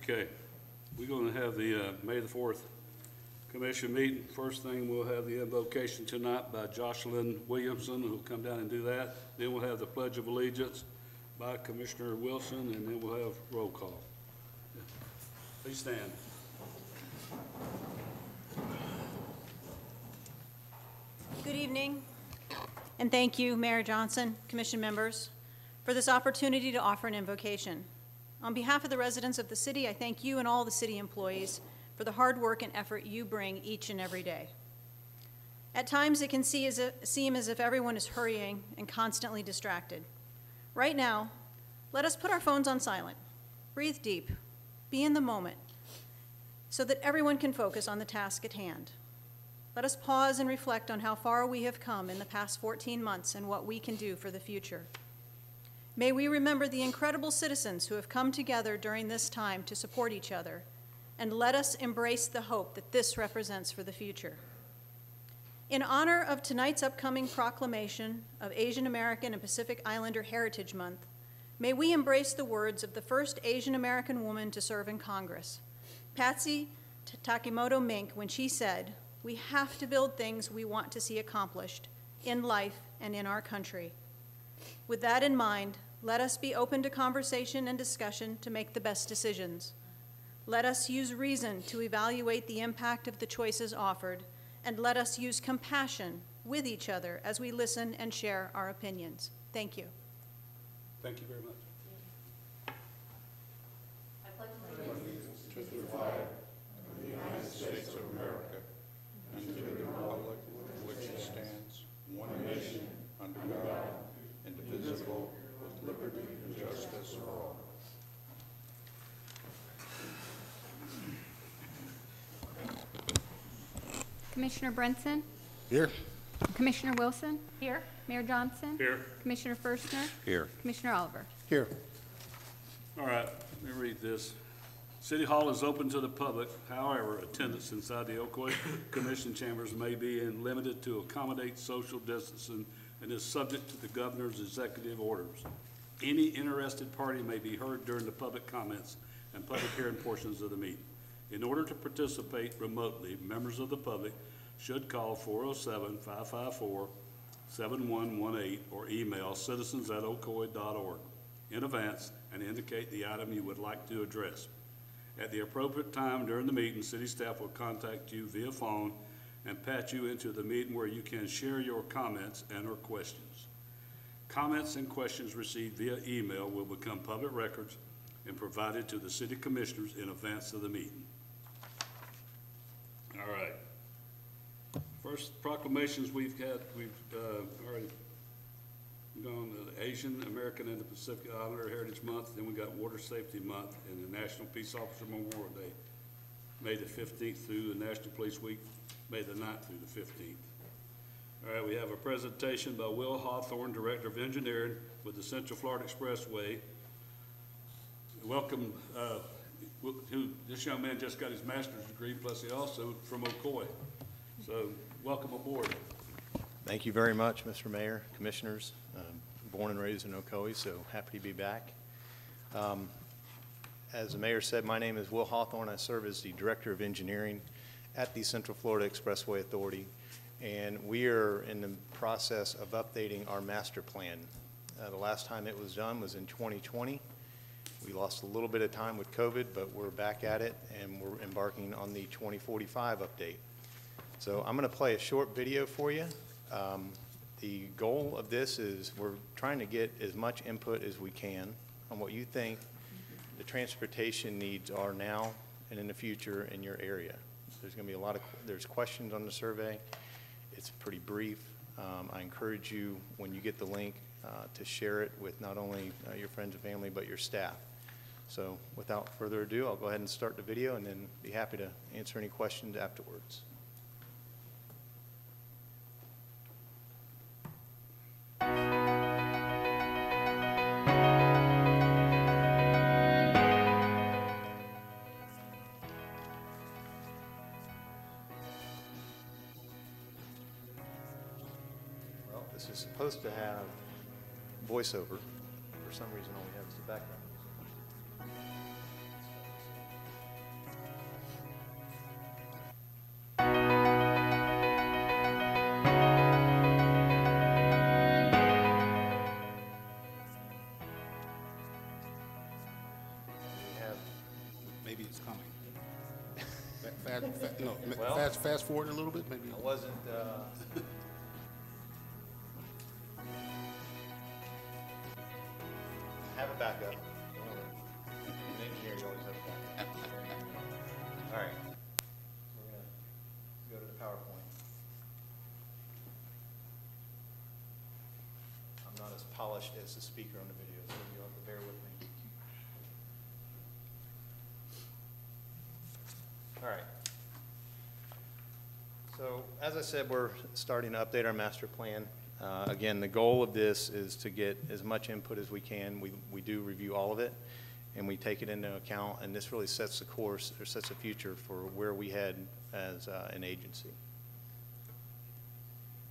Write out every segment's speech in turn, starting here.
Okay, we're going to have the May the 4th Commission meeting. First thing, we'll have the invocation tonight by Jocelyn Williamson, who'll come down and do that. Then we'll have the Pledge of Allegiance by Commissioner Wilson, and then we'll have roll call. Please stand. Good evening, and thank you, Mayor Johnson, Commission members, for this opportunity to offer an invocation. On behalf of the residents of the city, I thank you and all the city employees for the hard work and effort you bring each and every day. At times, it can seem as if everyone is hurrying and constantly distracted. Right now, let us put our phones on silent, breathe deep, be in the moment, so that everyone can focus on the task at hand. Let us pause and reflect on how far we have come in the past 14 months and what we can do for the future. May we remember the incredible citizens who have come together during this time to support each other, and let us embrace the hope that this represents for the future. In honor of tonight's upcoming proclamation of Asian American and Pacific Islander Heritage Month, may we embrace the words of the first Asian American woman to serve in Congress, Patsy Takimoto Mink, when she said, "We have to build things we want to see accomplished in life and in our country." With that in mind, let us be open to conversation and discussion to make the best decisions. Let us use reason to evaluate the impact of the choices offered, and let us use compassion with each other as we listen and share our opinions. Thank you. Thank you very much. I pledge allegiance to the flag of the United States of America and to the republic for which it stands, one nation, under God, indivisible, with liberty and justice for all. Commissioner Brinson? Here. Commissioner Wilson? Here. Mayor Johnson? Here. Commissioner Firstner? Here. Commissioner Oliver? Here. All right, let me read this. City Hall is open to the public. However, attendance inside the Ocoee Commission chambers may be limited to accommodate social distancing and is subject to the governor's executive orders. Any interested party may be heard during the public comments and public hearing portions of the meeting. In order to participate remotely, members of the public should call 407-554-7118 or email citizens@ocoee.org in advance and indicate the item you would like to address. At the appropriate time during the meeting, city staff will contact you via phone and patch you into the meeting where you can share your comments and or questions. Comments and questions received via email will become public records and provided to the city commissioners in advance of the meeting. All right. First proclamations we've already gone to the Asian American and the Pacific Islander Heritage Month. Then we got Water Safety Month and the National Peace Officer Memorial Day, May the 15th through the National Police Week, May the 9th through the 15th. All right, we have a presentation by Will Hawthorne, Director of Engineering with the Central Florida Expressway. Welcome, this young man just got his master's degree, plus he also from Ocoee. So welcome aboard. Thank you very much, Mr. Mayor, Commissioners. Born and raised in Ocoee, so happy to be back. As the Mayor said, my name is Will Hawthorne. I serve as the Director of Engineering at the Central Florida Expressway Authority, and we are in the process of updating our master plan. The last time it was done was in 2020. We lost a little bit of time with COVID, but we're back at it, and we're embarking on the 2045 update. So I'm going to play a short video for you. The goal of this is we're trying to get as much input as we can on what you think the transportation needs are now and in the future in your area. There's going to be there's questions on the survey. It's pretty brief. I encourage you, when you get the link, to share it with not only your friends and family, but your staff. So without further ado, I'll go ahead and start the video and then be happy to answer any questions afterwards. This is supposed to have voiceover. For some reason, all we have is the background. maybe it's coming. Well, Fast forward a little bit, maybe. I wasn't, have a backup. An engineer, you always have a backup. All right. We're gonna go to the PowerPoint. I'm not as polished as the speaker on the video, so you'll have to bear with me. All right. So, as I said, we're starting to update our master plan. Again, the goal of this is to get as much input as we can. We do review all of it, and we take it into account, and this really sets the course, or sets the future for where we head as an agency.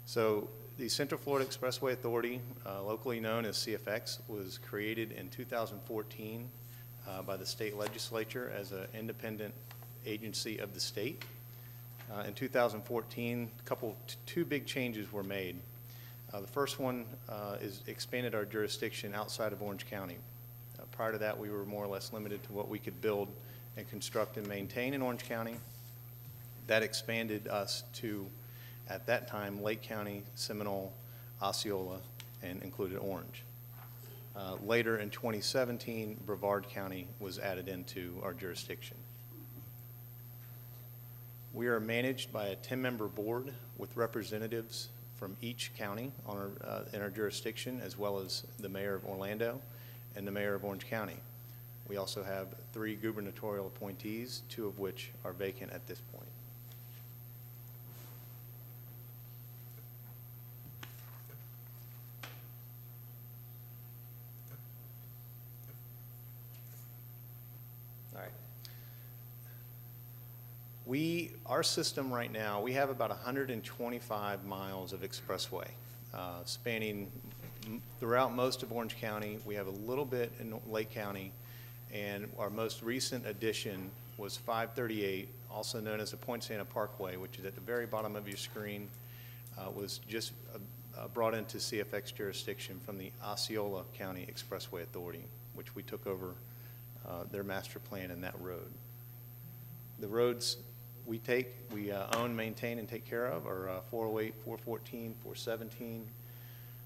So, the Central Florida Expressway Authority, locally known as CFX, was created in 2014 by the state legislature as an independent agency of the state. In 2014, two big changes were made. The first one is expanded our jurisdiction outside of Orange County. Prior to that, we were more or less limited to what we could build and construct and maintain in Orange County. That expanded us to, at that time, Lake County, Seminole, Osceola, and included Orange. Later in 2017, Brevard County was added into our jurisdiction. We are managed by a 10-member board with representatives from each county on in our jurisdiction, as well as the mayor of Orlando and the mayor of Orange County. We also have 3 gubernatorial appointees, 2 of which are vacant at this point. All right. Our system right now, we have about 125 miles of expressway spanning throughout most of Orange County. We have a little bit in Lake County, and our most recent addition was 538, also known as the Point Santa Parkway, which is at the very bottom of your screen, was just brought into CFX jurisdiction from the Osceola County Expressway Authority, which we took over their master plan in that road. The roads we own, maintain, and take care of are 408, 414, 417,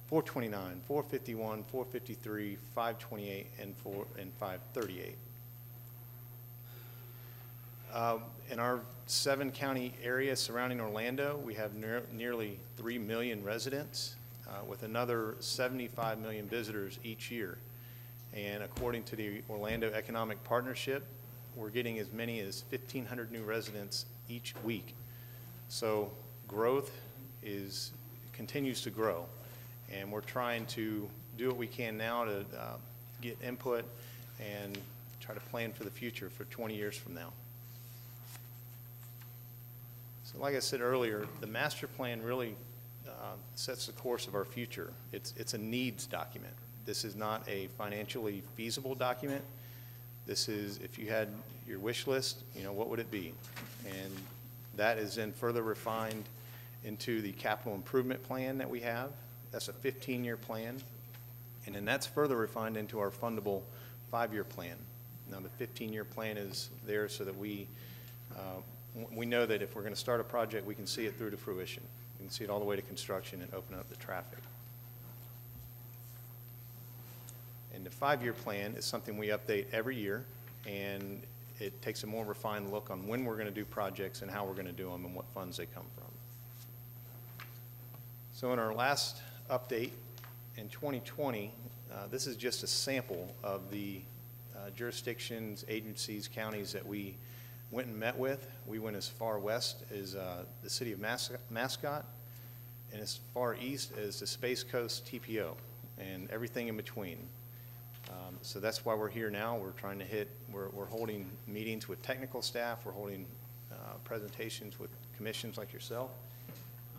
429, 451, 453, 528, and 538. In our 7-county area surrounding Orlando, we have nearly 3 million residents with another 75 million visitors each year. And according to the Orlando Economic Partnership, we're getting as many as 1,500 new residents each week. So growth continues to grow, and we're trying to do what we can now to get input and try to plan for the future for 20 years from now. So like I said earlier, the master plan really sets the course of our future. It's a needs document. This is not a financially feasible document. This is, if you had your wish list, what would it be? And that is then further refined into the capital improvement plan that we have. That's a 15-year plan. And then that's further refined into our fundable 5-year plan. Now, the 15-year plan is there so that we know that if we're going to start a project, we can see it through to fruition. We can see it all the way to construction and open up the traffic. And the 5-year plan is something we update every year, and it takes a more refined look on when we're going to do projects and how we're going to do them and what funds they come from. So in our last update in 2020, this is just a sample of the jurisdictions, agencies, counties that we went and met with. We went as far west as the city of Mascot, and as far east as the Space Coast TPO, and everything in between. So that's why we're here now. We're trying to we're holding meetings with technical staff. We're holding presentations with commissions like yourself,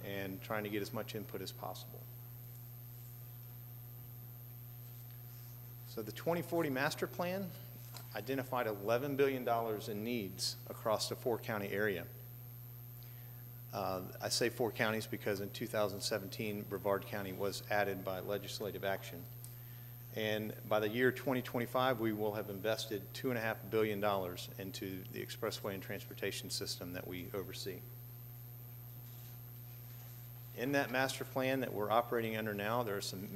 and trying to get as much input as possible. So the 2040 master plan identified $11 billion in needs across the 4-county area. I say 4 counties because in 2017, Brevard County was added by legislative action. And by the year 2025, we will have invested $2.5 billion into the expressway and transportation system that we oversee. In that master plan that we're operating under now, there are some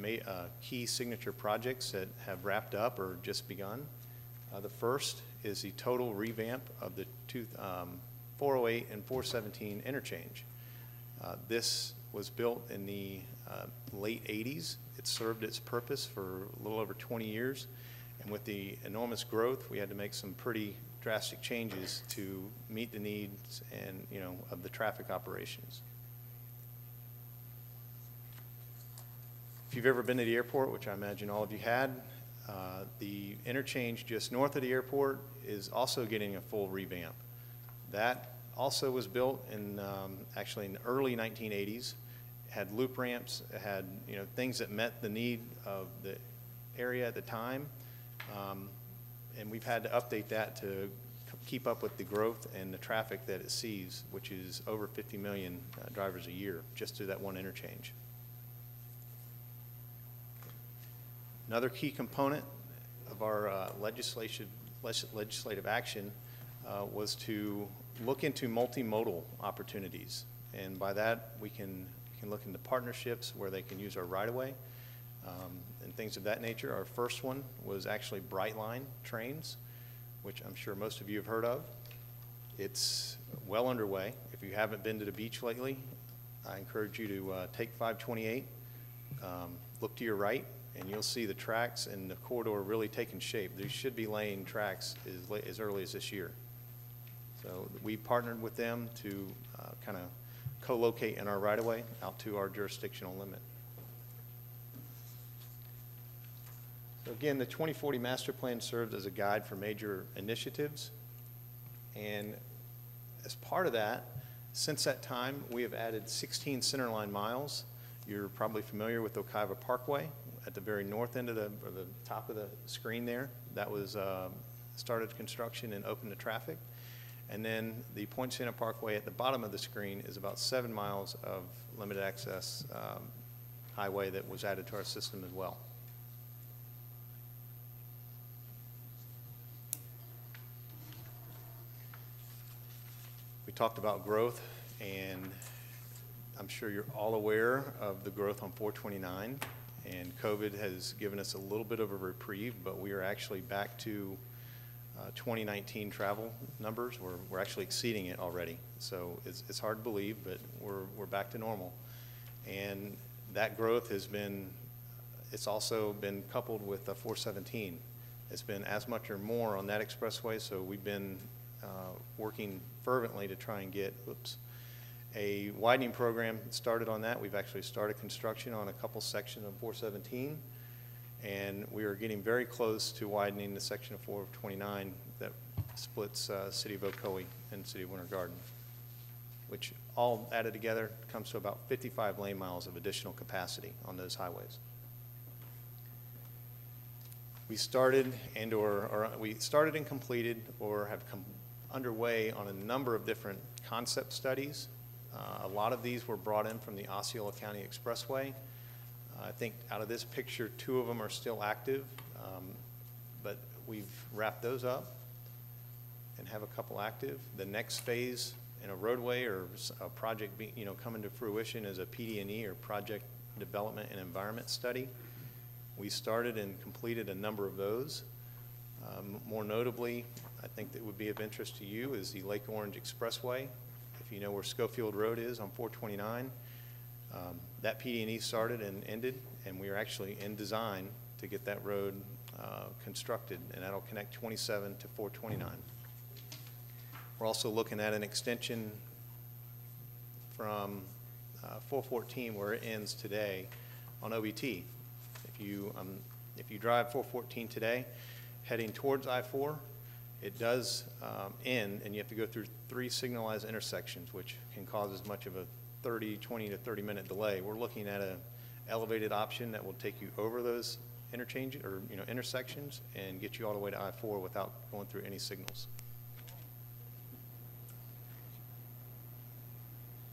key signature projects that have wrapped up or just begun. The first is the total revamp of the 408 and 417 interchange. This was built in the late 80s. It served its purpose for a little over 20 years. And with the enormous growth, we had to make some pretty drastic changes to meet the needs and, of the traffic operations. If you've ever been to the airport, which I imagine all of you had, the interchange just north of the airport is also getting a full revamp. That also was built in actually in the early 1980s. It had loop ramps, it had things that met the need of the area at the time, and we've had to update that to keep up with the growth and the traffic that it sees, which is over 50 million drivers a year just through that one interchange. Another key component of our legislative action was to look into multimodal opportunities. And by that, we can look into partnerships where they can use our right-of-way and things of that nature. Our first one was actually Brightline Trains, which I'm sure most of you have heard of. It's well underway. If you haven't been to the beach lately, I encourage you to take 528, look to your right, and you'll see the tracks and the corridor really taking shape. They should be laying tracks as early as this year. So we partnered with them to kind of co-locate in our right-of-way out to our jurisdictional limit. So again, the 2040 Master Plan serves as a guide for major initiatives. And as part of that, since that time, we have added 16 centerline miles. You're probably familiar with Ocoee Parkway at the very north end of the top of the screen there. That was started construction and open to traffic. And then the Point Center Parkway at the bottom of the screen is about 7 miles of limited access highway that was added to our system as well. We talked about growth, and I'm sure you're all aware of the growth on 429, and COVID has given us a little bit of a reprieve, but we are actually back to 2019 travel numbers. We're actually exceeding it already. So it's hard to believe, but we're back to normal. And that growth it's also been coupled with 417. It's been as much or more on that expressway, so we've been working fervently to try and get, a widening program started on that. We've actually started construction on a couple sections of 417. And we are getting very close to widening the section of 429 that splits City of Ocoee and City of Winter Garden, which all added together comes to about 55 lane miles of additional capacity on those highways. We started and completed or have come underway on a number of different concept studies. A lot of these were brought in from the Osceola County Expressway. I think out of this picture, 2 of them are still active, but we've wrapped those up and have a couple active. The next phase in a roadway or a project coming to fruition is a PD&E or Project Development and Environment Study. We started and completed a number of those. More notably, I think that would be of interest to you is the Lake Orange Expressway. If you know where Schofield Road is on 429, that PD&E started and ended, and we are actually in design to get that road constructed, and that'll connect 27 to 429. We're also looking at an extension from 414, where it ends today, on OBT. If you drive 414 today, heading towards I-4, it does end, and you have to go through 3 signalized intersections, which can cause as much of a 20 to 30 minute delay. We're looking at an elevated option that will take you over those intersections and get you all the way to I-4 without going through any signals.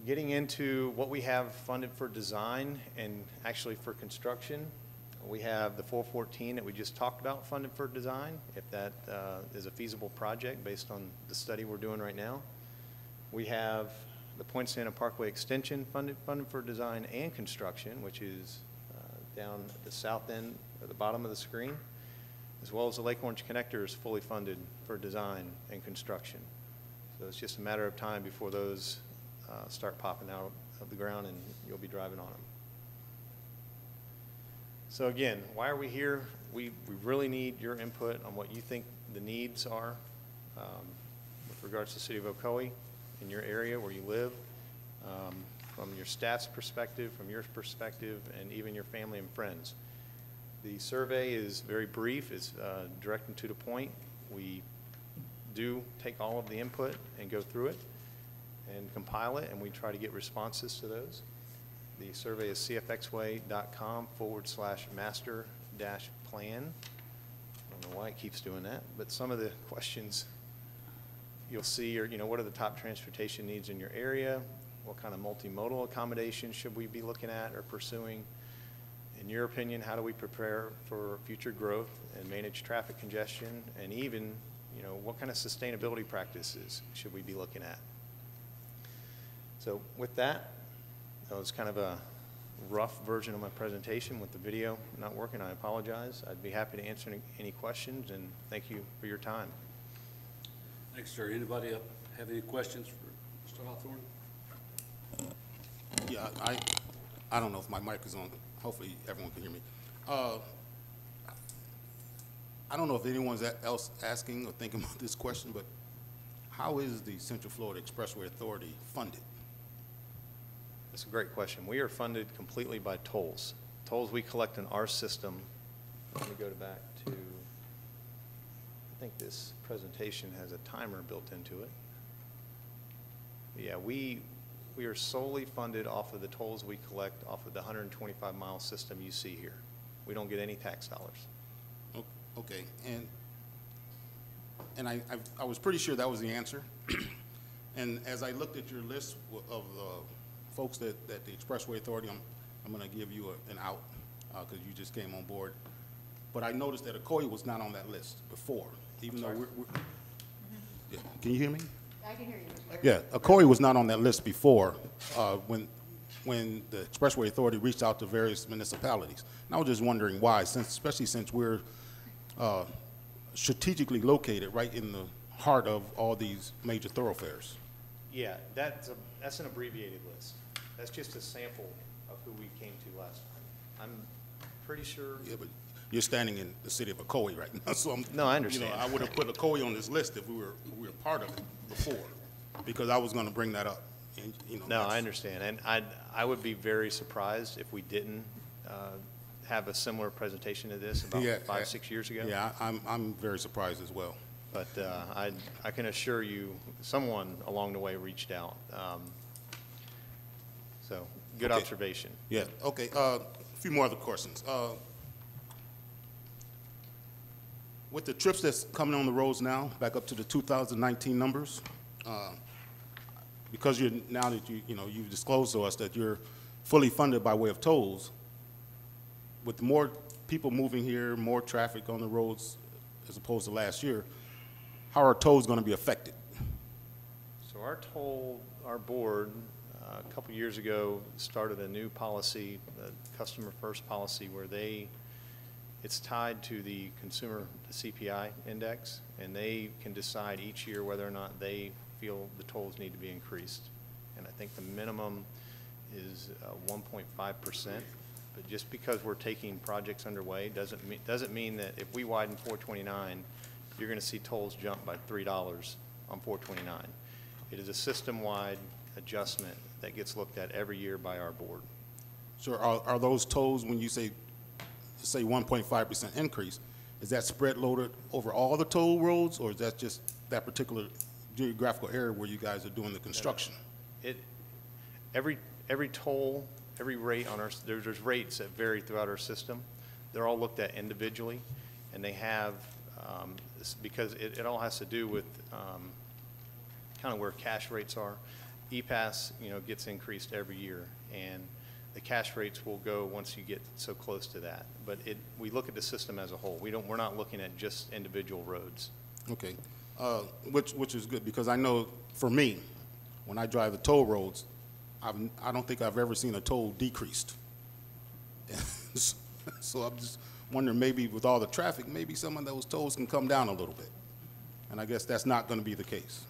Getting into what we have funded for design and actually for construction, We have the 414 that we just talked about funded for design, if that is a feasible project based on the study we're doing right now. We have the Point Santa Parkway Extension funded for design and construction, which is down at the south end or the bottom of the screen, as well as the Lake Orange Connector is fully funded for design and construction. So it's just a matter of time before those start popping out of the ground and you'll be driving on them. So again, why are we here? We really need your input on what you think the needs are with regards to the city of Ocoee in your area where you live, from your staff's perspective, from your perspective, and even your family and friends. The survey is very brief. It's direct and to the point. We do take all of the input and go through it and compile it, and we try to get responses to those. The survey is cfxway.com/master-plan. I don't know why it keeps doing that, but some of the questions you'll see are, what are the top transportation needs in your area? What kind of multimodal accommodation should we be looking at or pursuing? In your opinion, how do we prepare for future growth and manage traffic congestion? And even, what kind of sustainability practices should we be looking at? So with that was kind of a rough version of my presentation with the video not working. I apologize. I'd be happy to answer any questions, and thank you for your time. Thanks, sir. Anybody have any questions for Mr. Hawthorne? Yeah, I don't know if my mic is on. Hopefully everyone can hear me. I don't know if anyone's else asking or thinking about this question, but how is the Central Florida Expressway Authority funded? That's a great question. We are funded completely by tolls. Tolls we collect in our system. Let me go back to, I think this presentation has a timer built into it. Yeah, we are solely funded off of the tolls we collect off of the 125-mile system you see here. We don't get any tax dollars. Okay, and I was pretty sure that was the answer. And as I looked at your list of folks that the Expressway Authority, I'm going to give you an out because you just came on board. But I noticed that Ocoee was not on that list before, even though yeah. Can you hear me? I can hear you. Yeah, Ocoee was not on that list before when the Expressway Authority reached out to various municipalities. And I was just wondering why, especially since we're strategically located right in the heart of all these major thoroughfares. Yeah, that's an abbreviated list. That's just a sample of who we came to last time. I'm pretty sure. Yeah, but you're standing in the city of Ocoee right now, so No, I understand. I would have put Ocoee on this list if we were part of it before, because I was going to bring that up. And, No, I understand, and I would be very surprised if we didn't have a similar presentation to this about 5-6 years ago. Yeah, I'm very surprised as well. But I can assure you, someone along the way reached out. So, good Okay. observation. Yeah, okay, a few more other questions. With the trips that's coming on the roads now, back up to the 2019 numbers, because now that you've disclosed to us that you're fully funded by way of tolls, with more people moving here, more traffic on the roads as opposed to last year, how are tolls going to be affected? So our board, a couple years ago, started a new policy, a customer first policy, where it's tied to the CPI index, and they can decide each year whether or not they feel the tolls need to be increased. And I think the minimum is 1.5%. But just because we're taking projects underway doesn't mean that if we widen 429, you're going to see tolls jump by $3 on 429. It is a system-wide adjustment that gets looked at every year by our board. So are those tolls, when you say 1.5% increase, is that spread loaded over all the toll roads, or is that just that particular geographical area where you guys are doing the construction? Every toll, every rate on there's rates that vary throughout our system. They're all looked at individually, and they have, because it all has to do with kind of where cash rates are. E-Pass, gets increased every year, and the cash rates will go once you get so close to that. But we look at the system as a whole. We're not looking at just individual roads. Okay, which is good, because I know for me, when I drive the toll roads, I don't think I've ever seen a toll decreased. So I'm just wondering, maybe with all the traffic, maybe some of those tolls can come down a little bit. And I guess that's not going to be the case,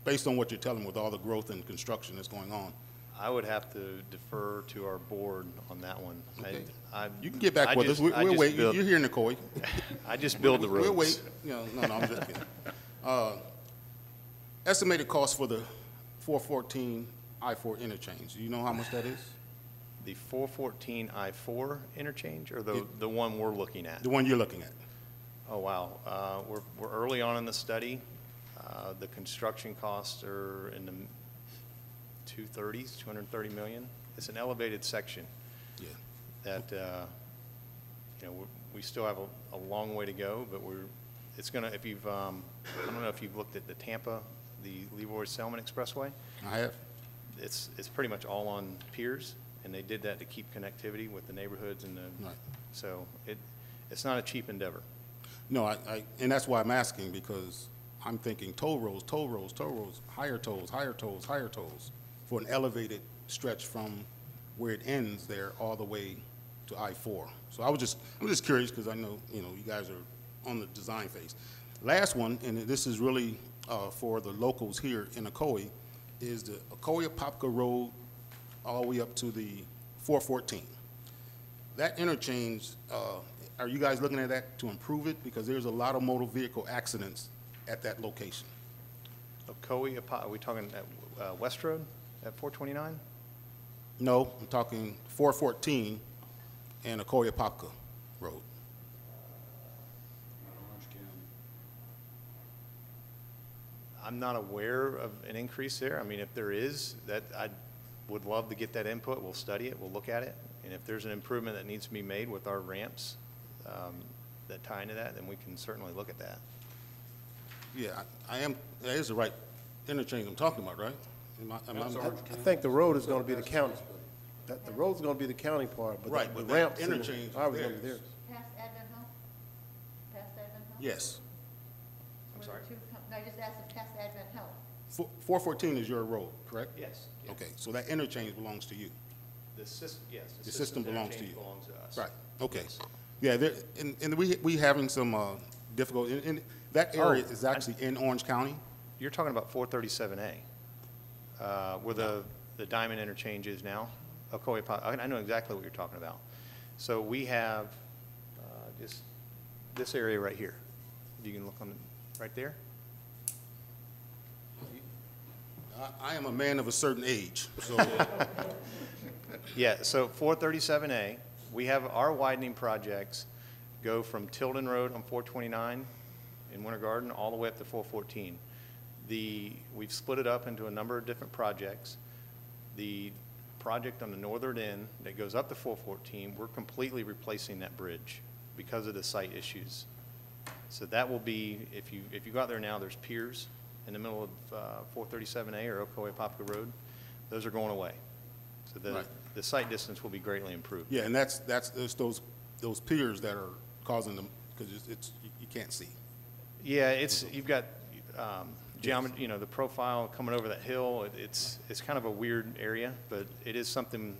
based on what you're telling me with all the growth and construction that's going on. I would have to defer to our board on that one. Okay. I You can get back with us. I We'll just wait. build- You're here in Ocoee. I just build the roads. We'll wait. No, I'm just kidding. Estimated cost for the 414 I-4 interchange. Do you know how much that is? The 414 I-4 interchange, or the one we're looking at? The one you're looking at? Oh, wow. We're early on in the study. The construction costs are in the 230s, 230 million. It's an elevated section Yeah. that, you know, we still have a long way to go, but it's gonna, if you've, I don't know if you've looked at the Tampa, the Leroy-Selman Expressway. I have? It's pretty much all on piers, and they did that to keep connectivity with the neighborhoods and the, Right. so it's not a cheap endeavor. No, and that's why I'm asking, because I'm thinking toll roads, higher tolls, higher tolls, higher tolls, for an elevated stretch from where it ends there all the way to I-4. So I'm just curious, because I know, you guys are on the design phase. Last one, and this is really for the locals here in Ocoee, is the Ocoee-Apopka Road all the way up to the 414. That interchange, are you guys looking at that to improve it? Because there's a lot of motor vehicle accidents at that location. Ocoee, are we talking at West Road at 429? No, I'm talking 414 and Ocoee-Apopka Road. Orange County. I'm not aware of an increase there. I mean, if there is, I would love to get that input. We'll study it, we'll look at it. And if there's an improvement that needs to be made with our ramps that tie into that, then we can certainly look at that. Yeah, I am, that is the right interchange I'm talking about, right? I think the road is going to be the county. The road's going to be the county part, but Right, the but that ramps and interchange is the highway's going to be theirs. theirs. Past Advent Home? Past Advent Home? Yes. I'm sorry? No, just ask the past Advent Home. 414 is your road, correct? Yes. Okay, so that interchange belongs to you. The system, yes. The system belongs to interchange you. belongs to us. Right, okay. Yes. Yeah, and we having some difficulty, and that area is actually in Orange County? You're talking about 437A, where the Diamond interchange is now. Ocoee, I know exactly what you're talking about. So we have just this area right here. You can look on right there. I am a man of a certain age, so, Yeah, so 437A, we have our widening projects go from Tilden Road on 429 in Winter Garden all the way up to 414. We've split it up into a number of different projects. The project on the northern end that goes up to 414, we're completely replacing that bridge because of the site issues. So that will be, if you go out there now, there's piers in the middle of 437A or Ocoee-Apopka Road. Those are going away. So Right. the site distance will be greatly improved. yeah, and it's those piers that are causing them, because you can't see. Yeah, you've got geometry, the profile coming over that hill. It's kind of a weird area, but it is something,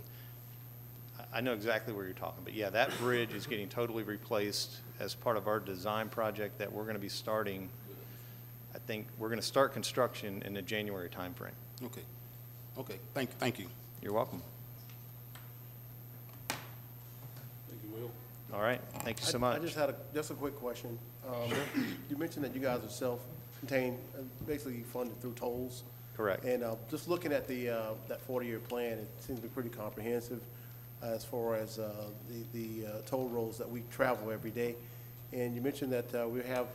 I know exactly where you're talking. But yeah, that bridge is getting totally replaced as part of our design project that we're going to be starting. I think we're going to start construction in the January timeframe. Okay, thank you. You're welcome. Thank you, Will. All right, thank you so much. I just had just a quick question. You mentioned that you guys are self-contained, basically funded through tolls. Correct. And just looking at that 40-year plan, it seems to be pretty comprehensive as far as the toll roads that we travel every day. And you mentioned that we have,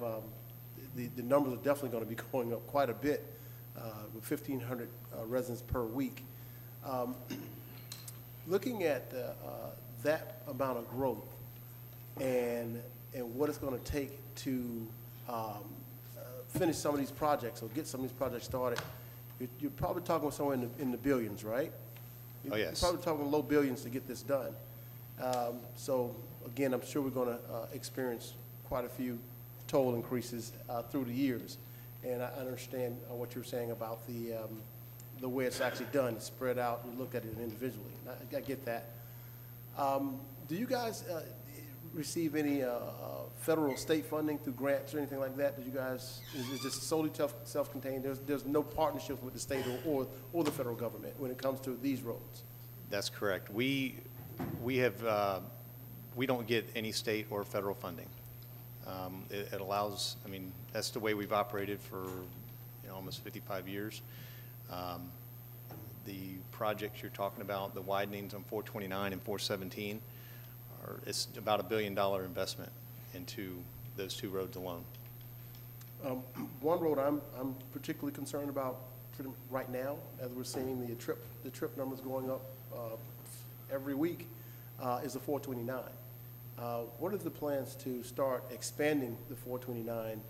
the numbers are definitely going to be going up quite a bit with 1,500 residents per week. Looking at that amount of growth and what it's going to take to finish some of these projects or get some of these projects started, you're probably talking somewhere in the billions, right? Oh, yes. You're probably talking low billions to get this done. So again, I'm sure we're going to experience quite a few toll increases through the years. And I understand what you're saying about the way it's actually done. It's spread out, you look at it individually. I get that. Do you guys receive any federal, state funding through grants or anything like that? Did you guys, is it just solely self-contained? There's no partnership with the state or the federal government when it comes to these roads? That's correct. We don't get any state or federal funding. It allows, I mean, that's the way we've operated for almost 55 years. The projects you're talking about, the widenings on 429 and 417, it's about $1 billion investment into those two roads alone. One road I'm particularly concerned about right now, as we're seeing the trip numbers going up every week, is the 429. What are the plans to start expanding the 429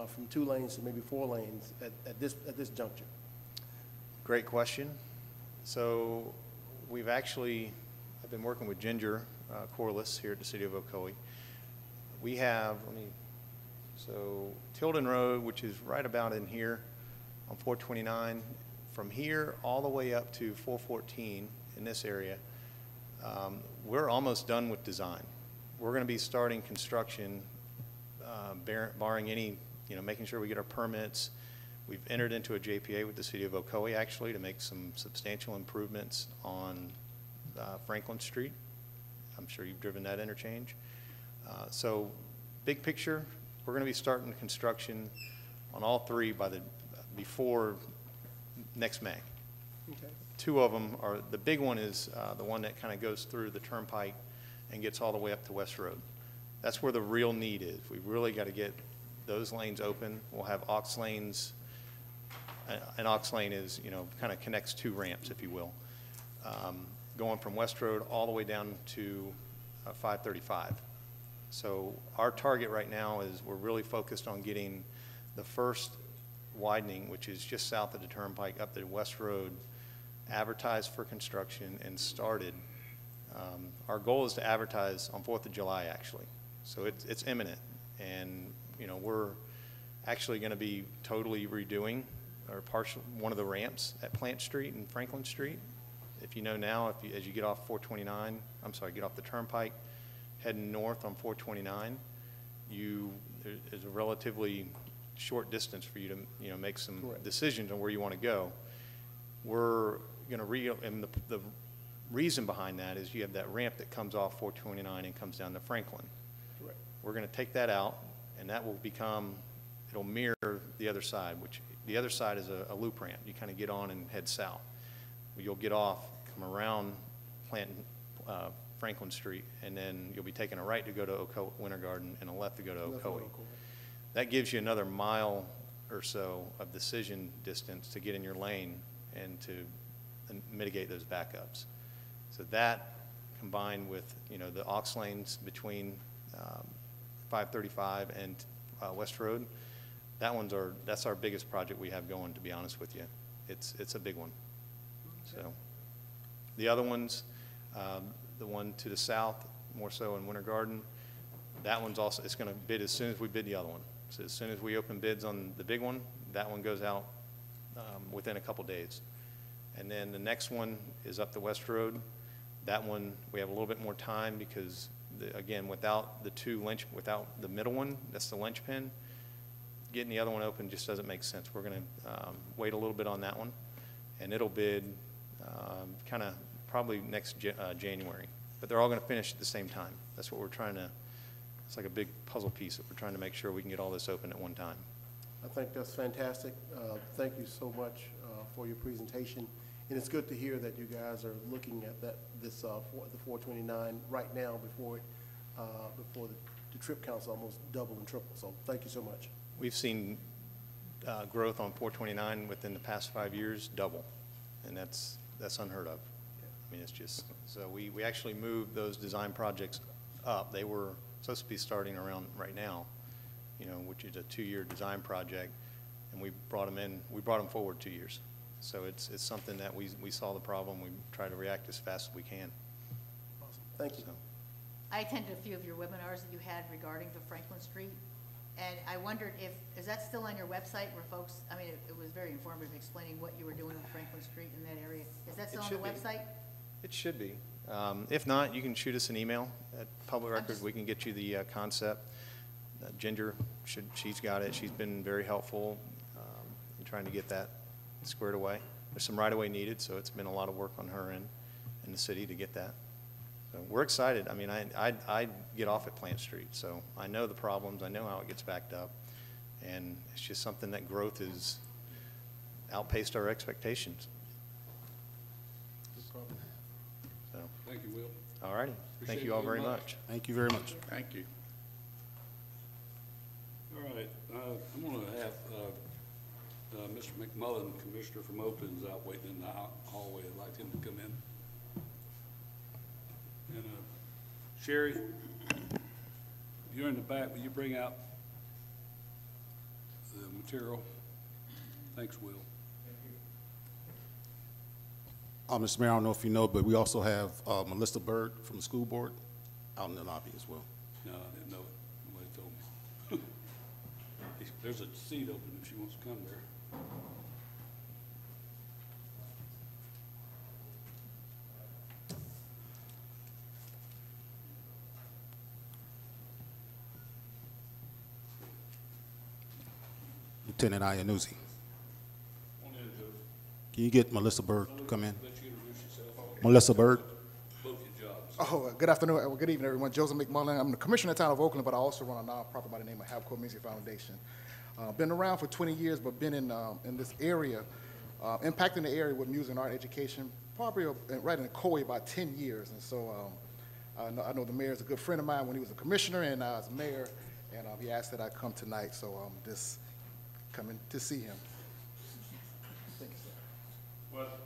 from 2 lanes to maybe 4 lanes at this juncture? Great question. So I've been working with Ginger Corliss here at the City of Ocoee. We have, Tilden Road, which is right about in here on 429, from here all the way up to 414 in this area, we're almost done with design. We're going to be starting construction, barring any, making sure we get our permits. We've entered into a JPA with the City of Ocoee, actually, to make some substantial improvements on Franklin Street. I'm sure you've driven that interchange. So big picture, we're going to be starting construction on all 3 before next May. Okay. 2 of them are, the big one is the one that kind of goes through the turnpike and gets all the way up to West Road. That's where the real need is. We've really got to get those lanes open. We'll have aux lanes. An aux lane is, kind of connects 2 ramps, if you will, going from West Road all the way down to 535. So our target right now is we're really focused on getting the first widening, which is just south of the turnpike up to West Road, advertised for construction and started. Our goal is to advertise on 4th of July, actually. So it's imminent. And, we're actually going to be totally redoing one of the ramps at Plant Street and Franklin Street. If you know now, as you get off 429, get off the turnpike, heading north on 429, there's a relatively short distance for you to, make some decisions on where you want to go. We're going to and the reason behind that is you have that ramp that comes off 429 and comes down to Franklin. Correct. We're going to take that out, and that will it'll mirror the other side, which the other side is a loop ramp. You kind of get on and head south. You'll get off, come around Franklin Street, and then you'll be taking a right to go to Ocoee Winter Garden and a left to go to Ocoee. That gives you another mile or so of decision distance to get in your lane and to mitigate those backups. So that, combined with the aux lanes between 535 and West Road, that's our biggest project we have going, to be honest with you. It's a big one. Okay. So the other ones, the one to the south, more so in Winter Garden, that one's also, it's going to bid as soon as we bid the other one. So as soon as we open bids on the big one, that one goes out within a couple days. And then the next one is up the West Road. That one, we have a little bit more time because, again, without without the middle one, that's the linchpin, getting the other one open just doesn't make sense. We're going to wait a little bit on that one, and it'll bid kind of probably next January. But they're all going to finish at the same time. That's what we're trying to, it's like a big puzzle piece that we're trying to make sure we can get all this open at one time. I think that's fantastic. Thank you so much for your presentation. And it's good to hear that you guys are looking at the 429 right now before the trip counts almost double and triple. So thank you so much. We've seen growth on 429 within the past 5 years double, and that's unheard of. I mean, it's just, so we actually moved those design projects up. They were supposed to be starting around right now, which is a 2-year design project, and we brought them forward 2 years. So it's something that we saw the problem. We try to react as fast as we can. Thank you. So, I attended a few of your webinars that you had regarding the Franklin Street, and I wondered is that still on your website where folks, I mean, it was very informative explaining what you were doing on Franklin Street in that area. Is that still on the should be. website? It should be. If not, you can shoot us an email at Public Record. We can get you the concept. Ginger, she's got it. She's been very helpful in trying to get that squared away. There's some right-of-way needed, so it's been a lot of work on her end in the city to get that. So we're excited. I mean, I get off at Plant Street, so I know the problems. I know how it gets backed up, and it's just something that growth has outpaced our expectations. So, Thank you, Will. all righty. Thank Appreciate you all it very very much. Thank you very much. Thank you. All right, I'm going to have Mr. McMullen, Commissioner from Opens, out waiting in the hallway. I'd like him to come in. And Sherry, you're in the back. Will you bring out the material? Thanks, Will. Mr. Mayor, I don't know if you know, but we also have Melissa Bird from the school board out in the lobby as well. No, I didn't know it. Nobody told me. There's a seat open if she wants to come there. Lieutenant Iannuzzi. On in, Joe. Can you get Melissa Bird to come in? Let you introduce yourself. Melissa Bird. Both your jobs. Oh, good afternoon, well, good evening, everyone. Joseph McMullen. I'm the commissioner of the town of Oakland, but I also run a nonprofit by the name of Hawthorne Music Foundation. Been around for 20 years, but been in this area, impacting the area with music and art education, probably right in Ocoee about 10 years. And so I know the mayor is a good friend of mine when he was a commissioner and I was mayor, and he asked that I come tonight, so just coming to see him. Thank you, sir. What,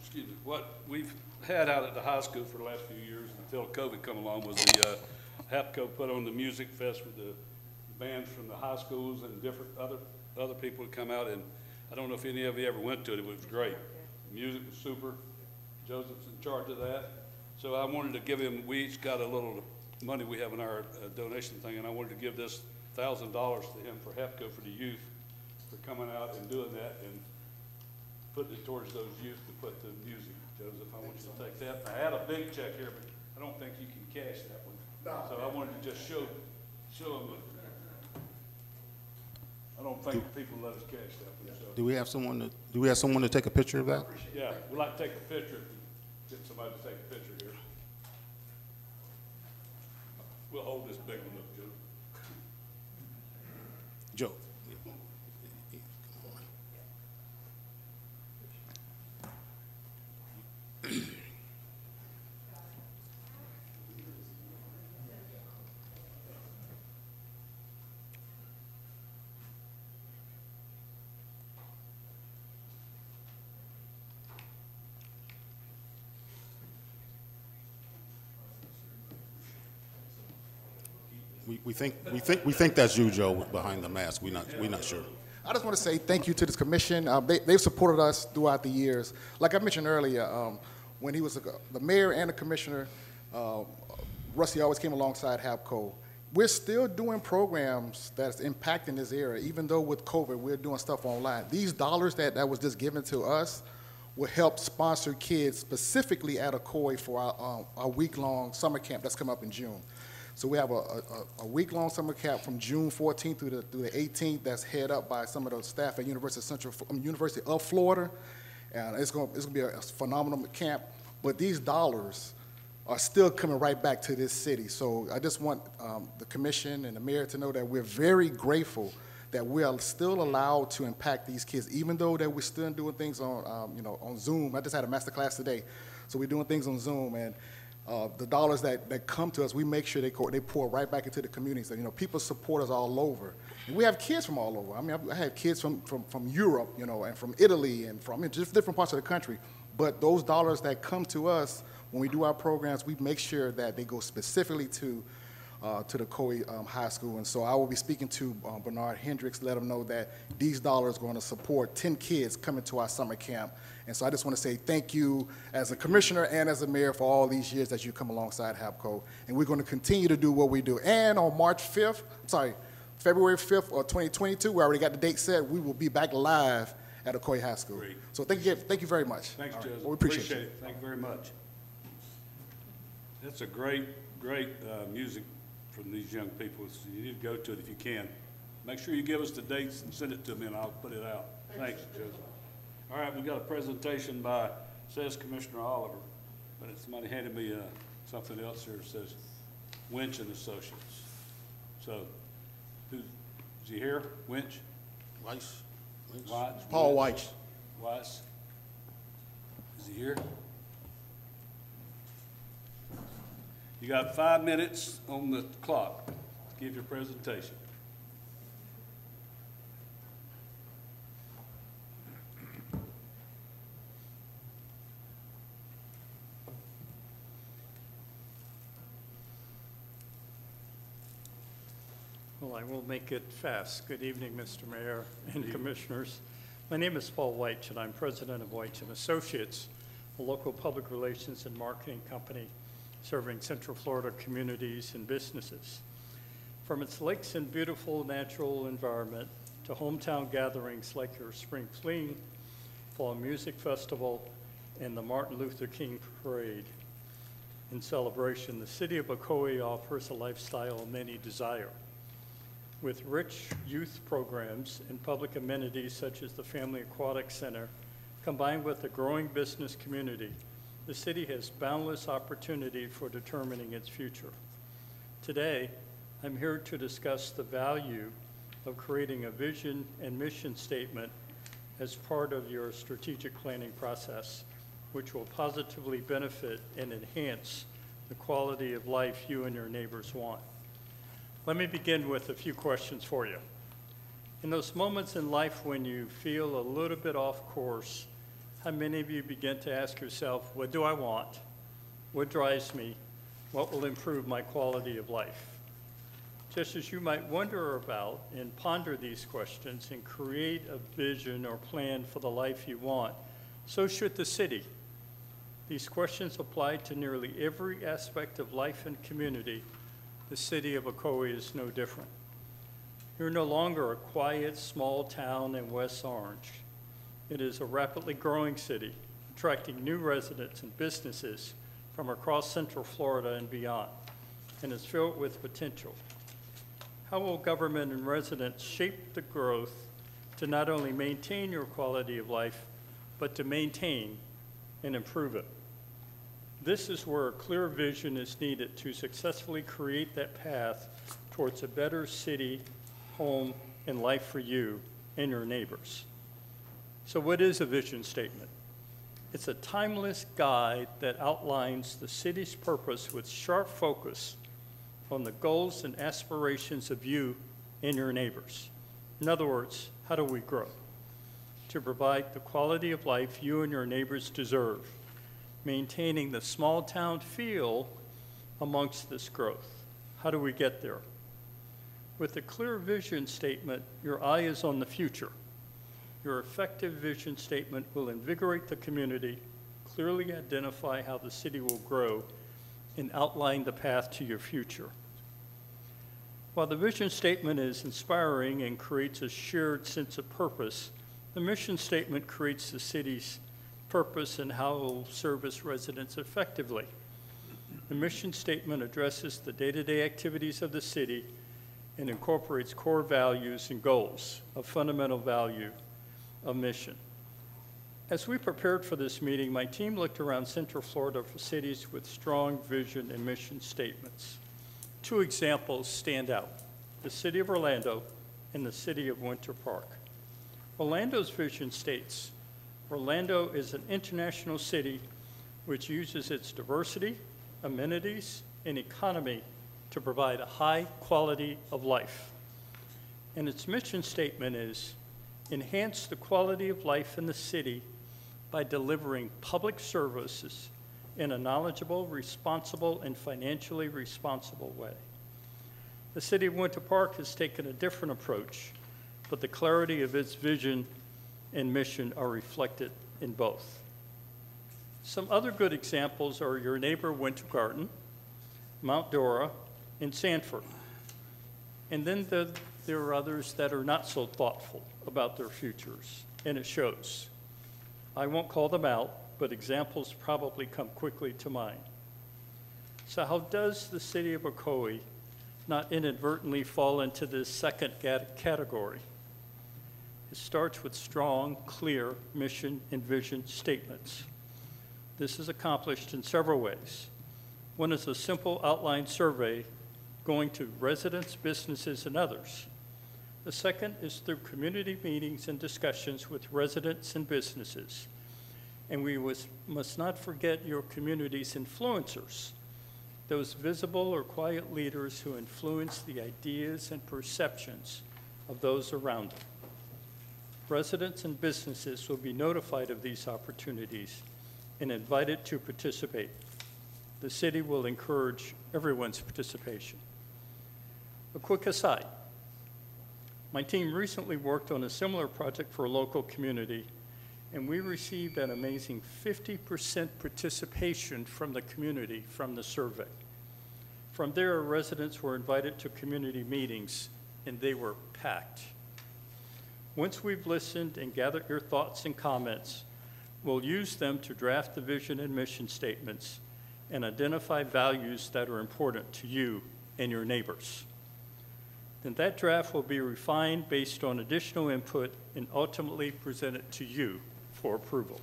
excuse me, what we've had out at the high school for the last few years until COVID come along was the HAPCO put on the music fest with the bands from the high schools and different other people would come out, and I don't know if any of you ever went to it. It was great. The music was super. Joseph's in charge of that. So I wanted to give him, we each got a little money we have in our donation thing, and I wanted to give this $1,000 to him for HAPCO for the youth for coming out and doing that and putting it towards those youth to put the music. Joseph, I want you to take that. I had a big check here, but I don't think you can cash that one. No. So I wanted to just show them. I don't think people let us cash that one. So. Do we have someone to take a picture of that? Yeah, we'd like to take a picture. Get somebody to take a picture here. We'll hold this big one up, Joe. Joe. We think that's you, Joe, behind the mask. We're not sure. I just want to say thank you to this commission. They've supported us throughout the years. Like I mentioned earlier, when he was the mayor and the commissioner, Rusty always came alongside HAPCO. We're still doing programs that's impacting this area. Even though with COVID, we're doing stuff online. These dollars that was just given to us will help sponsor kids specifically at Ocoee for our week-long summer camp that's coming up in June. So we have a week-long summer camp from June 14th through the 18th that's head up by some of the staff at University of Florida. And it's going to be a phenomenal camp. But these dollars are still coming right back to this city. So I just want the commission and the mayor to know that we're very grateful that we are still allowed to impact these kids, even though that we're still doing things on, on Zoom. I just had a master class today. So we're doing things on Zoom. And the dollars that come to us, we make sure they pour right back into the community. So, people support us all over. And we have kids from all over. I mean, I have kids from Europe, and from Italy and from just different parts of the country. But those dollars that come to us when we do our programs, we make sure that they go specifically to to the Ocoee High School. And so I will be speaking to Bernard Hendricks, let him know that these dollars are going to support 10 kids coming to our summer camp. And so I just want to say thank you as a commissioner and as a mayor for all these years that you come alongside HAPCO. And we're going to continue to do what we do. And on February 5th of 2022, we already got the date set, we will be back live at Ocoee High School. Great. So thank you very much. Thanks, Joseph. Well, we appreciate you. it. Thank you very much. That's a great music from these young people. So you need to go to it if you can. Make sure you give us the dates and send it to me, and I'll put it out. Thanks, Joseph. All right, we've got a presentation by, says Commissioner Oliver, but somebody handed me something else here that says Winch and Associates. So, is he here? Winch? Weiss? Paul Weiss. Weiss? Is he here? You got 5 minutes on the clock to give your presentation. Well, I will make it fast. Good evening, Mr. Mayor and Commissioners. My name is Paul White, and I'm president of White & Associates, a local public relations and marketing company serving Central Florida communities and businesses. From its lakes and beautiful natural environment to hometown gatherings like your Spring Fling, Fall Music Festival, and the Martin Luther King Parade. In celebration, the city of Ocoee offers a lifestyle many desire. With rich youth programs and public amenities such as the Family Aquatic Center, combined with a growing business community, the city has boundless opportunity for determining its future. Today, I'm here to discuss the value of creating a vision and mission statement as part of your strategic planning process, which will positively benefit and enhance the quality of life you and your neighbors want. Let me begin with a few questions for you. In those moments in life when you feel a little bit off course, how many of you begin to ask yourself, what do I want? What drives me? What will improve my quality of life? Just as you might wonder about and ponder these questions and create a vision or plan for the life you want, so should the city. These questions apply to nearly every aspect of life and community. The city of Ocoee is no different. You're no longer a quiet, small town in West Orange. It is a rapidly growing city, attracting new residents and businesses from across Central Florida and beyond, and is filled with potential. How will government and residents shape the growth to not only maintain your quality of life, but to maintain and improve it? This is where a clear vision is needed to successfully create that path towards a better city, home, and life for you and your neighbors. So what is a vision statement? It's a timeless guide that outlines the city's purpose with sharp focus on the goals and aspirations of you and your neighbors. In other words, how do we grow? To provide the quality of life you and your neighbors deserve, maintaining the small town feel amongst this growth. How do we get there? With a clear vision statement, your eye is on the future. Your effective vision statement will invigorate the community, clearly identify how the city will grow, and outline the path to your future. While the vision statement is inspiring and creates a shared sense of purpose, the mission statement creates the city's purpose and how it will service residents effectively. The mission statement addresses the day-to-day activities of the city and incorporates core values and goals, a fundamental value of mission. As we prepared for this meeting, my team looked around Central Florida for cities with strong vision and mission statements. Two examples stand out: the city of Orlando and the city of Winter Park. Orlando's vision states, Orlando is an international city which uses its diversity, amenities, and economy to provide a high quality of life. And its mission statement is, enhance the quality of life in the city by delivering public services in a knowledgeable, responsible, and financially responsible way. The City of Winter Park has taken a different approach, but the clarity of its vision and mission are reflected in both. Some other good examples are your neighbor Winter Garden, Mount Dora, and Sanford. And then there are others that are not so thoughtful about their futures, and it shows. I won't call them out, but examples probably come quickly to mind. So how does the City of Ocoee not inadvertently fall into this second category? It starts with strong, clear mission and vision statements. This is accomplished in several ways. One is a simple outline survey going to residents, businesses, and others. The second is through community meetings and discussions with residents and businesses. And we must not forget your community's influencers, those visible or quiet leaders who influence the ideas and perceptions of those around them. Residents and businesses will be notified of these opportunities and invited to participate. The city will encourage everyone's participation. A quick aside, my team recently worked on a similar project for a local community, and we received an amazing 50% participation from the community from the survey. From there, residents were invited to community meetings, and they were packed. Once we've listened and gathered your thoughts and comments, we'll use them to draft the vision and mission statements and identify values that are important to you and your neighbors. Then that draft will be refined based on additional input and ultimately presented to you for approval.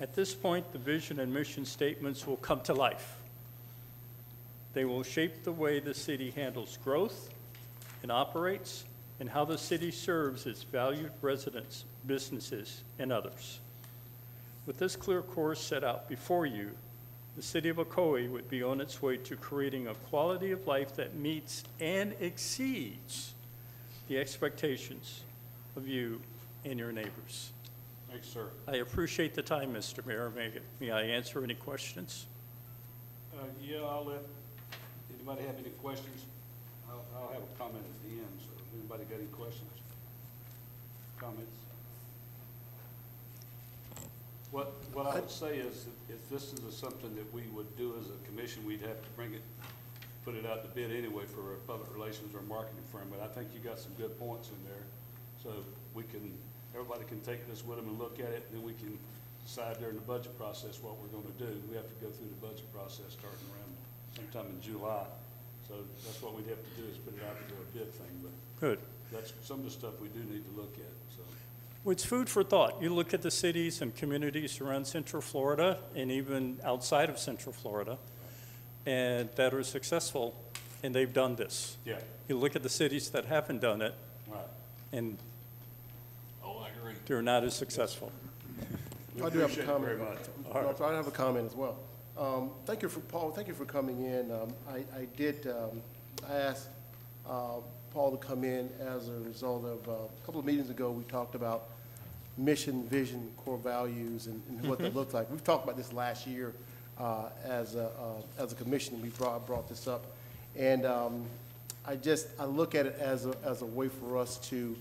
At this point, the vision and mission statements will come to life. They will shape the way the city handles growth and operates, and how the city serves its valued residents, businesses, and others. With this clear course set out before you, the City of Ocoee would be on its way to creating a quality of life that meets and exceeds the expectations of you and your neighbors. Thanks, sir. I appreciate the time, Mr. Mayor. May I answer any questions? Yeah, I'll let, anybody have any questions? I'll have a comment at the end, so anybody got any questions? Comments? What I would say is that if this is something that we would do as a commission, we'd have to put it out to bid anyway for a public relations or marketing firm, but I think you got some good points in there. So everybody can take this with them and look at it, and then we can decide during the budget process what we're gonna do. We have to go through the budget process starting around sometime in July. So that's what we'd have to do, is put it out to a bid thing, but Good. that's some of the stuff we do need to look at, so. Well, it's food for thought. You look at the cities and communities around Central Florida and even outside of Central Florida and that are successful, and they've done this. Yeah. You look at the cities that haven't done it, Right. and I agree. they're not as successful. We I do have a appreciate it comment. very much. All right. No, I have a comment as well. Thank you Paul, thank you for coming in. I asked Paul to come in as a result of a couple of meetings ago. We talked about mission, vision, core values, and what that looks like. We've talked about this last year as a commission. We brought this up, and I look at it as a way for us to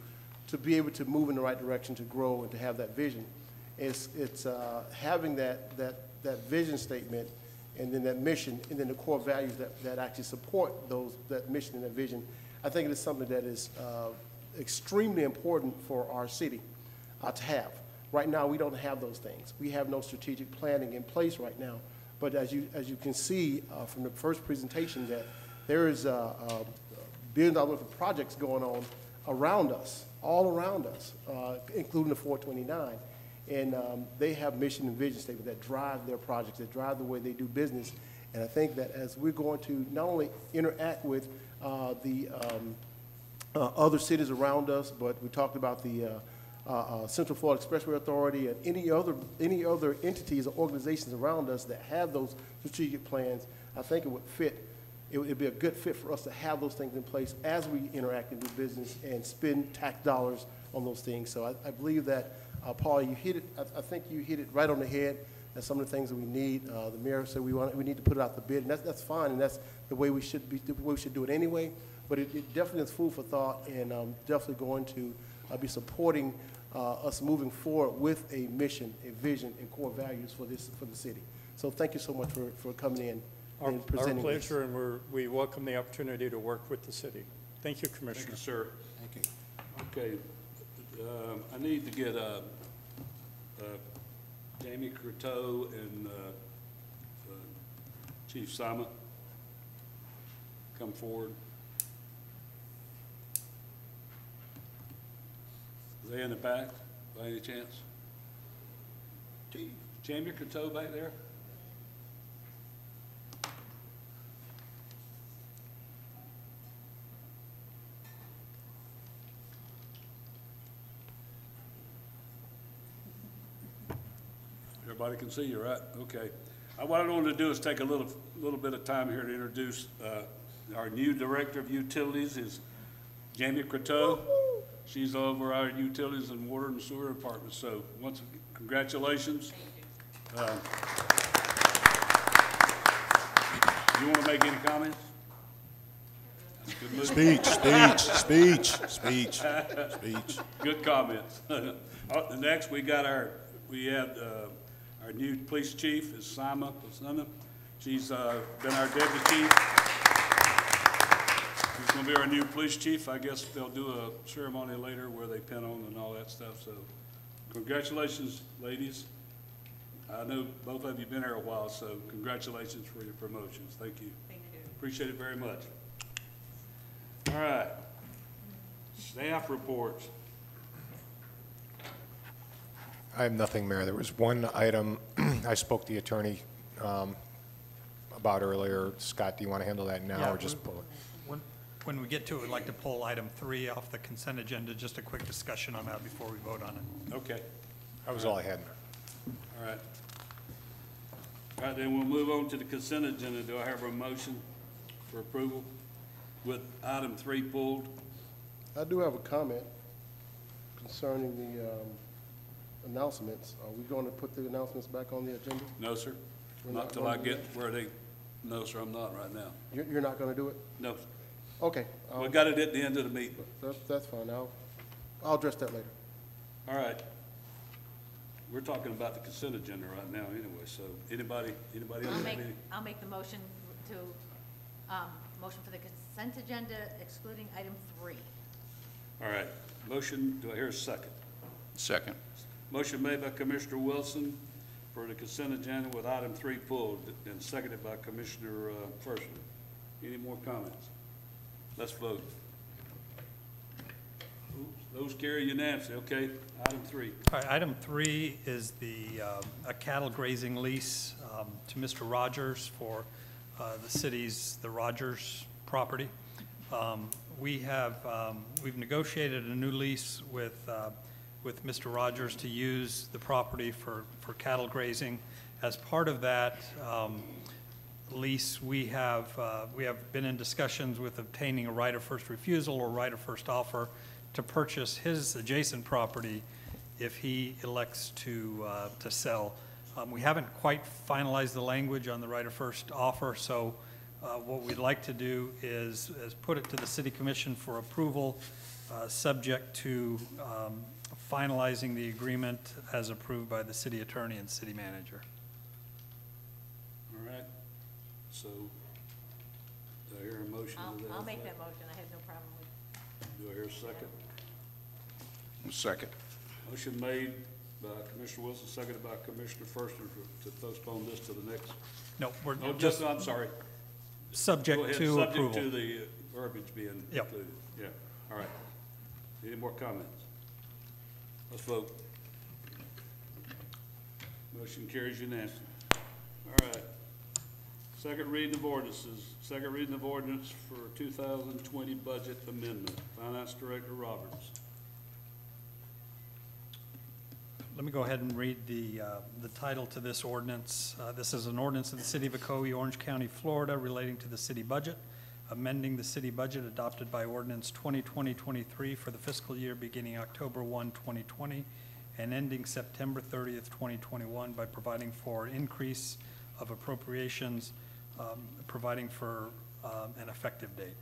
be able to move in the right direction, to grow, and to have that vision. It's having that vision statement, and then that mission, and then the core values that actually support that mission and that vision. I think it is something that is extremely important for our city to have. Right now, we don't have those things. We have no strategic planning in place right now. But as you can see from the first presentation, that there is billion-dollar worth of projects going on around us, all around us, including the 429. And they have mission and vision statements that drive their projects, that drive the way they do business. And I think that as we're going to not only interact with the other cities around us, but we talked about the Central Florida Expressway Authority and any other entities or organizations around us that have those strategic plans, I think it would be a good fit for us to have those things in place as we interact and do business and spend tax dollars on those things. So I believe that, Paul, you hit it. I think you hit it right on the head. and some of the things that we need. The mayor said we need to put it out the bid, and that's fine, and that's the way we should do it anyway. But it definitely is food for thought, and definitely going to be supporting us moving forward with a mission, a vision, and core values for the city. So thank you so much for coming in and presenting Our this. pleasure, and we welcome the opportunity to work with the city. Thank you, Commissioner. Thank you, sir. Thank you. Okay, I need to get Jamie Croteau and Chief Sama come forward. Are they in the back by any chance? Jamie Croteau back there? Everybody can see you, right? Okay. What I wanted to do is take a little bit of time here to introduce our new Director of Utilities is Jamie Croteau. She's over our Utilities and Water and Sewer Department. So once again, congratulations. You want to make any comments? Good move. Speech. Good comments. Next, we have our new police chief is Sama Pasana. She's been our deputy chief. She's going to be our new police chief. I guess they'll do a ceremony later where they pin on and all that stuff. So congratulations, ladies. I know both of you have been here a while, so congratulations for your promotions. Thank you. Thank you. Appreciate it very much. All right. Staff reports. I have nothing, Mayor. There was one item I spoke to the attorney about earlier. Scott, do you want to handle that now or just pull it? When we get to it, we'd like to pull item 3 off the consent agenda, just a quick discussion on that before we vote on it. Okay. That was all I had. All right. All right, then we'll move on to the consent agenda. Do I have a motion for approval with item 3 pulled? I do have a comment concerning the announcements. Are we going to put the announcements back on the agenda? No, sir. We're Not not till going I to do get where they, no, sir, I'm not right now. You're not going to do it? No, Okay. we got it at the end of the meeting. That's fine. I'll address that later. All right. We're talking about the consent agenda right now anyway, so anybody else have any? I'll make the motion to, motion for the consent agenda excluding item 3. All right. Motion, do I hear a second? Second. Motion made by Commissioner Wilson for the consent agenda with item 3 pulled and seconded by Commissioner Fershman. Any more comments? Let's vote. Those carry unanimously. Okay, item 3. All right, item 3 is a cattle grazing lease to Mr. Rogers for the Rogers property. We've negotiated a new lease with Mr. Rogers to use the property for cattle grazing. As part of that lease, we have been in discussions with obtaining a right of first refusal or right of first offer to purchase his adjacent property if he elects to sell. We haven't quite finalized the language on the right of first offer, so what we'd like to do is put it to the City Commission for approval, subject to finalizing the agreement as approved by the city attorney and city manager. All right. So, do I hear a motion to that? I'll make that motion. I have no problem with. Do I hear a second? Second. Motion made by Commissioner Wilson, seconded by Commissioner Fershman to postpone this to the next. No, we're Oh, just I'm sorry. Go subject ahead. to approval. Subject to the verbiage being Yep. included. Yeah, all right. Any more comments? Let's vote. Motion carries unanimously. All right. Second reading of ordinances. Second reading of ordinance for 2020 budget amendment. Finance Director Roberts. Let me go ahead and read the title to this ordinance. This is an ordinance of the City of Ocoee, Orange County, Florida, relating to the city budget, amending the city budget adopted by ordinance 2020-23 for the fiscal year beginning October 1, 2020, and ending September 30th, 2021 by providing for an increase of appropriations, providing for an effective date.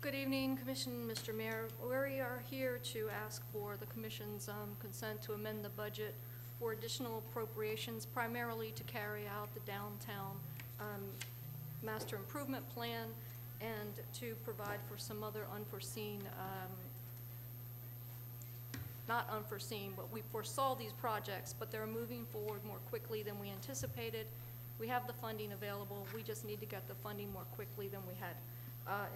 Good evening, Commission, Mr. Mayor. We are here to ask for the Commission's consent to amend the budget for additional appropriations, primarily to carry out the downtown master improvement plan and to provide for some other unforeseen, not unforeseen, but we foresaw these projects, but they're moving forward more quickly than we anticipated. We have the funding available. We just need to get the funding more quickly than we had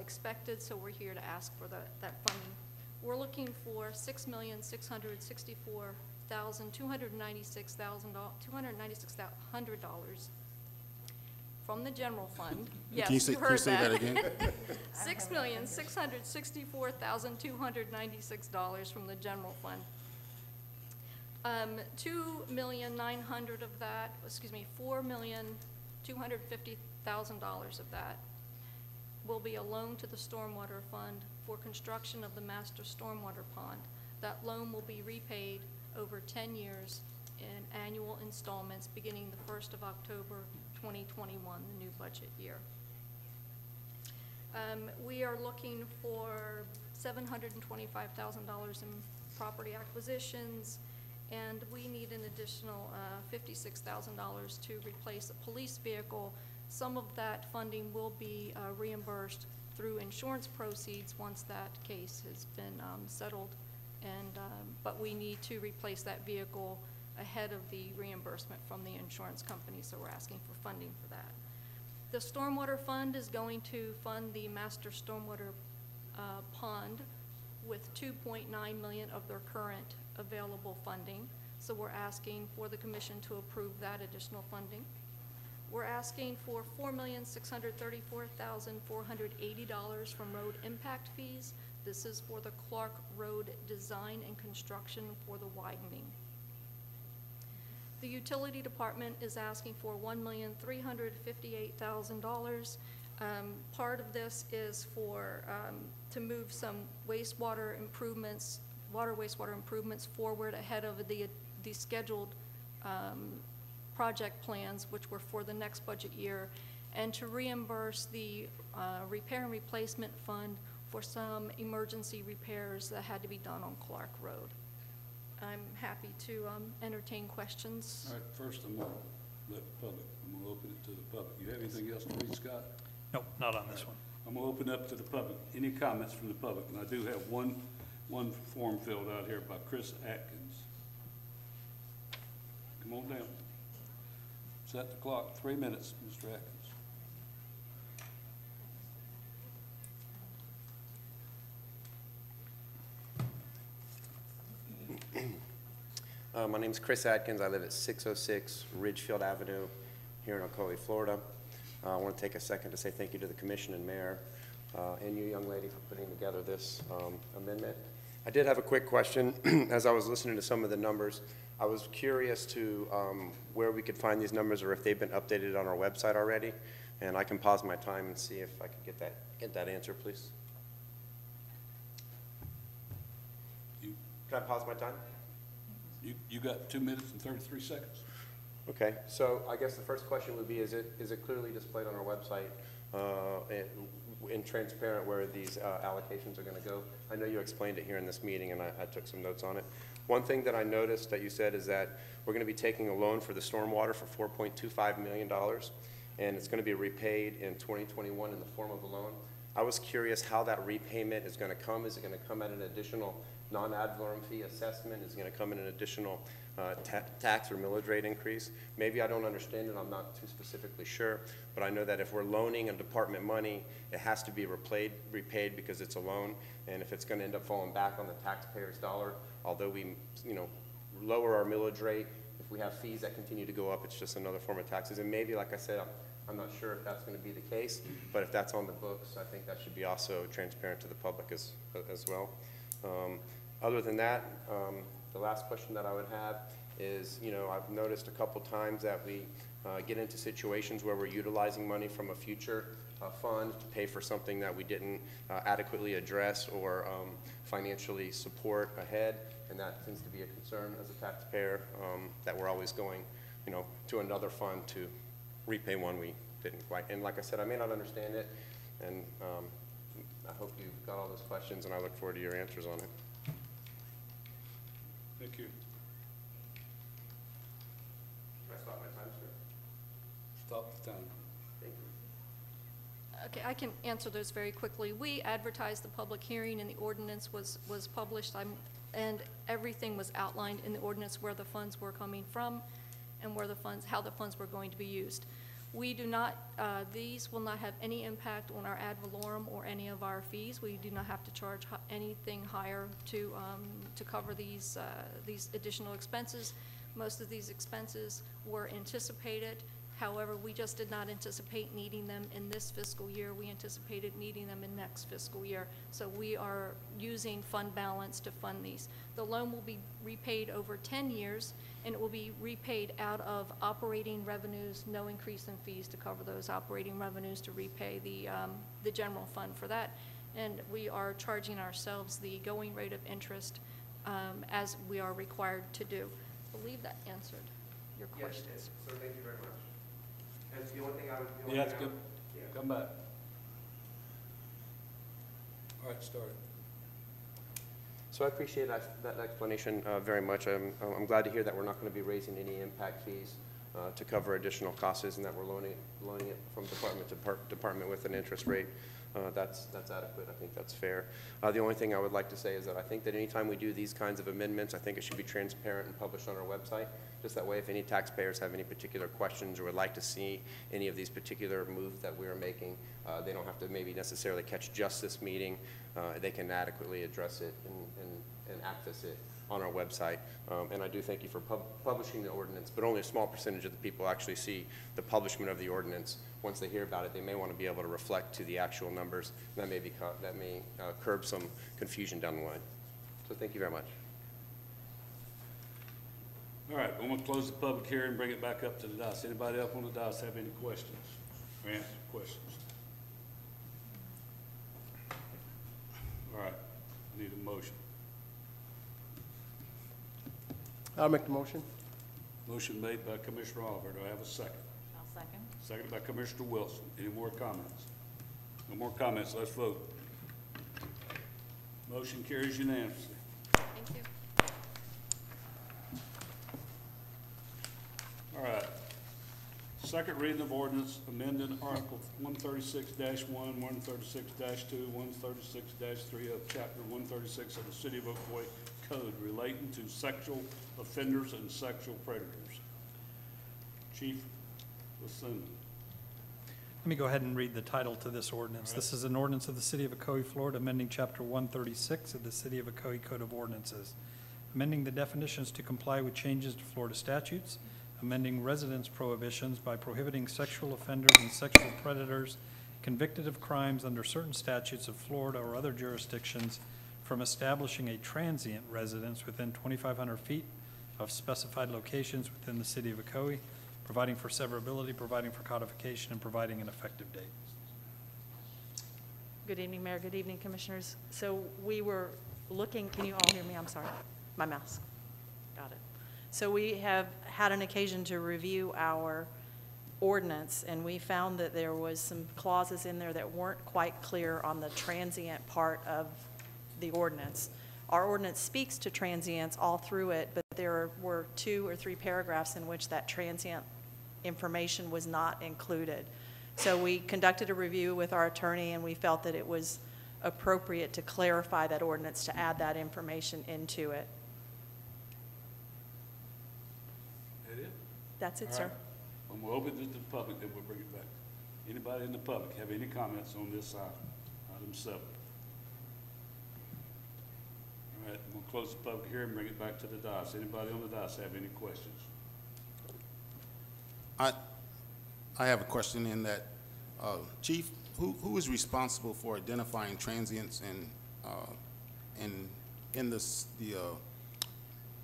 expected, so we're here to ask for that funding. We're looking for $6,664,296,296 from the general fund. Yes, you heard that. Can you say that again? $6,664,296 from the general fund. $2,900,000 of that, $4,250,000 of that will be a loan to the stormwater fund for construction of the master stormwater pond. That loan will be repaid over 10 years in annual installments beginning the 1st of October 2021, the new budget year. We are looking for $725,000 in property acquisitions, and we need an additional $56,000 to replace a police vehicle. Some of that funding will be reimbursed through insurance proceeds once that case has been settled, and but we need to replace that vehicle ahead of the reimbursement from the insurance company, so we're asking for funding for that. The stormwater fund is going to fund the master stormwater pond with $2.9 million of their current available funding, so we're asking for the Commission to approve that additional funding. We're asking for $4,634,480 from road impact fees. This is for the Clark Road design and construction for the widening. The utility department is asking for $1,358,000. Part of this is for to move some wastewater improvements, wastewater improvements forward ahead of the scheduled project plans, which were for the next budget year, and to reimburse the repair and replacement fund for some emergency repairs that had to be done on Clark Road. I'm happy to entertain questions. All right, first I'm going to let the public, I'm going to open it to the public. You have anything else to read, Scott? No, not on this one. I'm going to open up to the public. Any comments from the public? And I do have one form filled out here by Chris Atkins. Come on down. Set the clock, 3 minutes, Mr. Atkins. My name is Chris Atkins. I live at 606 Ridgefield Avenue here in Ocoee, Florida. I want to take a second to say thank you to the Commission and Mayor and you, young lady, for putting together this amendment. I did have a quick question. As I was listening to some of the numbers, I was curious to where we could find these numbers or if they've been updated on our website already. And I can pause my time and see if I could get that answer, please. Can I pause my time? You got 2 minutes and 33 seconds. Okay, so I guess the first question would be, is it clearly displayed on our website and transparent where these allocations are going to go? I know you explained it here in this meeting, and I took some notes on it. One thing that I noticed that you said is that we're going to be taking a loan for the stormwater for $4.25 million, and it's going to be repaid in 2021 in the form of a loan. I was curious how that repayment is going to come. Is it going to come at an additional non-ad valorem fee assessment? Is it going to come in an additional tax or millage rate increase? Maybe I don't understand it. I'm not too specifically sure. But I know that if we're loaning a department money, it has to be repaid because it's a loan. And if it's going to end up falling back on the taxpayer's dollar, although we lower our millage rate, if we have fees that continue to go up, it's just another form of taxes. And maybe, like I said, I'm not sure if that's going to be the case, but if that's on the books, I think that should be also transparent to the public as well. Other than that, the last question that I would have is, I've noticed a couple times that we get into situations where we're utilizing money from a future fund to pay for something that we didn't adequately address or financially support ahead, and that tends to be a concern as a taxpayer, that we're always going, to another fund to repay one we didn't quite. And like I said, I may not understand it, and I hope you got all those questions, and I look forward to your answers on it. Thank you. Can I stop my time, sir? Stop the time. Thank you. Okay, I can answer those very quickly. We advertised the public hearing and the ordinance was published, and everything was outlined in the ordinance where the funds were coming from and where how the funds were going to be used. We do not, these will not have any impact on our ad valorem or any of our fees. We do not have to charge anything higher to cover these additional expenses. Most of these expenses were anticipated. However, we just did not anticipate needing them in this fiscal year. We anticipated needing them in next fiscal year. So we are using fund balance to fund these. The loan will be repaid over 10 years, and it will be repaid out of operating revenues, no increase in fees to cover those operating revenues to repay the general fund for that. And we are charging ourselves the going rate of interest as we are required to do. I believe that answered your questions. Yes, sir, thank you very much. And the only thing I would... You have to come back. All right, start it. So I appreciate that explanation very much. I'm glad to hear that we're not going to be raising any impact fees to cover additional costs, and that we're loaning it from department to department with an interest rate. That's adequate. I think that's fair. The only thing I would like to say is that I think that anytime we do these kinds of amendments, I think it should be transparent and published on our website. Just that way, if any taxpayers have any particular questions or would like to see any of these particular moves that we are making, they don't have to maybe necessarily catch just this meeting. They can adequately address it and access it on our website. And I do thank you for publishing the ordinance, but only a small percentage of the people actually see the publishment of the ordinance. Once they hear about it, they may want to be able to reflect to the actual numbers. That may curb some confusion down the line. So thank you very much. All right, I'm going to close the public hearing and bring it back up to the dais. Anybody up on the dais have any questions or answer questions? All right, I need a motion. I'll make the motion. Motion made by Commissioner Oliver. Do I have a second? I'll second. Seconded by Commissioner Wilson. Any more comments? No more comments. Let's vote. Motion carries unanimously. Thank you. All right. Second reading of ordinance amending Article 136-1, 136-2, 136-3 of Chapter 136 of the City of Ocoee Code relating to sexual offenders and sexual predators. Chief Lucinda. Let me go ahead and read the title to this ordinance. This is an ordinance of the City of Ocoee, Florida, amending Chapter 136 of the City of Ocoee Code of Ordinances, amending the definitions to comply with changes to Florida statutes, amending residence prohibitions by prohibiting sexual offenders and sexual predators convicted of crimes under certain statutes of Florida or other jurisdictions from establishing a transient residence within 2,500 feet of specified locations within the City of Ocoee, providing for severability, providing for codification, and providing an effective date. Good evening, Mayor. Good evening, Commissioners. So we were looking, can you all hear me? I'm sorry. My mouse. Got it. So we have had an occasion to review our ordinance, and we found that there was some clauses in there that weren't quite clear on the transient part of the ordinance. Our ordinance speaks to transients all through it, but there were 2 or 3 paragraphs in which that transient information was not included. So we conducted a review with our attorney, and we felt that it was appropriate to clarify that ordinance to add that information into it. That it? That's it, All sir. right. And we'll open it to the public, then we'll bring it back. Anybody in the public have any comments on this item 7? All right, we'll close the public hearing and bring it back to the dais. Anybody on the dais have any questions? I have a question in that, Chief, who is responsible for identifying transients in the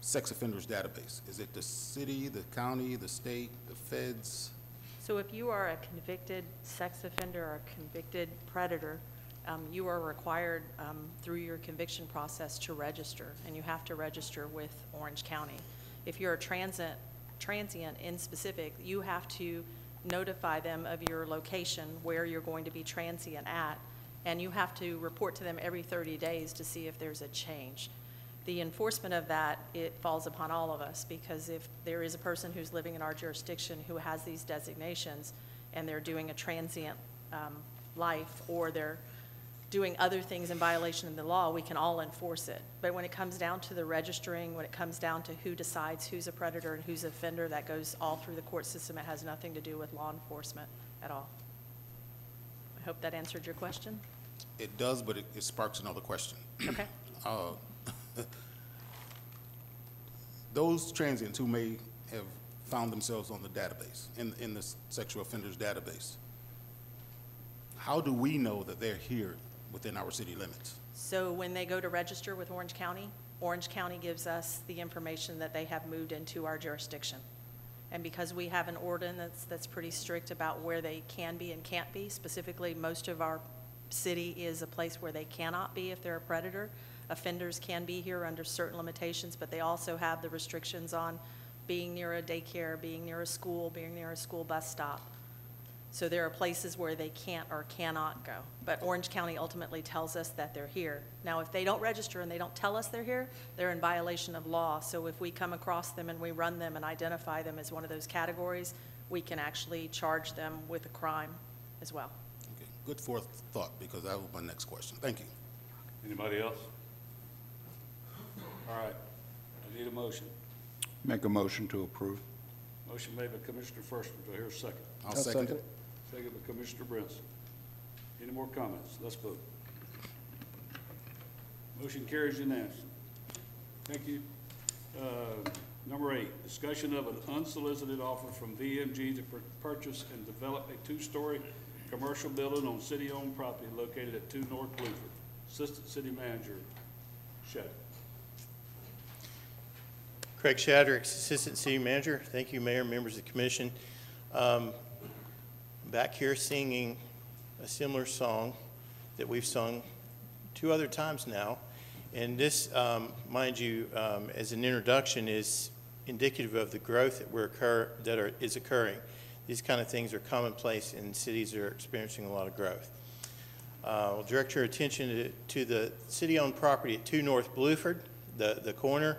sex offenders database? Is it the city, the county, the state, the feds? So if you are a convicted sex offender or a convicted predator, you are required through your conviction process to register, and you have to register with Orange County. If you're a transient in specific, you have to notify them of your location, where you're going to be transient at, and you have to report to them every 30 days to see if there's a change. The enforcement of that, it falls upon all of us, because if there is a person who's living in our jurisdiction who has these designations and they're doing a transient life, or they're doing other things in violation of the law, we can all enforce it. But when it comes down to the registering, when it comes down to who decides who's a predator and who's an offender, that goes all through the court system. It has nothing to do with law enforcement at all. I hope that answered your question. It does, but it sparks another question. Okay. Those transients who may have found themselves on the database, in the sexual offenders database, how do we know that they're here within our city limits? So when they go to register with Orange County gives us the information that they have moved into our jurisdiction. And because we have an ordinance that's pretty strict about where they can be and can't be, specifically most of our city is a place where they cannot be if they're a predator. Offenders can be here under certain limitations, but they also have the restrictions on being near a daycare, being near a school, being near a school bus stop. So there are places where they can't or cannot go. But Orange County ultimately tells us that they're here. Now, if they don't register and they don't tell us they're here, they're in violation of law. So if we come across them and we run them and identify them as one of those categories, we can actually charge them with a crime as well. Okay, good forethought, because that was my next question. Thank you. Anybody else? All right, I need a motion. Make a motion to approve. Motion made by Commissioner Firstman. Do I hear a second? I'll second it. Second by Commissioner Brinson. Any more comments? Let's vote. Motion carries unanimously. Thank you. Number 8, discussion of an unsolicited offer from VMG to purchase and develop a 2-story commercial building on city-owned property located at 2 North Bluford. Assistant City Manager, Shadow. Craig Shadrack, Assistant City Manager. Thank you, Mayor, members of the Commission. Back here singing a similar song that we've sung 2 other times now. And this, mind you, as an introduction, is indicative of the growth that is occurring. These kind of things are commonplace in cities that are experiencing a lot of growth. I'll direct your attention to the city-owned property at 2 North Bluford, the corner,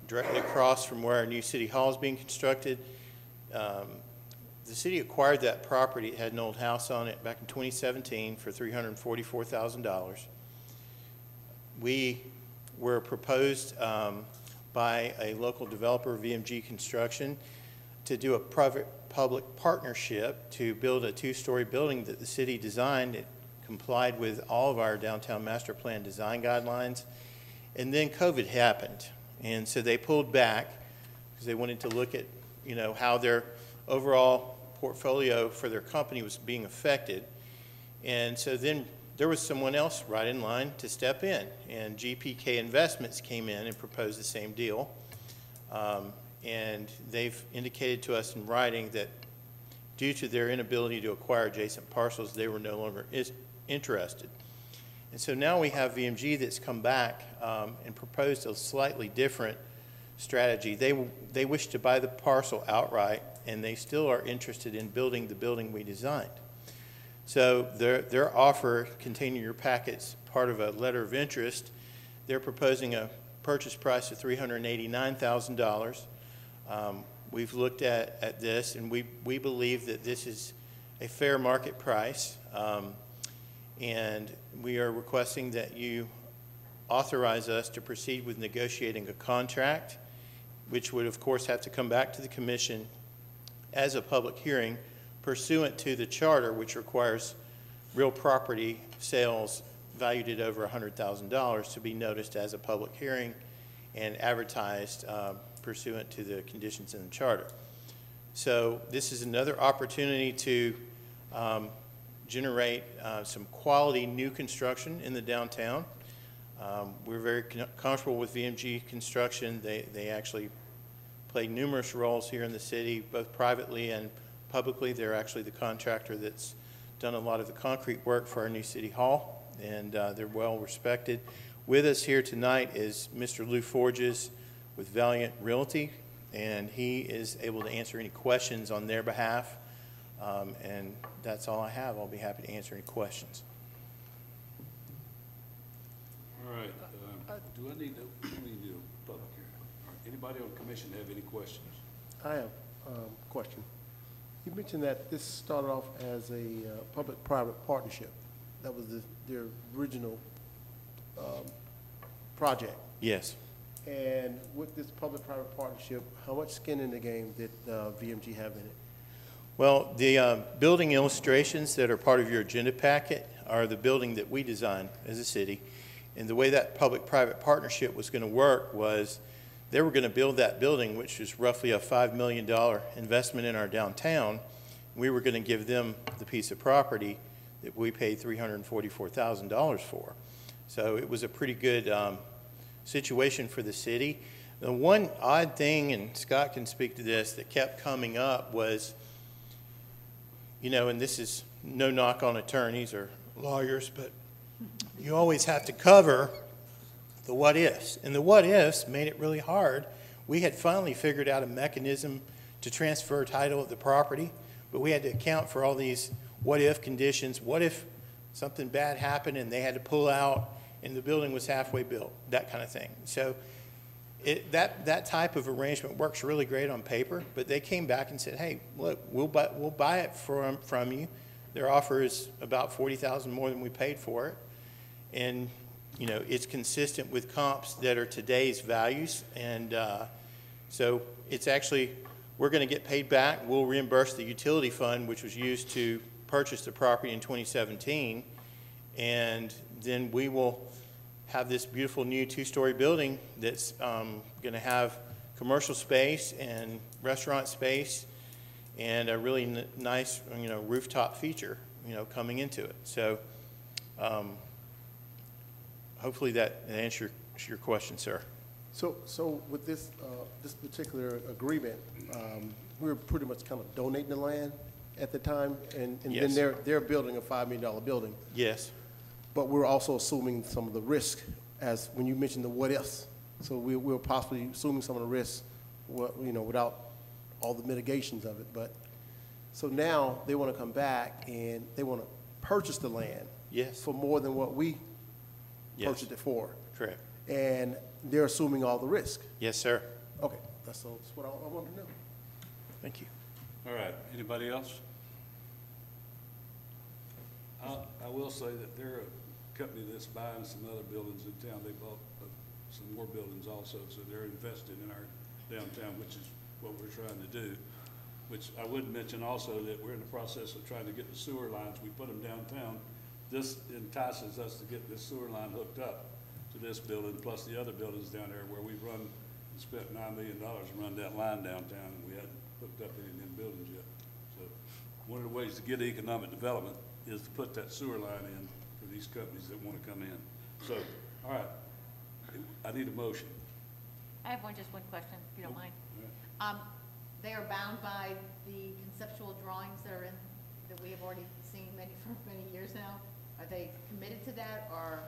directly across from where our new city hall is being constructed. The city acquired that property. It had an old house on it back in 2017 for $344,000. We were proposed by a local developer, VMG Construction, to do a private-public partnership to build a 2-story building that the city designed. It complied with all of our downtown master plan design guidelines. And then COVID happened. And so they pulled back because they wanted to look at, how their overall portfolio for their company was being affected. And so then there was someone else right in line to step in, and GPK Investments came in and proposed the same deal. And they've indicated to us in writing that due to their inability to acquire adjacent parcels, they were no longer interested. And so now we have VMG that's come back and proposed a slightly different strategy. They wish to buy the parcel outright, and they still are interested in building the building we designed. So their offer, contained in your packets, part of a letter of interest, they're proposing a purchase price of $389,000. We've looked at this, and we believe that this is a fair market price. And we are requesting that you authorize us to proceed with negotiating a contract, which would, of course, have to come back to the Commission as a public hearing pursuant to the charter, which requires real property sales valued at over $100,000 to be noticed as a public hearing and advertised pursuant to the conditions in the charter. So this is another opportunity to generate some quality new construction in the downtown. We're very comfortable with VMG Construction. They actually play numerous roles here in the city, both privately and publicly. They're actually the contractor that's done a lot of the concrete work for our new city hall, and they're well respected. With us here tonight is Mr. Lou Forges with Valiant Realty, and he is able to answer any questions on their behalf. And that's all I have. I'll be happy to answer any questions. All right, do I need to do a public hearing? All right, anybody on the commission have any questions? I have a question. You mentioned that this started off as a public-private partnership. That was their original project. Yes. And with this public-private partnership, how much skin in the game did VMG have in it? Well, the building illustrations that are part of your agenda packet are the building that we designed as a city. And the way that public-private partnership was going to work was they were going to build that building, which was roughly a $5 million investment in our downtown. We were going to give them the piece of property that we paid $344,000 for. So it was a pretty good situation for the city. The one odd thing, and Scott can speak to this, that kept coming up was, you know, and this is no knock on attorneys or lawyers, but you always have to cover the what ifs. And the what ifs made it really hard. We had finally figured out a mechanism to transfer title of the property, but we had to account for all these what if conditions. What if something bad happened and they had to pull out and the building was halfway built, that kind of thing. So that type of arrangement works really great on paper, but they came back and said, hey, look, we'll buy it from you. Their offer is about $40,000 more than we paid for it. And, you know, it's consistent with comps that are today's values. And so it's actually, we're going to get paid back. We'll reimburse the utility fund, which was used to purchase the property in 2017. And then we will have this beautiful new two-story building that's going to have commercial space and restaurant space and a really nice, you know, rooftop feature, you know, coming into it. So hopefully that answers your question, sir. So with this this particular agreement, we were pretty much kind of donating the land at the time, and Yes. then they're building a $5 million building. Yes. But we're also assuming some of the risk, as when you mentioned the what ifs. So we're possibly assuming some of the risks, you know, without all the mitigations of it. But so now they want to come back and they want to purchase the land. Yes. For more than what we Yes. purchased it for. Correct. And they're assuming all the risk. Yes, sir. Okay, that's what I wanted to know. Thank you. All right, anybody else? I will say that they're a company that's buying some other buildings in town. They bought some more buildings also, so they're invested in our downtown, which is what we're trying to do. Which I would mention also that we're in the process of trying to get the sewer lines. We put them downtown. This entices us to get this sewer line hooked up to this building, plus the other buildings down there where we've run and spent $9 million and run that line downtown, and we hadn't hooked up any of them buildings yet. So one of the ways to get economic development is to put that sewer line in for these companies that want to come in. So, all right, I need a motion. I have just one question, if you don't mind. All right. They are bound by the conceptual drawings that are in, that we have already seen for many years now? Are they committed to that, or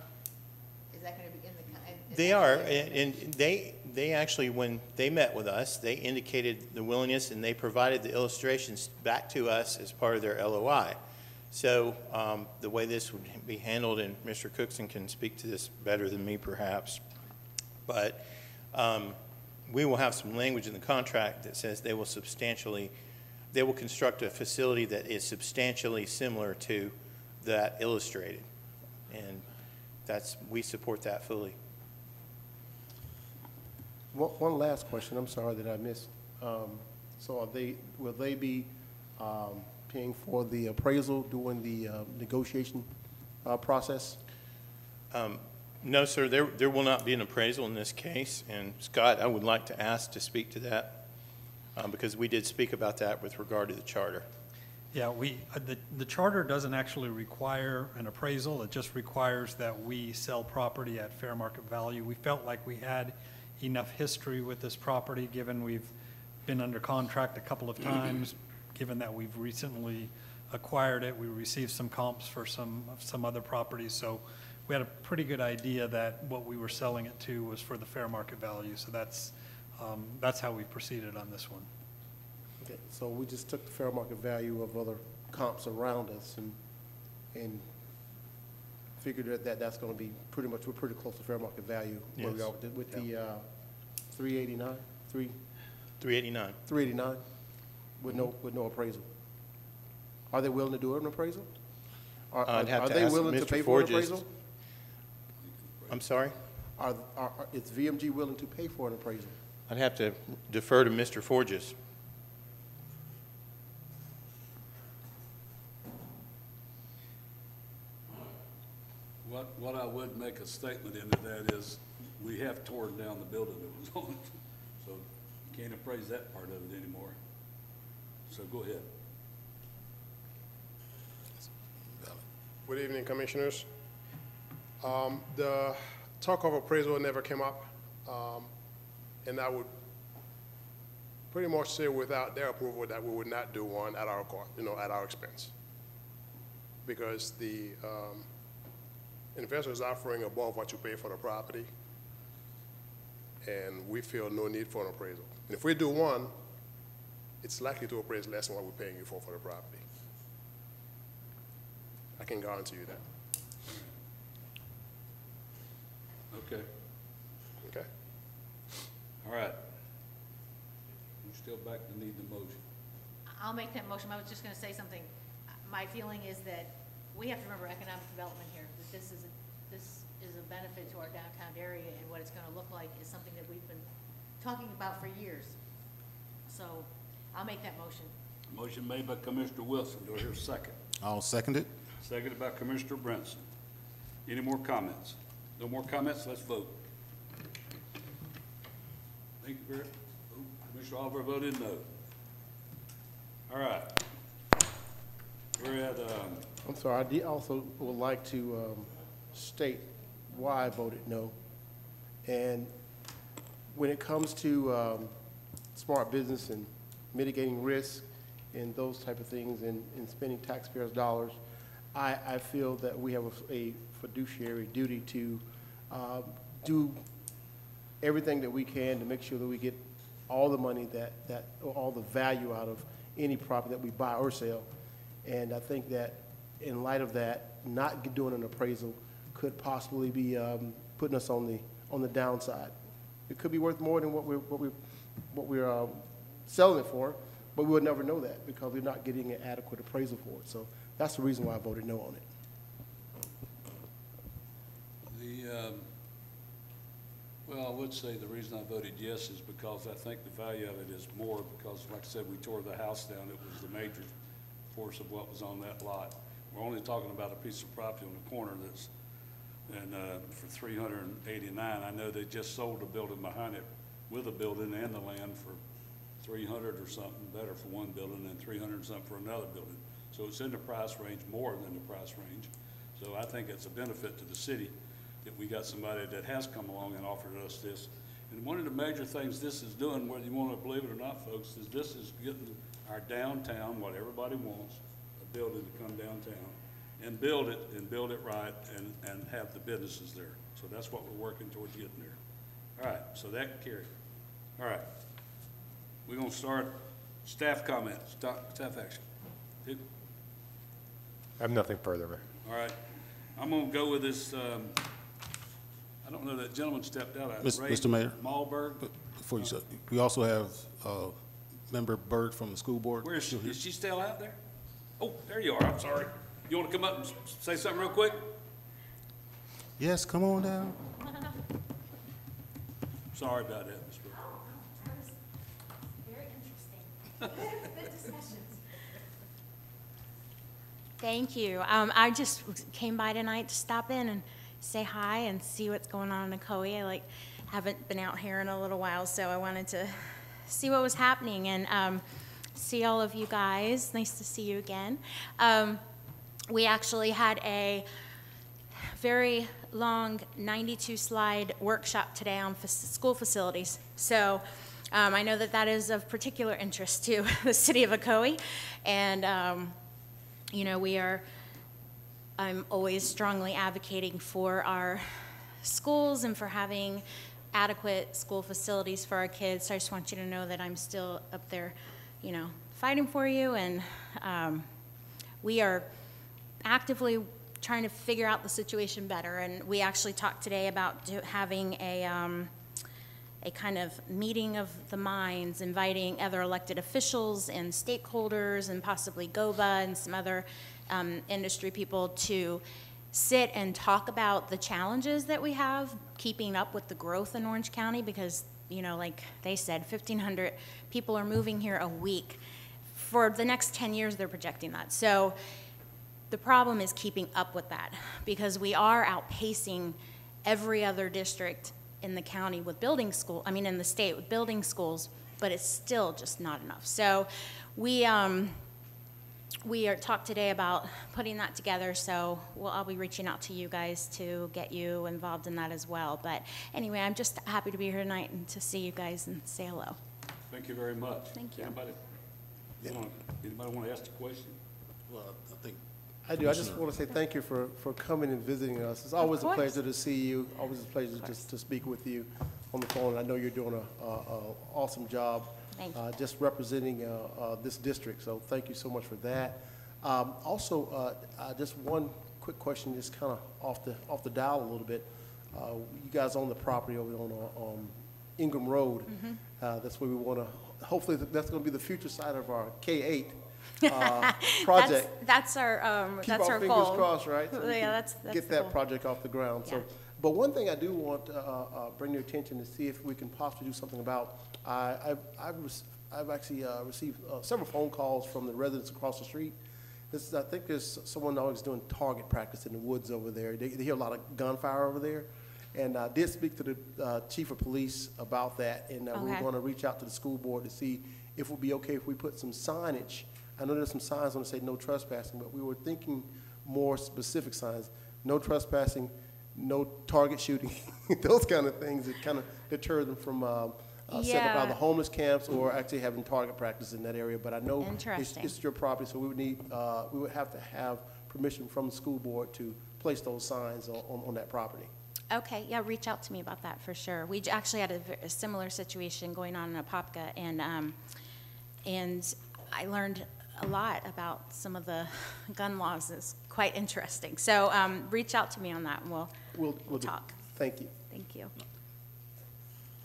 is that going to be in the? They are, and they actually, when they met with us, they indicated the willingness and they provided the illustrations back to us as part of their LOI. So the way this would be handled, and Mr. Cookson can speak to this better than me perhaps, but we will have some language in the contract that says they will construct a facility that is substantially similar to that illustrated. And we support that fully. One last question, I'm sorry that I missed. So will they be paying for the appraisal during the negotiation process? No, sir, there will not be an appraisal in this case. And Scott, I would like to ask to speak to that because we did speak about that with regard to the charter. Yeah, the charter doesn't actually require an appraisal. It just requires that we sell property at fair market value. We felt like we had enough history with this property, given we've been under contract a couple of times, given that we've recently acquired it. We received some comps for some other properties, so we had a pretty good idea that what we were selling it to was for the fair market value. So that's how we proceeded on this one. Okay, so we just took the fair market value of other comps around us and figured that that's going to be pretty much, we're pretty close to fair market value. Where we Yes. are with the 389, 389. 389 with no appraisal. Are they willing to do an appraisal? I'd have Are to they ask willing to Mr. pay for an Forges. appraisal? I'm sorry? Is VMG willing to pay for an appraisal? I'd have to defer to Mr. Forges. What I would make a statement into that is, we have torn down the building that was on it, so you can't appraise that part of it anymore. So go ahead. Good evening, Commissioners. The talk of appraisal never came up, and I would pretty much say without their approval that we would not do one at our cost, at our expense. Because the investor is offering above what you pay for the property, and we feel no need for an appraisal. And if we do one, it's likely to appraise less than what we're paying you for the property. I can guarantee you that. Okay. Okay? All right. We're still back to need the motion. I'll make that motion. I was just going to say something. My feeling is that we have to remember economic development here, that this is a benefit to our downtown area, and what it's going to look like is something that we've been talking about for years. So I'll make that motion. Motion made by Commissioner Wilson. Do I hear a second? I'll second it. Seconded by Commissioner Brinson. Any more comments? No more comments? Let's vote. Thank you, Barrett. Commissioner Oliver voted no. All right. We're at, I'm sorry, I also would like to state why I voted no. And when it comes to smart business and mitigating risk and those type of things and spending taxpayers' dollars, I feel that we have a fiduciary duty to do everything that we can to make sure that we get all the money all the value out of any property that we buy or sell. And I think that in light of that, not doing an appraisal could possibly be putting us on the downside. It could be worth more than what we're selling it for, but we would never know that because we're not getting an adequate appraisal for it. So that's the reason why I voted no on it. well, I would say the reason I voted yes is because I think the value of it is more because, like I said, we tore the house down. It was the major force of what was on that lot. We're only talking about a piece of property on the corner that's, and for $389. I know they just sold a building behind it with a building and the land for $300 or something better for one building and $300 something for another building. So it's in the price range, more than the price range. So I think it's a benefit to the city that we got somebody that has come along and offered us this. And one of the major things this is doing, whether you want to believe it or not, folks, is this is getting our downtown, what everybody wants, a building to come downtown and build it right and have the businesses there. So that's what we're working towards getting there. All right, so that carried. All right. We're going to start staff comments, staff action. Duke? I have nothing further, Mayor. All right. I'm going to go with this, I don't know, that gentleman stepped out. Mr. Mayor? Malberg. Before you say, we also have Member Berg from the school board. Where is she? Is she still out there? Oh, there you are. I'm sorry. You want to come up and say something real quick? Yes, come on down. Sorry about that, Ms. Berg. Very interesting. Good discussions. Thank you. I just came by tonight to stop in and say hi and see what's going on in Ocoee. I haven't been out here in a little while, so I wanted to see what was happening and see all of you guys. Nice to see you again. We actually had a very long 92-slide workshop today on school facilities. So I know that that is of particular interest to the city of Ocoee, and, you know, I'm always strongly advocating for our schools and for having adequate school facilities for our kids. So I just want you to know that I'm still up there, you know, fighting for you, and we are actively trying to figure out the situation better. And we actually talked today about having a kind of meeting of the minds, inviting other elected officials and stakeholders and possibly GOBA and some other industry people to sit and talk about the challenges that we have keeping up with the growth in Orange County, because, you know, like they said, 1,500 people are moving here a week. For the next 10 years, they're projecting that. So the problem is keeping up with that, because we are outpacing every other district in the county with building school, I mean in the state with building schools, but it's still just not enough. So we are talked today about putting that together, so I'll be reaching out to you guys to get you involved in that as well. But anyway, I'm just happy to be here tonight and to see you guys and say hello. Thank you very much. Thank you. Anybody want to ask a question? Well, I think. I do. I just want to say thank you for coming and visiting us. It's always a pleasure to see you, always a pleasure just to speak with you on the phone. I know you're doing an awesome job. Thank you. Just representing this district, so thank you so much for that. Also, just one quick question, just kind of off the dial a little bit. You guys own the property over on Ingram Road. That's where we want to, hopefully that's going to be the future site of our K-8 project. That's our Keep that's our our fingers goal. crossed, right? So we Yeah, can that's get the that goal. project off the ground. So, Yeah. but one thing I do want to bring your attention to see if we can possibly do something about. I've actually received several phone calls from the residents across the street. I think there's someone always doing target practice in the woods over there. They hear a lot of gunfire over there. And I did speak to the chief of police about that, and we're going to reach out to the school board to see if it would be okay if we put some signage. I know there's some signs on that say no trespassing, but we were thinking more specific signs. No trespassing, no target shooting, those kind of things that kind of deter them from setting up either homeless camps or actually having target practice in that area. But I know it's your property, so we would have to have permission from the school board to place those signs on that property. Okay, yeah, reach out to me about that for sure. We actually had a similar situation going on in Apopka, and I learned a lot about some of the gun laws. It's quite interesting. So reach out to me on that, and we'll talk. Thank you. Thank you.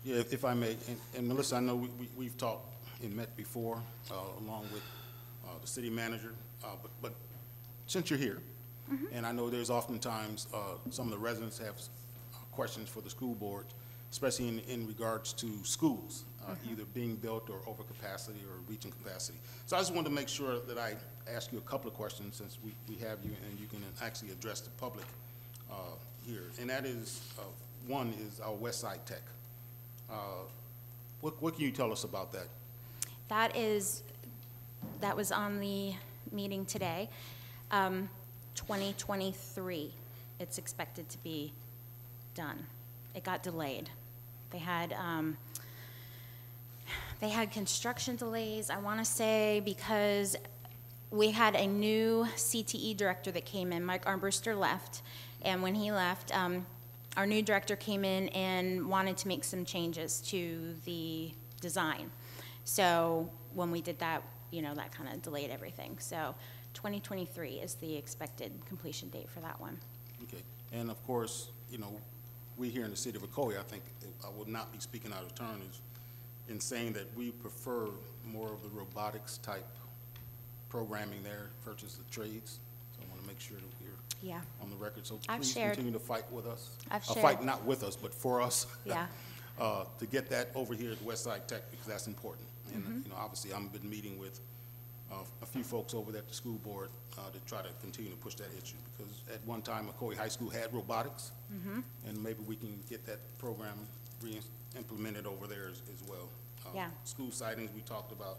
Yeah, if I may, and Melissa, I know we've talked and met before, along with the city manager, but since you're here, and I know there's oftentimes some of the residents have questions for the school board, especially in regards to schools, either being built or over capacity or reaching capacity. So I just wanted to make sure that I ask you a couple of questions since we have you and you can actually address the public here. And that is, one is our West Side Tech. What can you tell us about that? That was on the meeting today. 2023, it's expected to be done. It got delayed. They had construction delays, I want to say, because we had a new CTE director that came in. Mike Armbruster left, and when he left, our new director came in and wanted to make some changes to the design. So when we did that, you know, that kind of delayed everything. So 2023 is the expected completion date for that one. Okay, and of course, you know, we here in the city of Ocoee, I think I will not be speaking out of turn in saying that we prefer more of the robotics type programming there versus the trades. So I want to make sure that we're on the record. So please continue to fight with us. Fight not with us, but for us. To get that over here at West Side Tech, because that's important. And you know, obviously, I've been meeting with a few folks over there at the school board to try to continue to push that issue, because at one time Ocoee High School had robotics, and maybe we can get that program re-implemented over there as well. School sightings we talked about.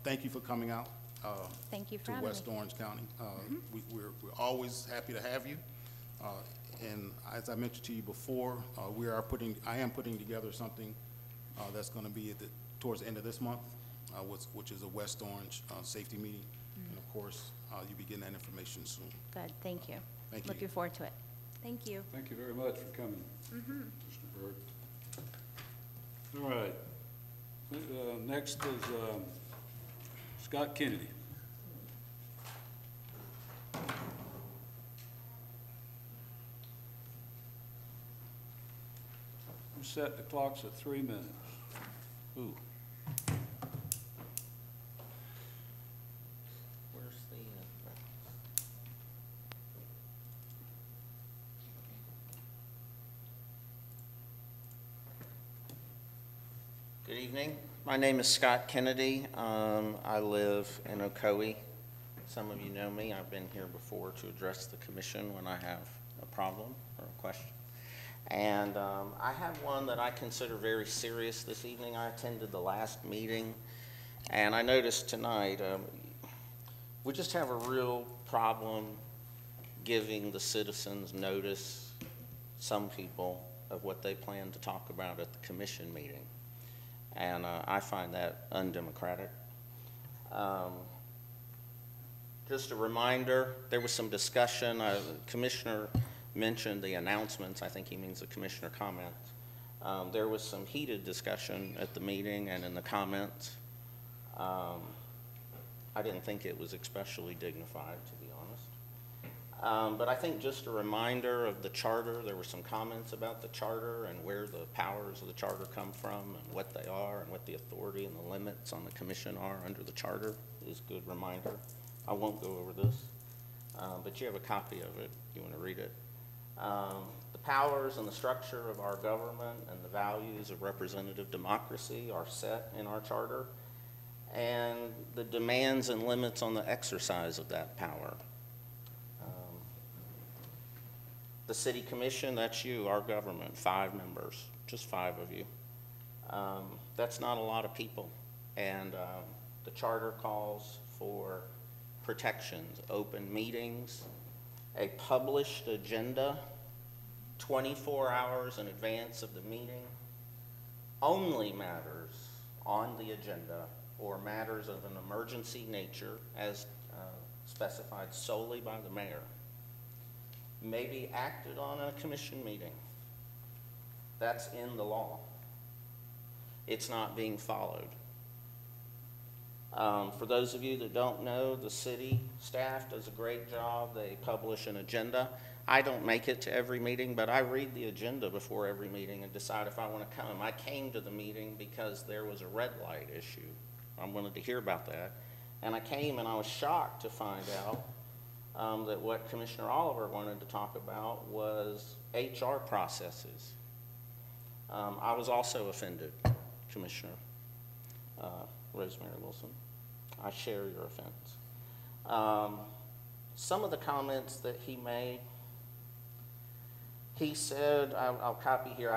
Thank you for coming out. Thank you for to West Orange County. We're always happy to have you. And as I mentioned to you before, I am putting together something That's going to be towards the end of this month, which is a West Orange safety meeting. And of course, you'll be getting that information soon. Good, thank you. Thank you. Looking forward to it. Thank you. Thank you very much for coming, Mr. Berg. All right. Next is Scott Kennedy. We set the clocks at 3 minutes. Ooh. Where's the, Good evening. My name is Scott Kennedy. I live in Ocoee. Some of you know me. I've been here before to address the commission when I have a problem or a question. And I have one that I consider very serious this evening. I attended the last meeting, and I noticed tonight we just have a real problem giving the citizens notice, some people, of what they plan to talk about at the commission meeting. And I find that undemocratic. Just a reminder, there was some discussion. The commissioner mentioned the announcements. I think he means the commissioner comments. There was some heated discussion at the meeting and in the comments. I didn't think it was especially dignified, to be honest. But I think just a reminder of the charter. There were some comments about the charter and where the powers of the charter come from and what they are and what the authority and the limits on the commission are under the charter is a good reminder. I won't go over this, but you have a copy of it if you want to read it. The powers and the structure of our government and the values of representative democracy are set in our charter, and the demands and limits on the exercise of that power. The city commission, that's you, our government, 5 members, just 5 of you. That's not a lot of people, and the charter calls for protections, open meetings, a published agenda 24 hours in advance of the meeting, only matters on the agenda or matters of an emergency nature as specified solely by the mayor may be acted on in a commission meeting. That's in the law. It's not being followed. For those of you that don't know, the city staff does a great job. They publish an agenda. I don't make it to every meeting, but I read the agenda before every meeting and decide if I want to come. I came to the meeting because there was a red light issue. I wanted to hear about that. And I came and I was shocked to find out that what Commissioner Oliver wanted to talk about was HR processes. I was also offended, Commissioner Rosemary Wilson. I share your offense. Some of the comments that he made, he said, I'll copy here,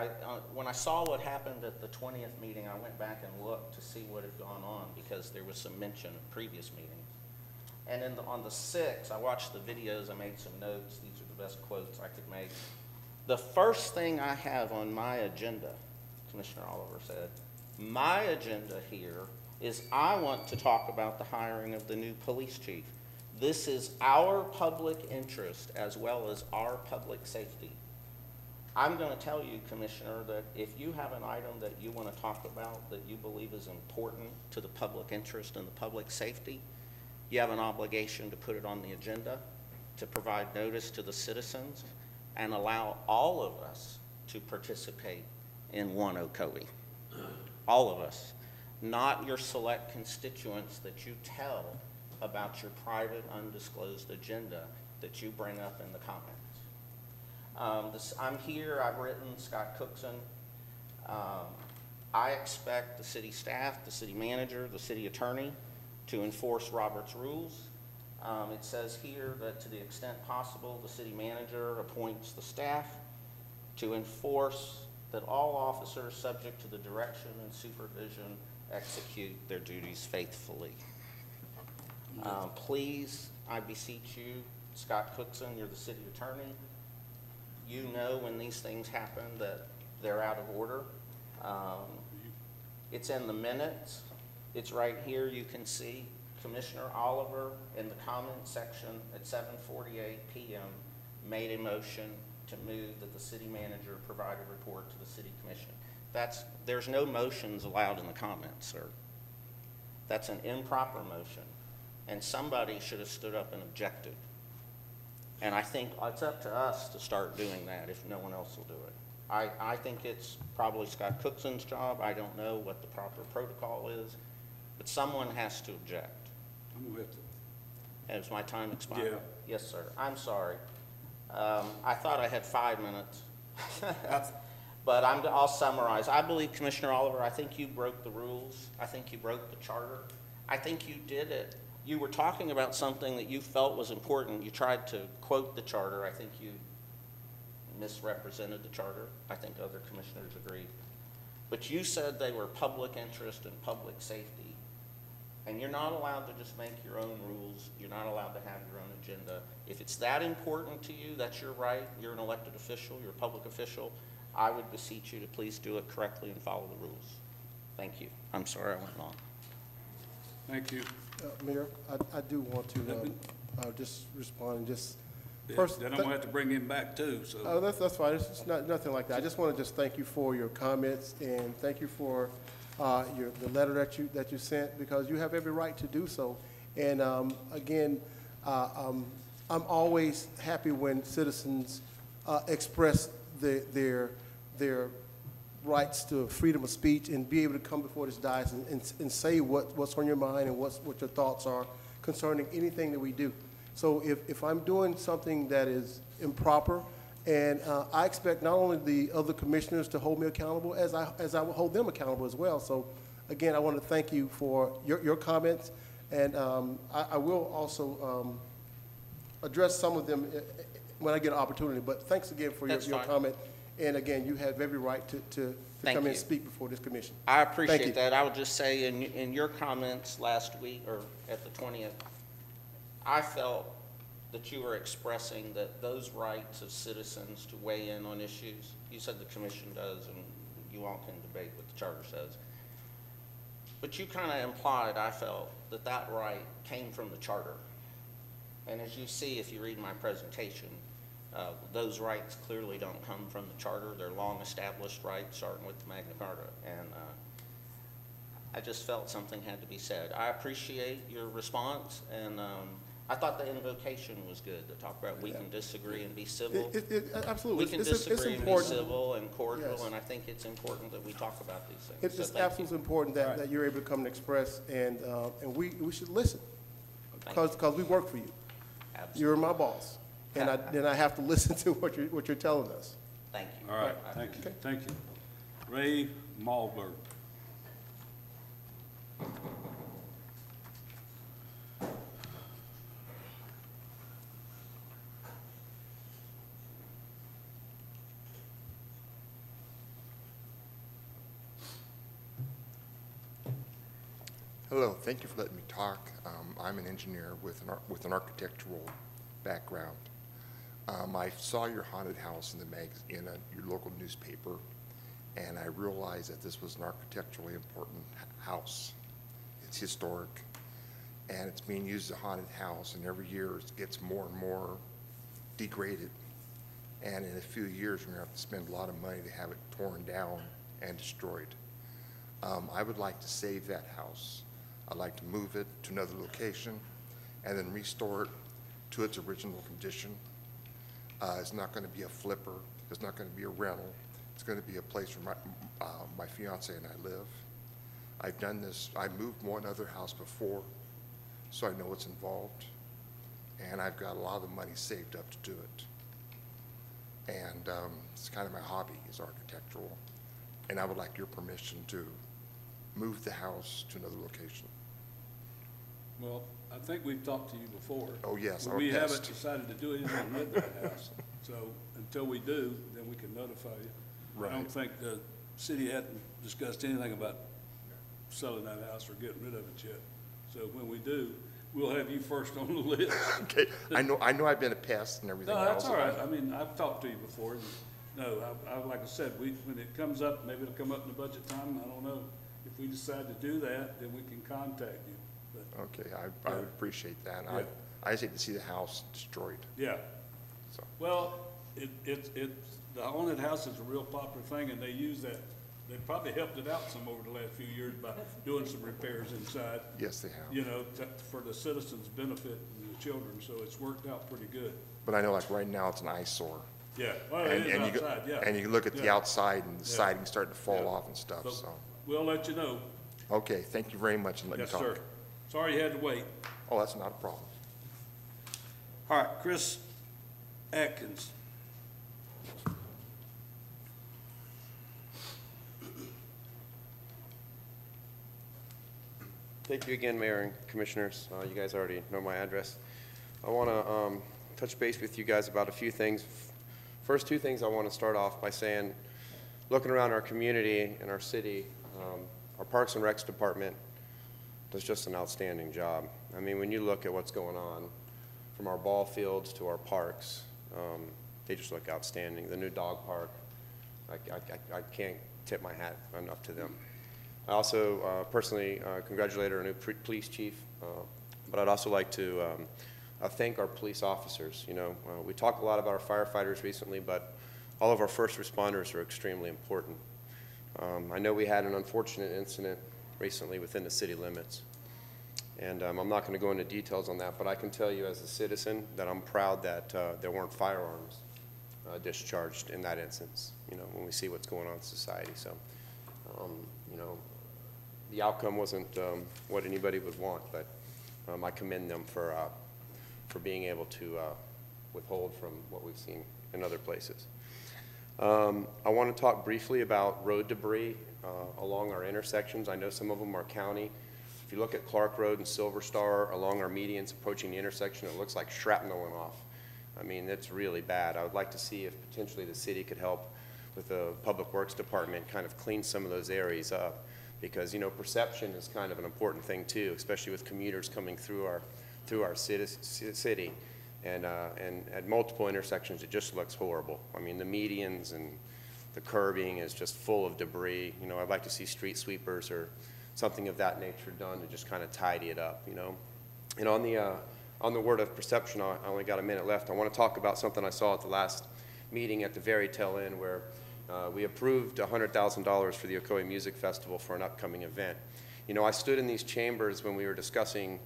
when I saw what happened at the 20th meeting, I went back and looked to see what had gone on because there was some mention of previous meetings. And on the 6th, I watched the videos, I made some notes. These are the best quotes I could make. The first thing I have on my agenda, Commissioner Oliver said, my agenda here is I want to talk about the hiring of the new police chief. This is our public interest as well as our public safety. I'm going to tell you, Commissioner, that if you have an item that you want to talk about that you believe is important to the public interest and the public safety, you have an obligation to put it on the agenda, to provide notice to the citizens, and allow all of us to participate in One Ocoee. All of us. Not your select constituents that you tell about your private, undisclosed agenda that you bring up in the comments. I'm here, I've written Scott Cookson. I expect the city staff, the city manager, the city attorney to enforce Robert's rules. It says here that to the extent possible, the city manager appoints the staff to enforce that all officers subject to the direction and supervision execute their duties faithfully. Please, I beseech you, Scott Cookson, you're the city attorney. You know when these things happen that they're out of order. It's in the minutes. It's right here. You can see Commissioner Oliver in the comment section at 7:48 p.m. made a motion to move that the city manager provide a report to the city commission. There's no motions allowed in the comments, sir. That's an improper motion, and somebody should have stood up and objected. And I think it's up to us to start doing that if no one else will do it. I think it's probably Scott Cookson's job. I don't know what the proper protocol is, but someone has to object. I'm with it. Has my time expired? Yeah. Yes, sir. I'm sorry. I thought I had 5 minutes. But I'll summarize. I believe, Commissioner Oliver, I think you broke the rules. I think you broke the charter. I think you did it. You were talking about something that you felt was important. You tried to quote the charter. I think you misrepresented the charter. I think other commissioners agreed. But you said they were public interest and public safety. And you're not allowed to just make your own rules. You're not allowed to have your own agenda. If it's that important to you, that's your right. You're an elected official. You're a public official. I would beseech you to please do it correctly and follow the rules. Thank you. I'm sorry I went long. Thank you. Mayor, I do want to just respond and just Yeah, first. then I'm gonna have to bring him back too, so. Oh, that's fine. It's nothing like that. I just want to just thank you for your comments and thank you for the letter that you sent, because you have every right to do so. And again, I'm always happy when citizens express their rights to freedom of speech and be able to come before this dais and say what's on your mind and what your thoughts are concerning anything that we do. So if I'm doing something that is improper, and I expect not only the other commissioners to hold me accountable, as I will hold them accountable as well. So again, I want to thank you for your comments, and I will also address some of them when I get an opportunity. But thanks again for your comment. And again, you have every right to come in and speak before this commission. I appreciate that. I would just say in your comments last week, or at the 20th, I felt that you were expressing that those rights of citizens to weigh in on issues, you said the commission does, and you all can debate what the charter says. But you kind of implied, I felt, that that right came from the charter. And as you see, if you read my presentation, those rights clearly don't come from the charter. They're long-established rights, starting with the Magna Carta. And I just felt something had to be said. I appreciate your response, and I thought the invocation was good, to talk about we can disagree and be civil. Absolutely. We can disagree and be civil and cordial, and I think it's important that we talk about these things. It's absolutely important that you're able to come and express, and we should listen, because we work for you. Absolutely. You're my boss. And I have to listen to what you're telling us. Thank you. All right, thank you, thank you. Ray Malberg. Hello, thank you for letting me talk. I'm an engineer with an architectural background. I saw your haunted house in your local newspaper, and I realized that this was an architecturally important house. It's historic, and it's being used as a haunted house, and every year it gets more and more degraded. And in a few years, we're going to have to spend a lot of money to have it torn down and destroyed. I would like to save that house. I'd like to move it to another location and then restore it to its original condition. It's not going to be a flipper. It's not going to be a rental. It's going to be a place where my fiance and I live. I've done this. I moved one other house before, so I know what's involved. And I've got a lot of the money saved up to do it. And it's kind of my hobby is architectural. And I would like your permission to move the house to another location. Well, I think we've talked to you before. Oh, yes, But our we pest. haven't decided to do anything with that house. So until we do, then we can notify you. I Right. don't think the city hadn't discussed anything about selling that house or getting rid of it yet. So when we do, we'll have you first on the list. Okay, I know I've been a pest and everything No, else. that's all right. I mean, I've talked to you before. No, like I said, when it comes up, maybe it'll come up in the budget time, I don't know. if we decide to do that, then we can contact you. But, Okay, I would appreciate that. Yeah. I just hate to see the house destroyed. yeah. So. Well, the haunted house is a real popular thing, and they use that, they probably helped it out some over the last few years by doing some repairs inside. Yes, they have. You know, for the citizens' benefit and the children, so it's worked out pretty good. But I know like right now it's an eyesore. Yeah, well, it is outside, yeah. And you look at the Yeah. outside and the Yeah. siding's starting to fall Yeah. off and stuff, But so. we'll let you know. Okay, thank you very much and let me Yes, talk. sir. Sorry you had to wait. Oh, that's not a problem. All right, Chris Atkins. Thank you again, Mayor and Commissioners. You guys already know my address. I want to touch base with you guys about a few things. First two things I want to start off by saying, looking around our community and our city, our Parks and Recs Department does just an outstanding job. I mean, when you look at what's going on, from our ball fields to our parks, they just look outstanding. The new dog park, I can't tip my hat enough to them. I also personally congratulate our new police chief, but I'd also like to thank our police officers. You know, we talk a lot about our firefighters recently, but all of our first responders are extremely important. I know we had an unfortunate incident recently within the city limits, and I'm not going to go into details on that, but I can tell you as a citizen that I'm proud that there weren't firearms discharged in that instance, you know, when we see what's going on in society. So, you know, the outcome wasn't what anybody would want, but I commend them for being able to withhold from what we've seen in other places. I want to talk briefly about road debris along our intersections. I know some of them are county. If you look at Clark Road and Silver Star along our medians approaching the intersection, it looks like shrapnel went off. I mean, it's really bad. I would like to see if potentially the city could help with the Public Works Department kind of clean some of those areas up, because, you know, perception is kind of an important thing too, especially with commuters coming through our city. And at multiple intersections, it just looks horrible. I mean, the medians and the curbing is just full of debris. You know, I'd like to see street sweepers or something of that nature done to just kind of tidy it up, you know. And on the word of perception, I only got a minute left. I want to talk about something I saw at the last meeting at the very tail end, where we approved $100,000 for the Ocoee Music Festival for an upcoming event. You know, I stood in these chambers when we were discussing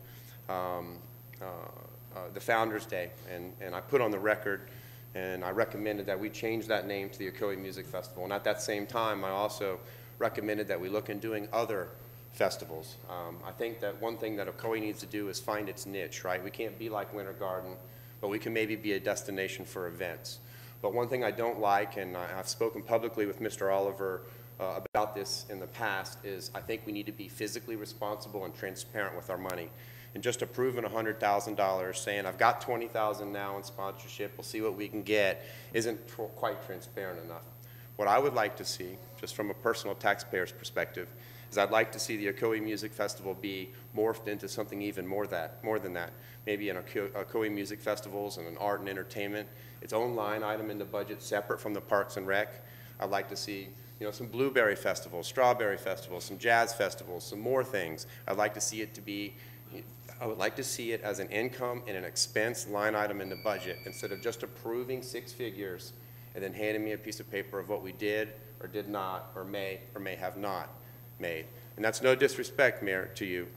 the Founders Day, and I put on the record and I recommended that we change that name to the Ocoee Music Festival. And at that same time, I also recommended that we look in doing other festivals. I think that one thing that Ocoee needs to do is find its niche, right? We can't be like Winter Garden, but we can maybe be a destination for events. But one thing I don't like, and I've spoken publicly with Mr. Oliver about this in the past, is I think we need to be physically responsible and transparent with our money. And just approving $100,000, saying I've got $20,000 now in sponsorship, we'll see what we can get, isn't quite transparent enough. What I would like to see, just from a personal taxpayer's perspective, is I'd like to see the Ocoee Music Festival be morphed into something even more than that. Maybe an Ocoee Music Festivals and an art and entertainment, its own line item in the budget separate from the Parks and Rec. I'd like to see, you know, some blueberry festivals, strawberry festivals, some jazz festivals, some more things. I'd like to see it to be, I would like to see it as an income and an expense line item in the budget, instead of just approving 6 figures and then handing me a piece of paper of what we did or did not or may have not made. And that's no disrespect, Mayor, to you.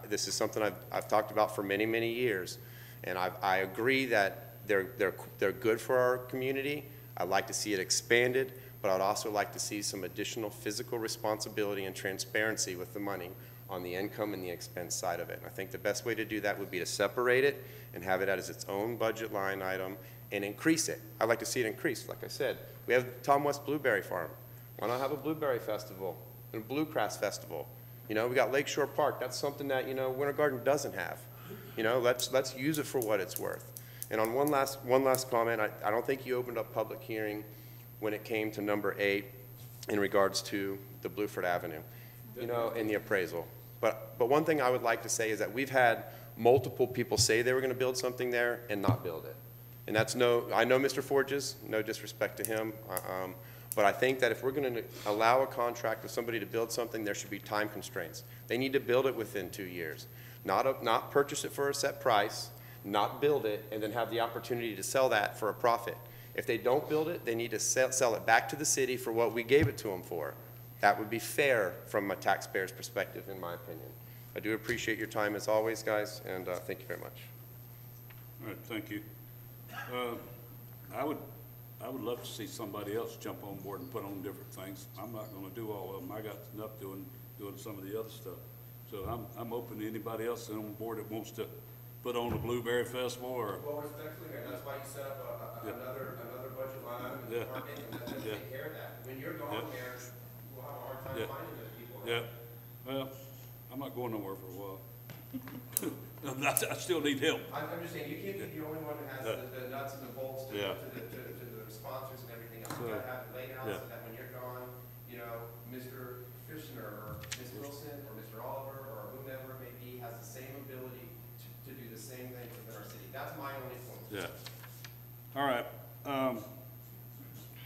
This is something I've talked about for many, many years, and I agree that they're good for our community. I'd like to see it expanded, but I'd also like to see some additional physical responsibility and transparency with the money on the income and the expense side of it. And I think the best way to do that would be to separate it and have it as its own budget line item and increase it. I'd like to see it increase. Like I said, we have Tom West Blueberry Farm. Why not have a blueberry festival and a bluegrass festival? You know, we got Lakeshore Park. That's something that, you know, Winter Garden doesn't have. You know, let's use it for what it's worth. And on one last comment, I don't think you opened up public hearing when it came to number 8 in regards to the Bluford Avenue, you know, in the appraisal. But one thing I would like to say is that we've had multiple people say they were going to build something there and not build it. And that's I know Mr. Forges, no disrespect to him, But I think that if we're going to allow a contract with somebody to build something, there should be time constraints. They need to build it within 2 years, not purchase it for a set price, not build it, and then have the opportunity to sell that for a profit. If they don't build it, they need to sell it back to the city for what we gave it to them for. That would be fair from a taxpayer's perspective, in my opinion. I do appreciate your time as always, guys, and thank you very much. All right, thank you. I would love to see somebody else jump on board and put on different things. I'm not gonna do all of them. I got enough doing some of the other stuff. So I'm open to anybody else on board that wants to put on a Blueberry Festival or. Well, respectfully, Mayor, that's why you set up another budget line item in the department, and that's gonna take care of that. When you're gone, Mayor, we'll have a hard time finding those people. Yeah, well, I'm not going nowhere for a while. I still need help. I'm just saying, you can't be the only one that has the nuts and the bolts to the sponsors and everything else. You gotta have it laid out so that when you're gone, you know, Mr. Fishner or Ms. Wilson or Mr. Oliver or whomever it may be has the same ability to do the same thing within our city. That's my only point. Yeah. All right.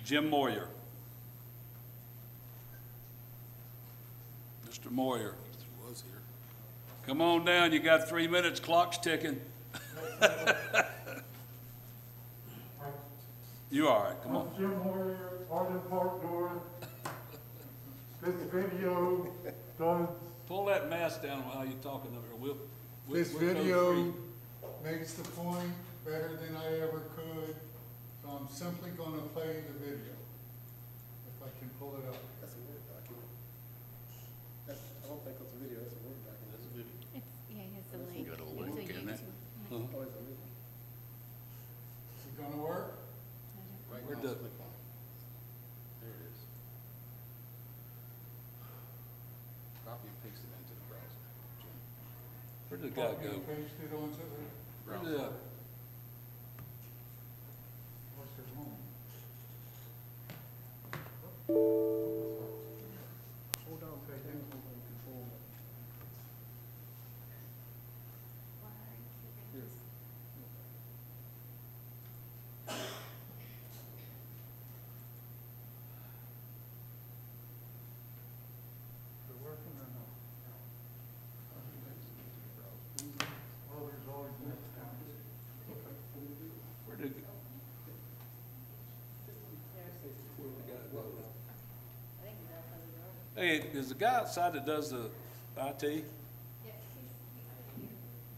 Jim Moyer. Mr. Moyer. Was here. Come on down. You got 3 minutes. Clock's ticking. You all right? Come on. I'm Jim Moyer, Arden Park North. This video does. Pull that mask down while you're talking over there. This video makes the point better than I ever could. So I'm simply going to play the video. If I can pull it up. That's a Word document. I don't think that's a video, that's a Word document. That's a video. It's a link. Got a link in it. Oh, it's a link. Is it going to work? Right Where now, does- click on it. There it is. Copy and paste it into the browser. Jim. Where did the guy go? Paste it onto the Where did the, what's his home? Hold on, okay, then hold on, control. Here. Is it working or no? Well, there's always next time. where did, hey, is the guy outside that does the IT?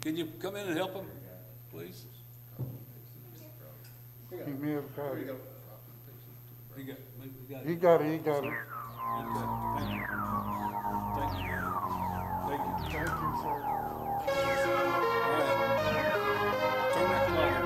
Can you come in and help him, please? He may have got it. He got, maybe we got it. He got it, he got it. Thank you. Thank you. Thank you. Thank you, sir. All right. Turn that clock.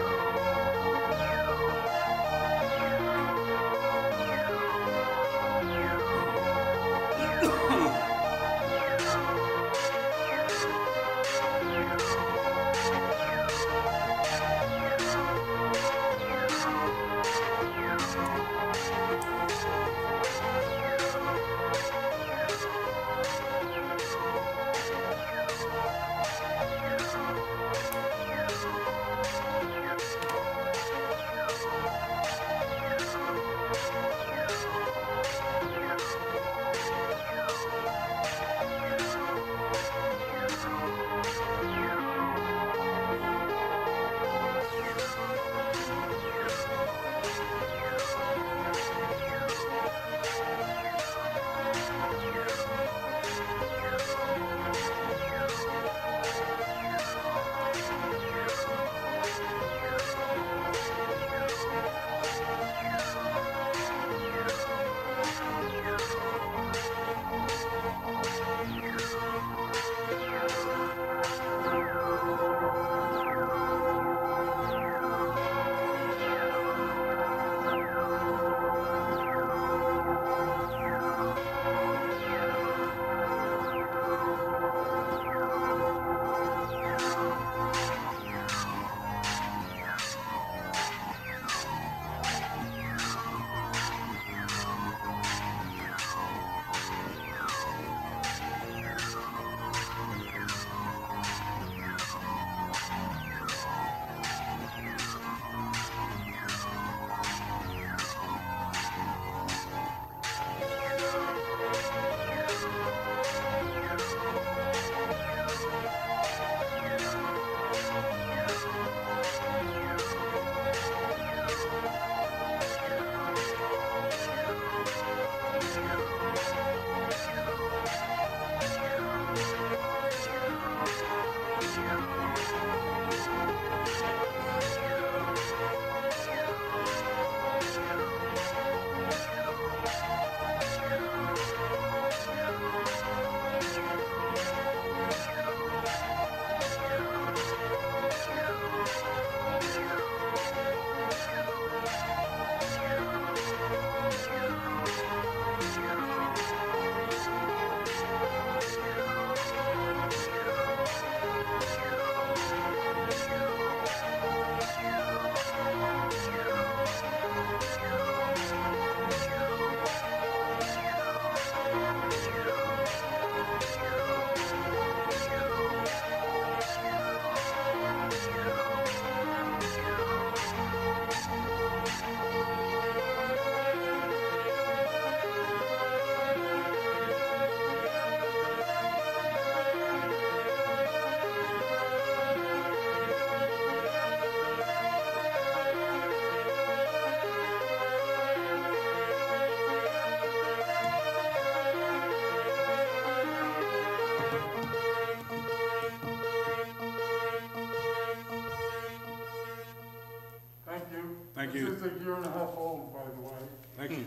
a year and a half old, by the way. Thank you.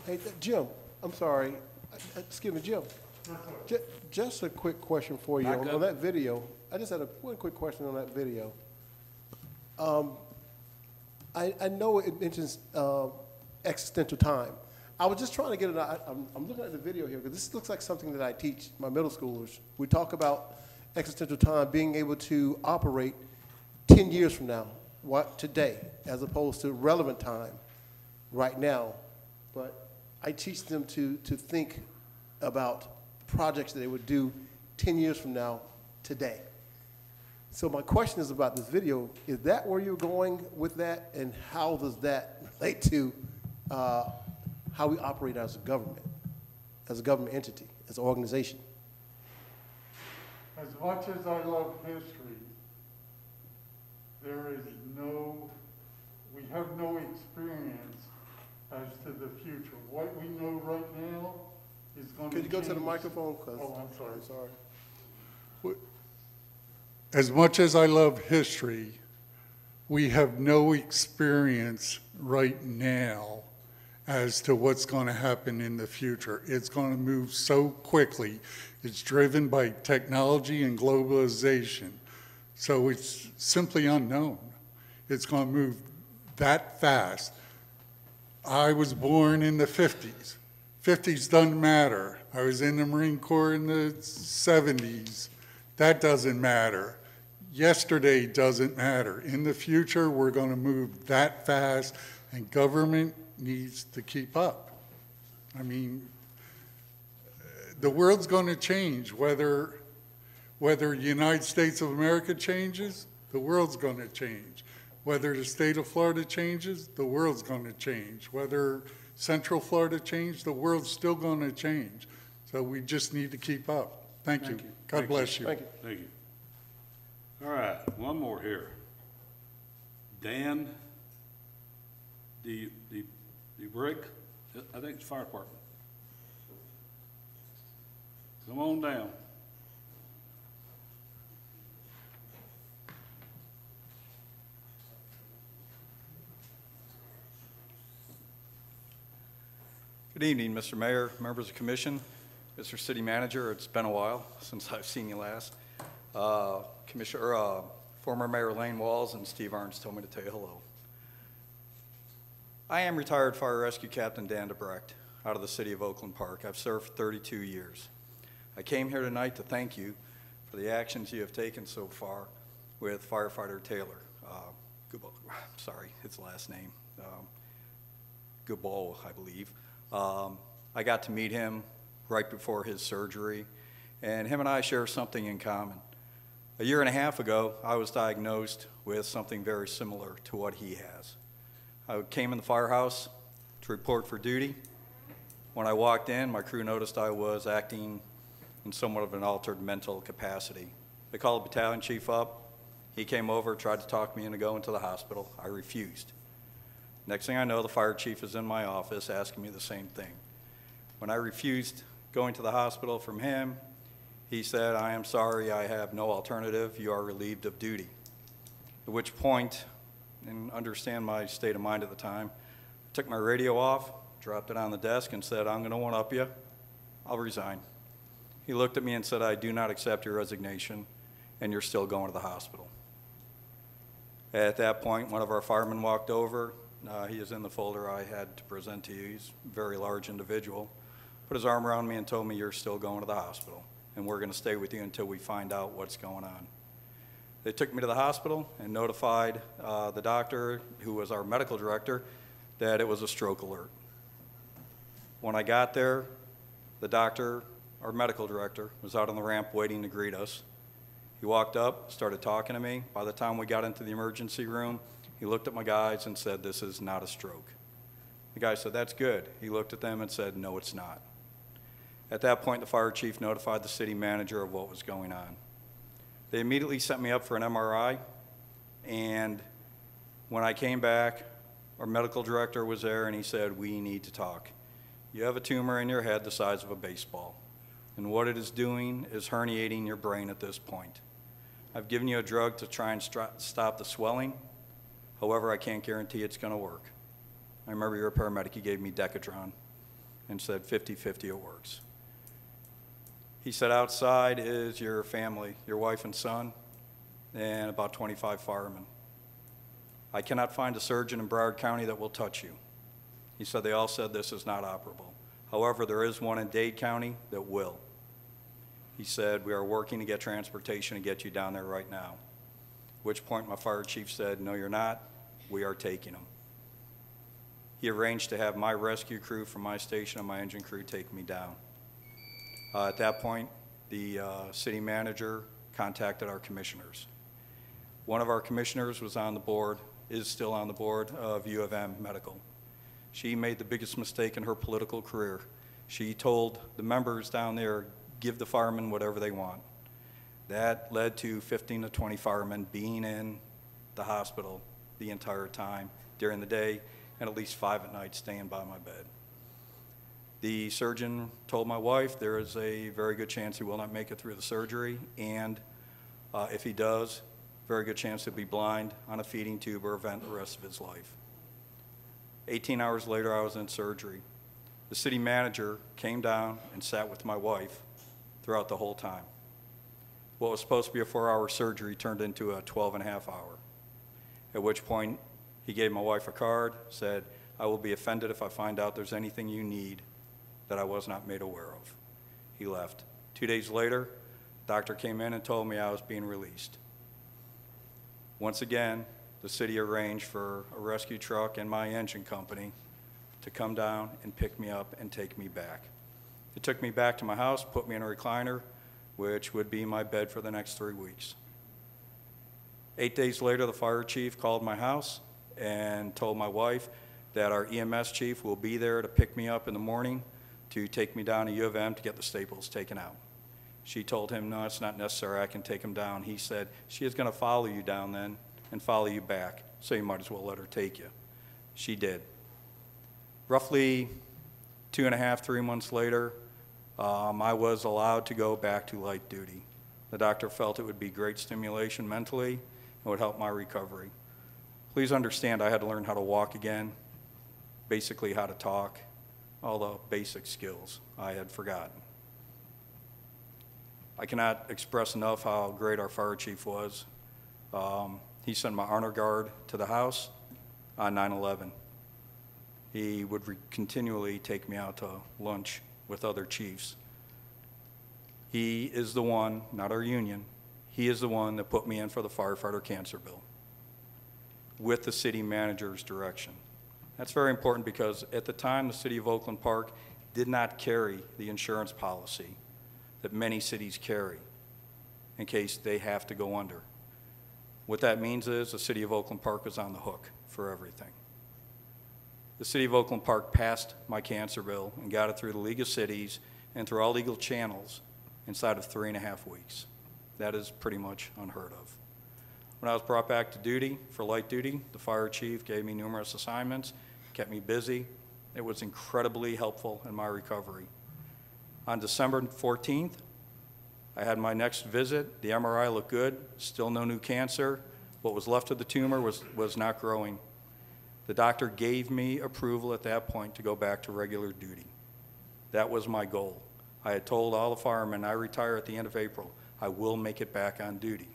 Hey, Jim, I'm sorry. Excuse me, Jim. Just a quick question for you. Back up. On that video, I just had one quick question on that video. I know it mentions existential time. I was just trying to get it. I'm looking at the video here because this looks like something that I teach my middle schoolers. We talk about existential time being able to operate 10 years from now, today, as opposed to relevant time right now. But I teach them to think about projects that they would do 10 years from now, today. So my question is about this video. Is that where you're going with that, and how does that relate to how we operate as a government entity, as an organization? As much as I love history, we have no experience as to the future. What we know right now is going to change. Could you go to the microphone? Oh, I'm sorry. I'm sorry. As much as I love history, we have no experience right now as to what's going to happen in the future. It's going to move so quickly. It's driven by technology and globalization. So it's simply unknown. It's going to move that fast. I was born in the 50s. 50s doesn't matter. I was in the Marine Corps in the 70s. That doesn't matter. Yesterday doesn't matter. In the future, we're going to move that fast, and government needs to keep up. I mean, the world's going to change. Whether the United States of America changes, the world's going to change. Whether the state of Florida changes, the world's going to change. Whether Central Florida changes, the world's still going to change. So we just need to keep up. Thank you. God bless you. Thank you. Thank you. All right, one more here. Dan Brick, I think it's fire department. Come on down. Good evening, Mr. Mayor, members of the commission, Mr. City Manager. It's been a while since I've seen you last. Former Mayor Lane Walls and Steve Arns told me to tell you hello. I am retired Fire Rescue Captain Dan DeBrecht out of the city of Oakland Park. I've served 32 years. I came here tonight to thank you for the actions you have taken so far with firefighter Taylor. Sorry, his last name. Gabal, I believe. I got to meet him right before his surgery, and him and I share something in common. A year and a half ago, I was diagnosed with something very similar to what he has. I came in the firehouse to report for duty. When I walked in, my crew noticed I was acting in somewhat of an altered mental capacity. They called the battalion chief up. He came over, tried to talk me into going to the hospital. I refused. Next thing I know, the fire chief is in my office asking me the same thing. When I refused going to the hospital from him, he said, "I am sorry, I have no alternative. You are relieved of duty." At which point, and understand my state of mind at the time, I took my radio off, dropped it on the desk, and said, "I'm going to one-up you. I'll resign." He looked at me and said, "I do not accept your resignation, and you're still going to the hospital." At that point, one of our firemen walked over. He is in the folder I had to present to you. He's a very large individual. Put his arm around me and told me, "You're still going to the hospital, and we're going to stay with you until we find out what's going on." They took me to the hospital and notified the doctor, who was our medical director, that it was a stroke alert. When I got there, the doctor, our medical director, was out on the ramp waiting to greet us. He walked up, started talking to me. By the time we got into the emergency room, he looked at my guys and said, "This is not a stroke." The guy said, "That's good." He looked at them and said, "No, it's not." At that point, the fire chief notified the city manager of what was going on. They immediately sent me up for an MRI, and when I came back, our medical director was there, and he said, "We need to talk. You have a tumor in your head the size of a baseball, and what it is doing is herniating your brain at this point. I've given you a drug to try and stop the swelling. However, I can't guarantee it's going to work. I remember you're a paramedic, he gave me Decatron and said 50-50 it works. He said outside is your family, your wife and son, and about 25 firemen. I cannot find a surgeon in Broward County that will touch you. He said they all said this is not operable. However, there is one in Dade County that will. He said, we are working to get transportation to get you down there right now. At which point my fire chief said, no, you're not. We are taking them. He arranged to have my rescue crew from my station and my engine crew take me down. At that point, the city manager contacted our commissioners. One of our commissioners was on the board, is still on the board of U of M Medical. She made the biggest mistake in her political career. She told the members down there, give the firemen whatever they want. That led to 15 to 20 firemen being in the hospital the entire time during the day, and at least 5 at night staying by my bed. The surgeon told my wife there is a very good chance he will not make it through the surgery, and if he does, very good chance he'll be blind on a feeding tube or a vent the rest of his life. 18 hours later, I was in surgery. The city manager came down and sat with my wife throughout the whole time. What was supposed to be a 4-hour surgery turned into a 12.5 hour, at which point he gave my wife a card, said, I will be offended if I find out there's anything you need that I was not made aware of. He left. 2 days later, doctor came in and told me I was being released. Once again, the city arranged for a rescue truck and my engine company to come down and pick me up and take me back. It took me back to my house, put me in a recliner, which would be my bed for the next 3 weeks. 8 days later, the fire chief called my house and told my wife that our EMS chief will be there to pick me up in the morning to take me down to U of M to get the staples taken out. She told him, no, it's not necessary, I can take him down. He said, she is going to follow you down then and follow you back, so you might as well let her take you. She did. Roughly 2.5, 3 months later, I was allowed to go back to light duty. The doctor felt it would be great stimulation mentally and would help my recovery. Please understand I had to learn how to walk again, basically how to talk, all the basic skills I had forgotten. I cannot express enough how great our fire chief was. He sent my honor guard to the house on 9/11. He would continually take me out to lunch with other chiefs. He is the one, not our union, he is the one that put me in for the firefighter cancer bill with the city manager's direction. That's very important because at the time the city of Oakland Park did not carry the insurance policy that many cities carry in case they have to go under. What that means is the city of Oakland Park was on the hook for everything. The city of Oakland Park passed my cancer bill and got it through the League of Cities and through all legal channels inside of 3.5 weeks. That is pretty much unheard of. When I was brought back to duty for light duty, the fire chief gave me numerous assignments, kept me busy. It was incredibly helpful in my recovery. On December 14th, I had my next visit. The MRI looked good, still no new cancer. What was left of the tumor was not growing. The doctor gave me approval at that point to go back to regular duty. That was my goal. I had told all the firemen I retire at the end of April. I will make it back on duty.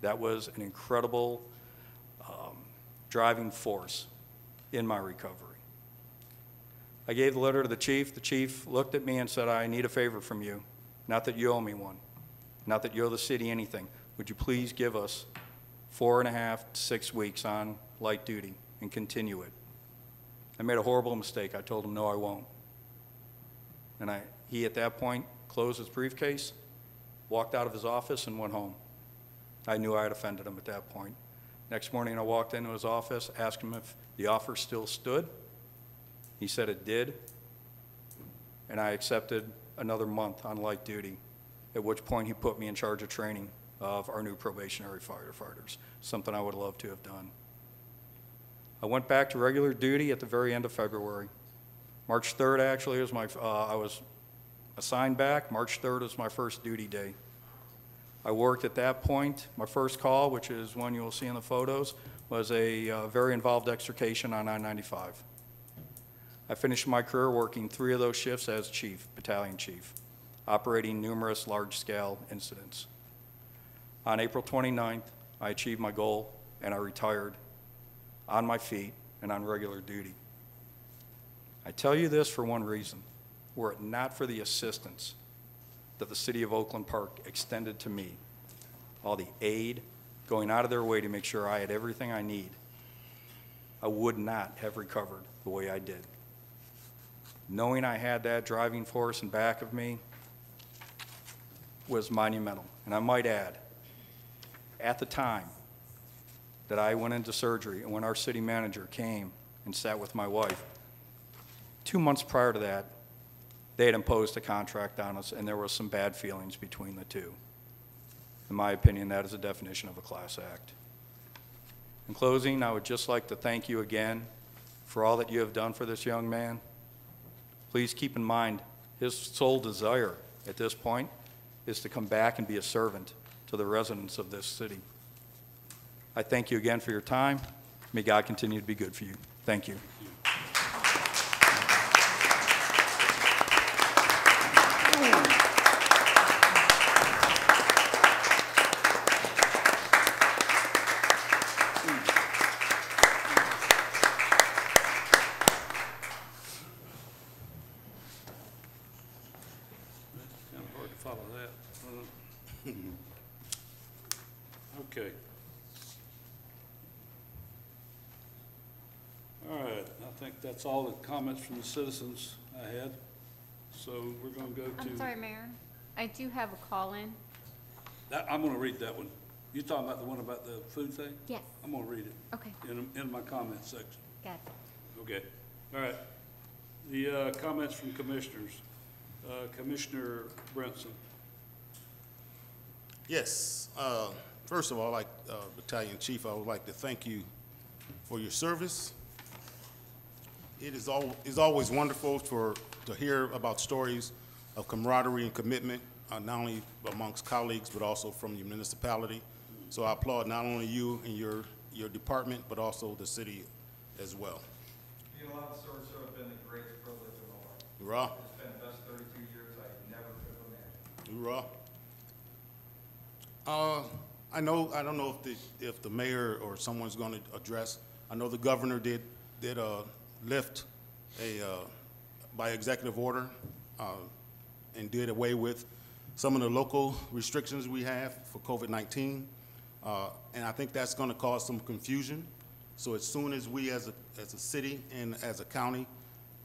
That was an incredible driving force in my recovery. I gave the letter to the chief. The chief looked at me and said, I need a favor from you. Not that you owe me one. Not that you owe the city anything. Would you please give us 4.5 to 6 weeks on light duty and continue it? I made a horrible mistake. I told him, no, I won't. And he, at that point, closed his briefcase, walked out of his office, and went home. I knew I had offended him at that point. Next morning, I walked into his office, asked him if the offer still stood. He said it did, and I accepted another month on light duty, at which point he put me in charge of training of our new probationary firefighters, something I would love to have done. I went back to regular duty at the very end of February. March 3rd, actually, was I was assigned back. March 3rd was my first duty day. I worked at that point. My first call, which is one you'll see in the photos, was a very involved extrication on I-95. I finished my career working 3 of those shifts as chief, battalion chief, operating numerous large-scale incidents. On April 29th, I achieved my goal and I retired on my feet and on regular duty. I tell you this for one reason. Were it not for the assistance that the City of Oakland Park extended to me, all the aid, going out of their way to make sure I had everything I need, I would not have recovered the way I did. Knowing I had that driving force in back of me was monumental. And I might add, at the time that I went into surgery and when our city manager came and sat with my wife, 2 months prior to that, they had imposed a contract on us and there was some bad feelings between the two. In my opinion, that is a definition of a class act. In closing, I would just like to thank you again for all that you have done for this young man. Please keep in mind, his sole desire at this point is to come back and be a servant to the residents of this city. I thank you again for your time. May God continue to be good for you. Thank you. Kind of hard to follow that. Okay. All right, I think that's all the comments from the citizens I had. So we're going to go to. I'm sorry, Mayor. I do have a call-in. I'm going to read that one. You talking about the one about the food thing? Yes. I'm going to read it. Okay. In my comments section. Got it. Okay. All right. The comments from commissioners. Commissioner Brinson. Yes. First of all, like Battalion Chief, I would like to thank you for your service. It is always wonderful to hear about stories of camaraderie and commitment, not only amongst colleagues, but also from your municipality. So I applaud not only you and your department, but also the city as well. Being allowed to serve has been the greatest privilege of my life. Hoorah. It's been the best 32 years I never could have imagined. Hoorah. I don't know if the mayor or someone's going to address. I know the governor did lift by executive order and did away with some of the local restrictions we have for COVID-19, and I think that's going to cause some confusion. So as soon as we as a city and as a county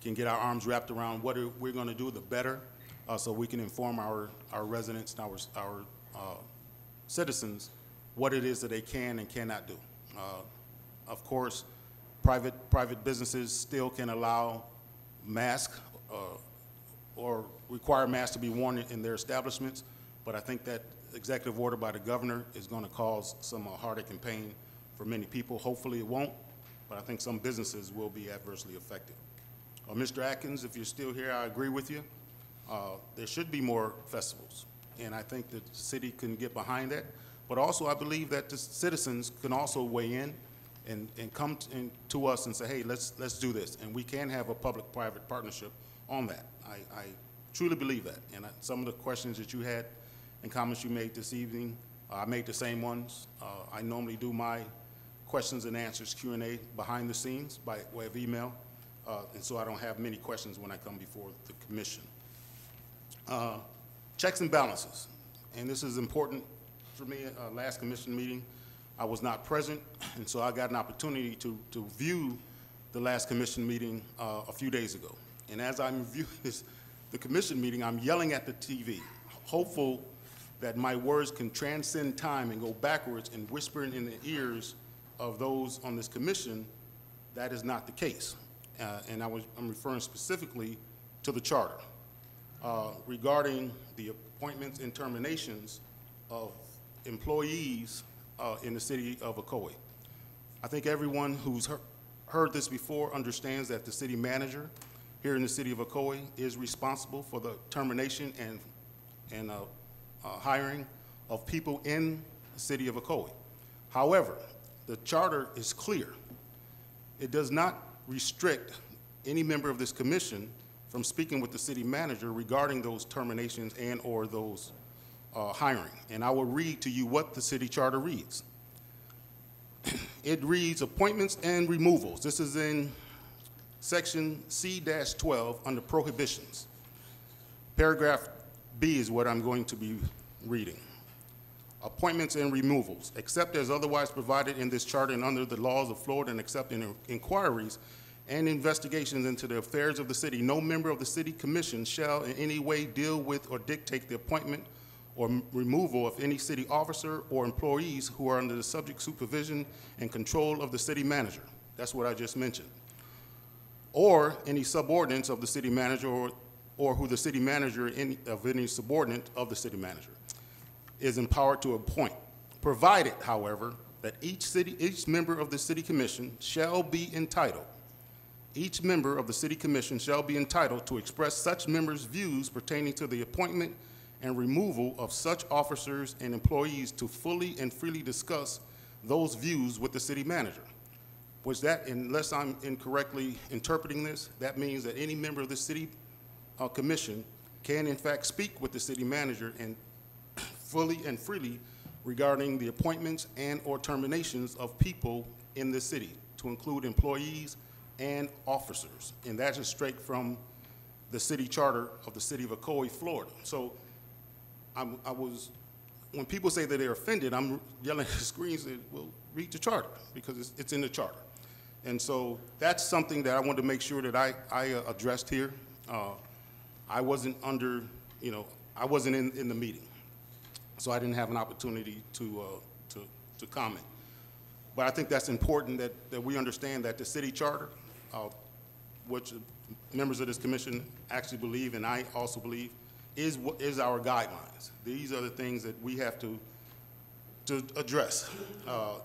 can get our arms wrapped around what we're going to do, the better, so we can inform our residents and our citizens what it is that they can and cannot do. Of course, private businesses still can allow masks or require masks to be worn in their establishments, but I think that executive order by the governor is going to cause some heartache and pain for many people. Hopefully it won't, but I think some businesses will be adversely affected. Mr. Atkins, if you're still here, I agree with you. There should be more festivals, and I think that the city can get behind that. But also, I believe that the citizens can also weigh in and come to us and say, hey, let's do this. And we can have a public-private partnership on that. I truly believe that. And some of the questions that you had and comments you made this evening, I made the same ones. I normally do my questions and answers Q&A behind the scenes by way of email. And so I don't have many questions when I come before the commission. Checks and balances. And this is important for me. Last commission meeting, I was not present, and so I got an opportunity to view the last commission meeting a few days ago. And as I'm viewing the commission meeting, I'm yelling at the TV, hopeful that my words can transcend time and go backwards and whispering in the ears of those on this commission. That is not the case. And I'm referring specifically to the charter regarding the appointments and terminations of employees in the city of Ocoee. I think everyone who's heard this before understands that the city manager here in the city of Ocoee is responsible for the termination and hiring of people in the city of Ocoee. However, the charter is clear. It does not restrict any member of this commission from speaking with the city manager regarding those terminations and or those hiring. And I will read to you what the city charter reads. It reads appointments and removals. This is in section C-12 under prohibitions. Paragraph B is what I'm going to be reading. Appointments and removals, except as otherwise provided in this charter and under the laws of Florida, and except in inquiries and investigations into the affairs of the city, no member of the city commission shall in any way deal with or dictate the appointment or removal of any city officer or employees who are under the subject supervision and control of the city manager. That's what I just mentioned. Or any subordinates of the city manager or who the city manager of any subordinate of the city manager is empowered to appoint, provided, however, that each member of the city commission shall be entitled, each member of the city commission shall be entitled to express such members' views pertaining to the appointment and removal of such officers and employees to fully and freely discuss those views with the city manager. Which that, unless I'm incorrectly interpreting this, that means that any member of the city commission can in fact speak with the city manager and fully and freely regarding the appointments and or terminations of people in the city, to include employees and officers. And that is straight from the city charter of the city of Ocoee, Florida. So when people say that they're offended, I'm yelling at the screen saying, well, read the charter, because it's in the charter. And so that's something that I wanted to make sure that I addressed here. I wasn't under, I wasn't in the meeting, so I didn't have an opportunity to comment. But I think that's important that we understand that the city charter, which members of this commission actually believe, and I also believe, is our guidelines. These are the things that we have to address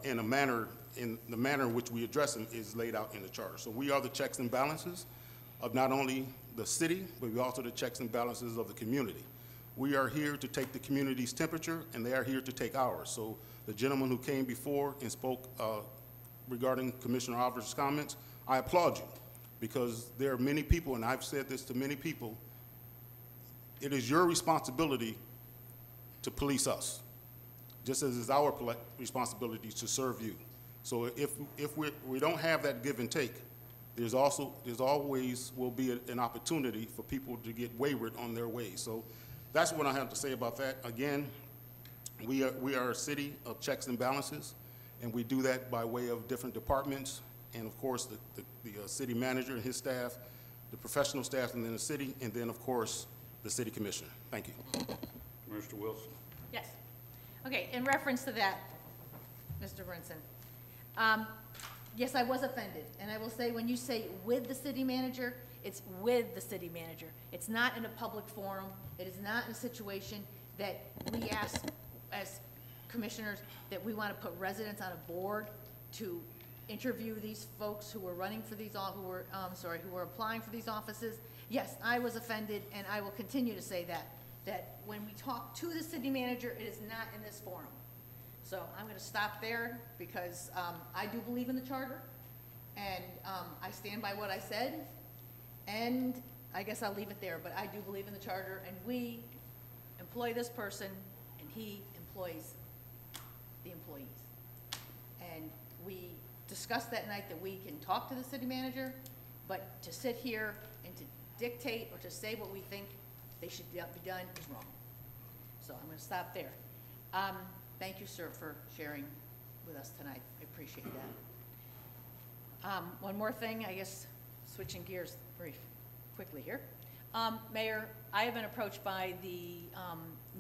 in the manner in which we address them is laid out in the charter. So we are the checks and balances of not only the city, but we also the checks and balances of the community. We are here to take the community's temperature, and they are here to take ours. So the gentleman who came before and spoke regarding Commissioner Oliver's comments, I applaud you, because there are many people, and I've said this to many people, it is your responsibility to police us, just as it's our responsibility to serve you. So if we don't have that give and take, there's always will be an opportunity for people to get wayward on their ways. So that's what I have to say about that. Again, we are a city of checks and balances, and we do that by way of different departments, and of course the city manager and his staff, the professional staff, and then the city, and then of course the city commission. Thank you. Mr. Wilson. Yes. Okay, in reference to that, Mr. Brinson, yes, I was offended, and I will say when you say with the city manager, it's with the city manager. It's not in a public forum. It is not in a situation that we ask as commissioners that we want to put residents on a board to interview these folks who are running for these, who are applying for these offices. Yes, I was offended, and I will continue to say that when we talk to the city manager, it is not in this forum. So I'm going to stop there, because I do believe in the charter, and I stand by what I said, and I guess I'll leave it there, but I do believe in the charter, and we employ this person, and he employs the employees. And we discussed that night that we can talk to the city manager, but to sit here and to dictate or to say what we think they should be done is wrong. So I'm going to stop there. Thank you, sir, for sharing with us tonight. I appreciate that. One more thing, I guess, switching gears very quickly here. Mayor, I have been approached by the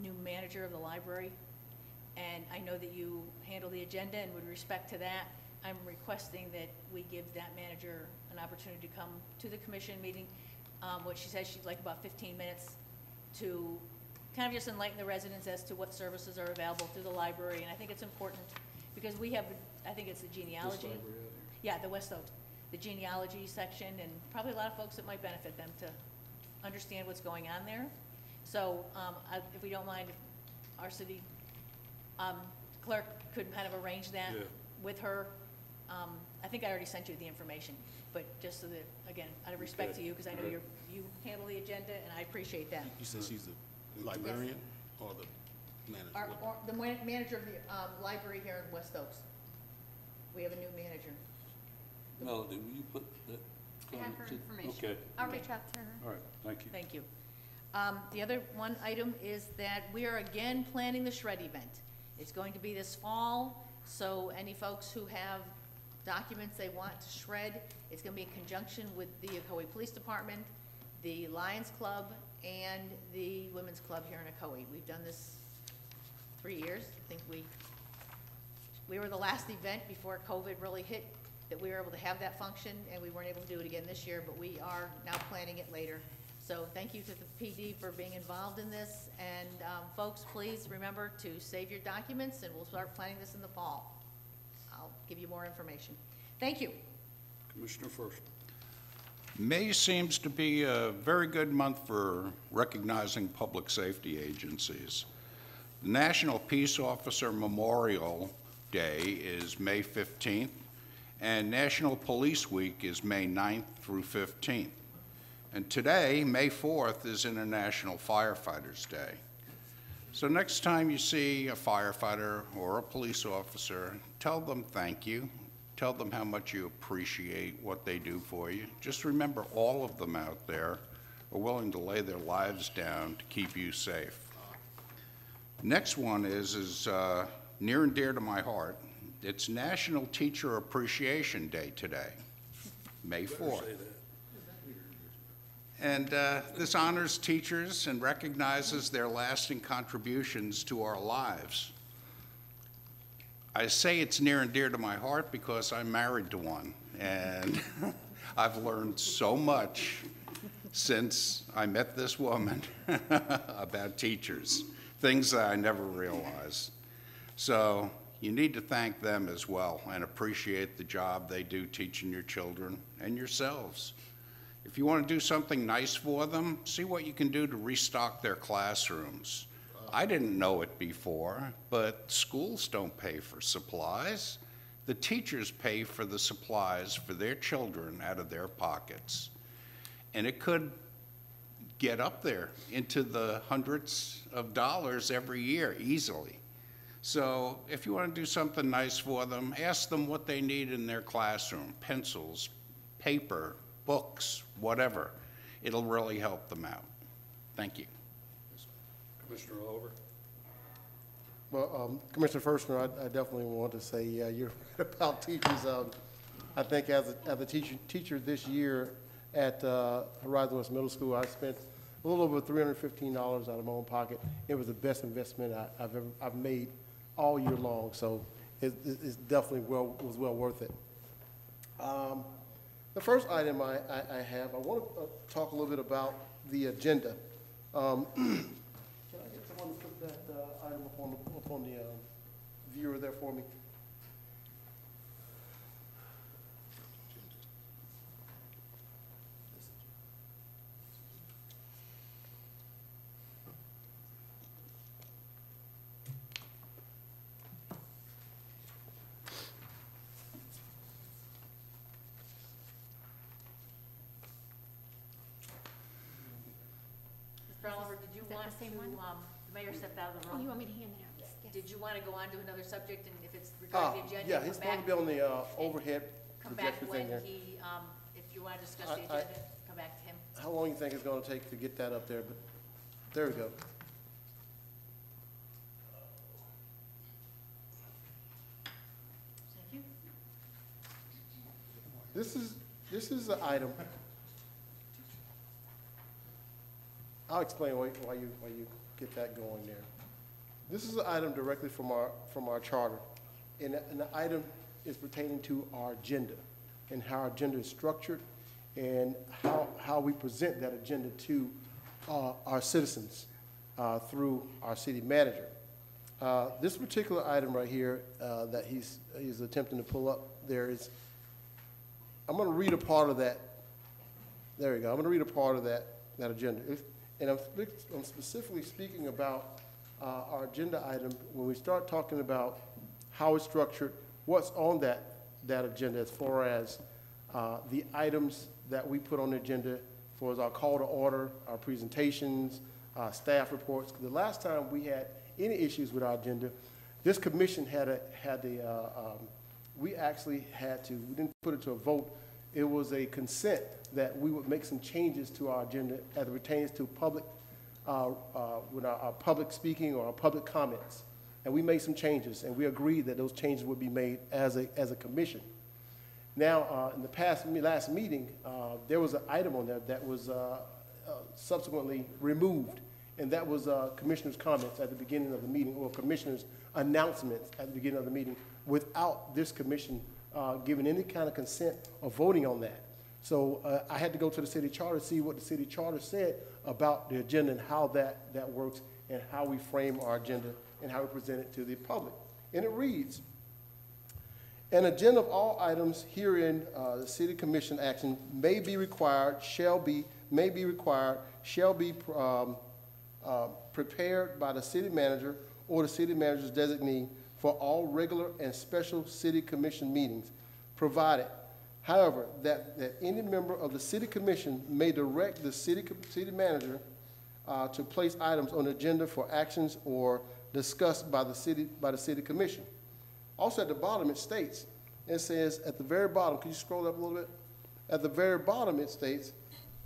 new manager of the library, and I know that you handle the agenda, and with respect to that, I'm requesting that we give that manager an opportunity to come to the commission meeting. What she says, she'd like about 15 minutes to kind of just enlighten the residents as to what services are available through the library. And I think it's important because we have, I think it's the genealogy. Yeah, the West Oaks, the genealogy section, and probably a lot of folks that might benefit them to understand what's going on there. So if we don't mind, if our city clerk could kind of arrange that with her. I think I already sent you the information, but just so that, again, out of respect to you, because I know you handle the agenda, and I appreciate that. You said she's the librarian or the manager? The manager of the library here in West Oaks. We have a new manager. Melody, will you put that? I have her information. Okay. I'll reach out to her. All right, thank you. Thank you. The other one item is that we are again planning the shred event. It's going to be this fall, so any folks who have documents they want to shred, it's going to be in conjunction with the Ocoee Police Department, the Lions Club, and the Women's Club here in Ocoee. We've done this 3 years. I think we were the last event before COVID really hit that we were able to have that function, and we weren't able to do it again this year, but we are now planning it later. So thank you to the PD for being involved in this, and folks, please remember to save your documents, and we'll start planning this in the fall. I'll give you more information. Thank you. Commissioner first. May seems to be a very good month for recognizing public safety agencies. The National Peace Officer Memorial Day is May 15th, and National Police Week is May 9th through 15th. And today, May 4th, is International Firefighters Day. So next time you see a firefighter or a police officer, tell them thank you. Tell them how much you appreciate what they do for you. Just remember, all of them out there are willing to lay their lives down to keep you safe. Next one is near and dear to my heart. It's National Teacher Appreciation Day today, May 4th. And this honors teachers and recognizes their lasting contributions to our lives. I say it's near and dear to my heart because I'm married to one, and I've learned so much since I met this woman about teachers, things that I never realized. So you need to thank them as well and appreciate the job they do teaching your children and yourselves. If you want to do something nice for them, see what you can do to restock their classrooms. I didn't know it before, but schools don't pay for supplies. The teachers pay for the supplies for their children out of their pockets. And it could get up there into the hundreds of dollars every year easily. So if you want to do something nice for them, ask them what they need in their classroom: pencils, paper, books, whatever. It'll really help them out. Thank you. Commissioner Oliver. Well, Commissioner Firstner, I definitely want to say, you're right about teachers. I think as a teacher this year at Horizon West Middle School, I spent a little over $315 out of my own pocket. It was the best investment I've made all year long, so it's definitely was well worth it. The first item I want to talk a little bit about the agenda. Can I get someone to put that item up on the viewer there for me? Mr. Oliver, did you want to, the mayor stepped out of the room. Oh, you want me to hand it out? Yes. Did you want to go on to another subject, and if it's regarding the agenda, Yeah, come he's back? supposed to be on the overhead Come back projector when thing there. he, if you want to discuss the agenda, come back to him. How long do you think it's going to take to get that up there? But there we go. Thank you. This is the item. I'll explain why you get that going there. This is an item directly from our charter, and the item is pertaining to our agenda and how our agenda is structured and how we present that agenda to our citizens through our city manager. This particular item right here that he's attempting to pull up there is, I'm going to read a part of that. There we go. I'm going to read a part of that agenda. And I'm specifically speaking about our agenda item when we start talking about how it's structured, what's on that agenda as far as the items that we put on the agenda for our call to order, our presentations, staff reports. The last time we had any issues with our agenda, this commission we actually had to, we didn't put it to a vote. It was a consent that we would make some changes to our agenda as it pertains to public, with our public speaking or our public comments. And we made some changes, and we agreed that those changes would be made as a commission. Now, in the last meeting, there was an item on there that was subsequently removed, and that was commissioners' comments at the beginning of the meeting, or commissioners' announcements at the beginning of the meeting, without this commission giving any kind of consent or voting on that. So I had to go to the city charter to see what the city charter said about the agenda and how that works, and how we frame our agenda and how we present it to the public. And it reads, an agenda of all items herein, the city commission action may be required, shall be prepared by the city manager or the city manager's designee for all regular and special city commission meetings, provided, however, that any member of the city commission may direct the city manager to place items on the agenda for actions or discussed by the city commission. Also at the bottom it states, it says at the very bottom, can you scroll up a little bit? At the very bottom it states,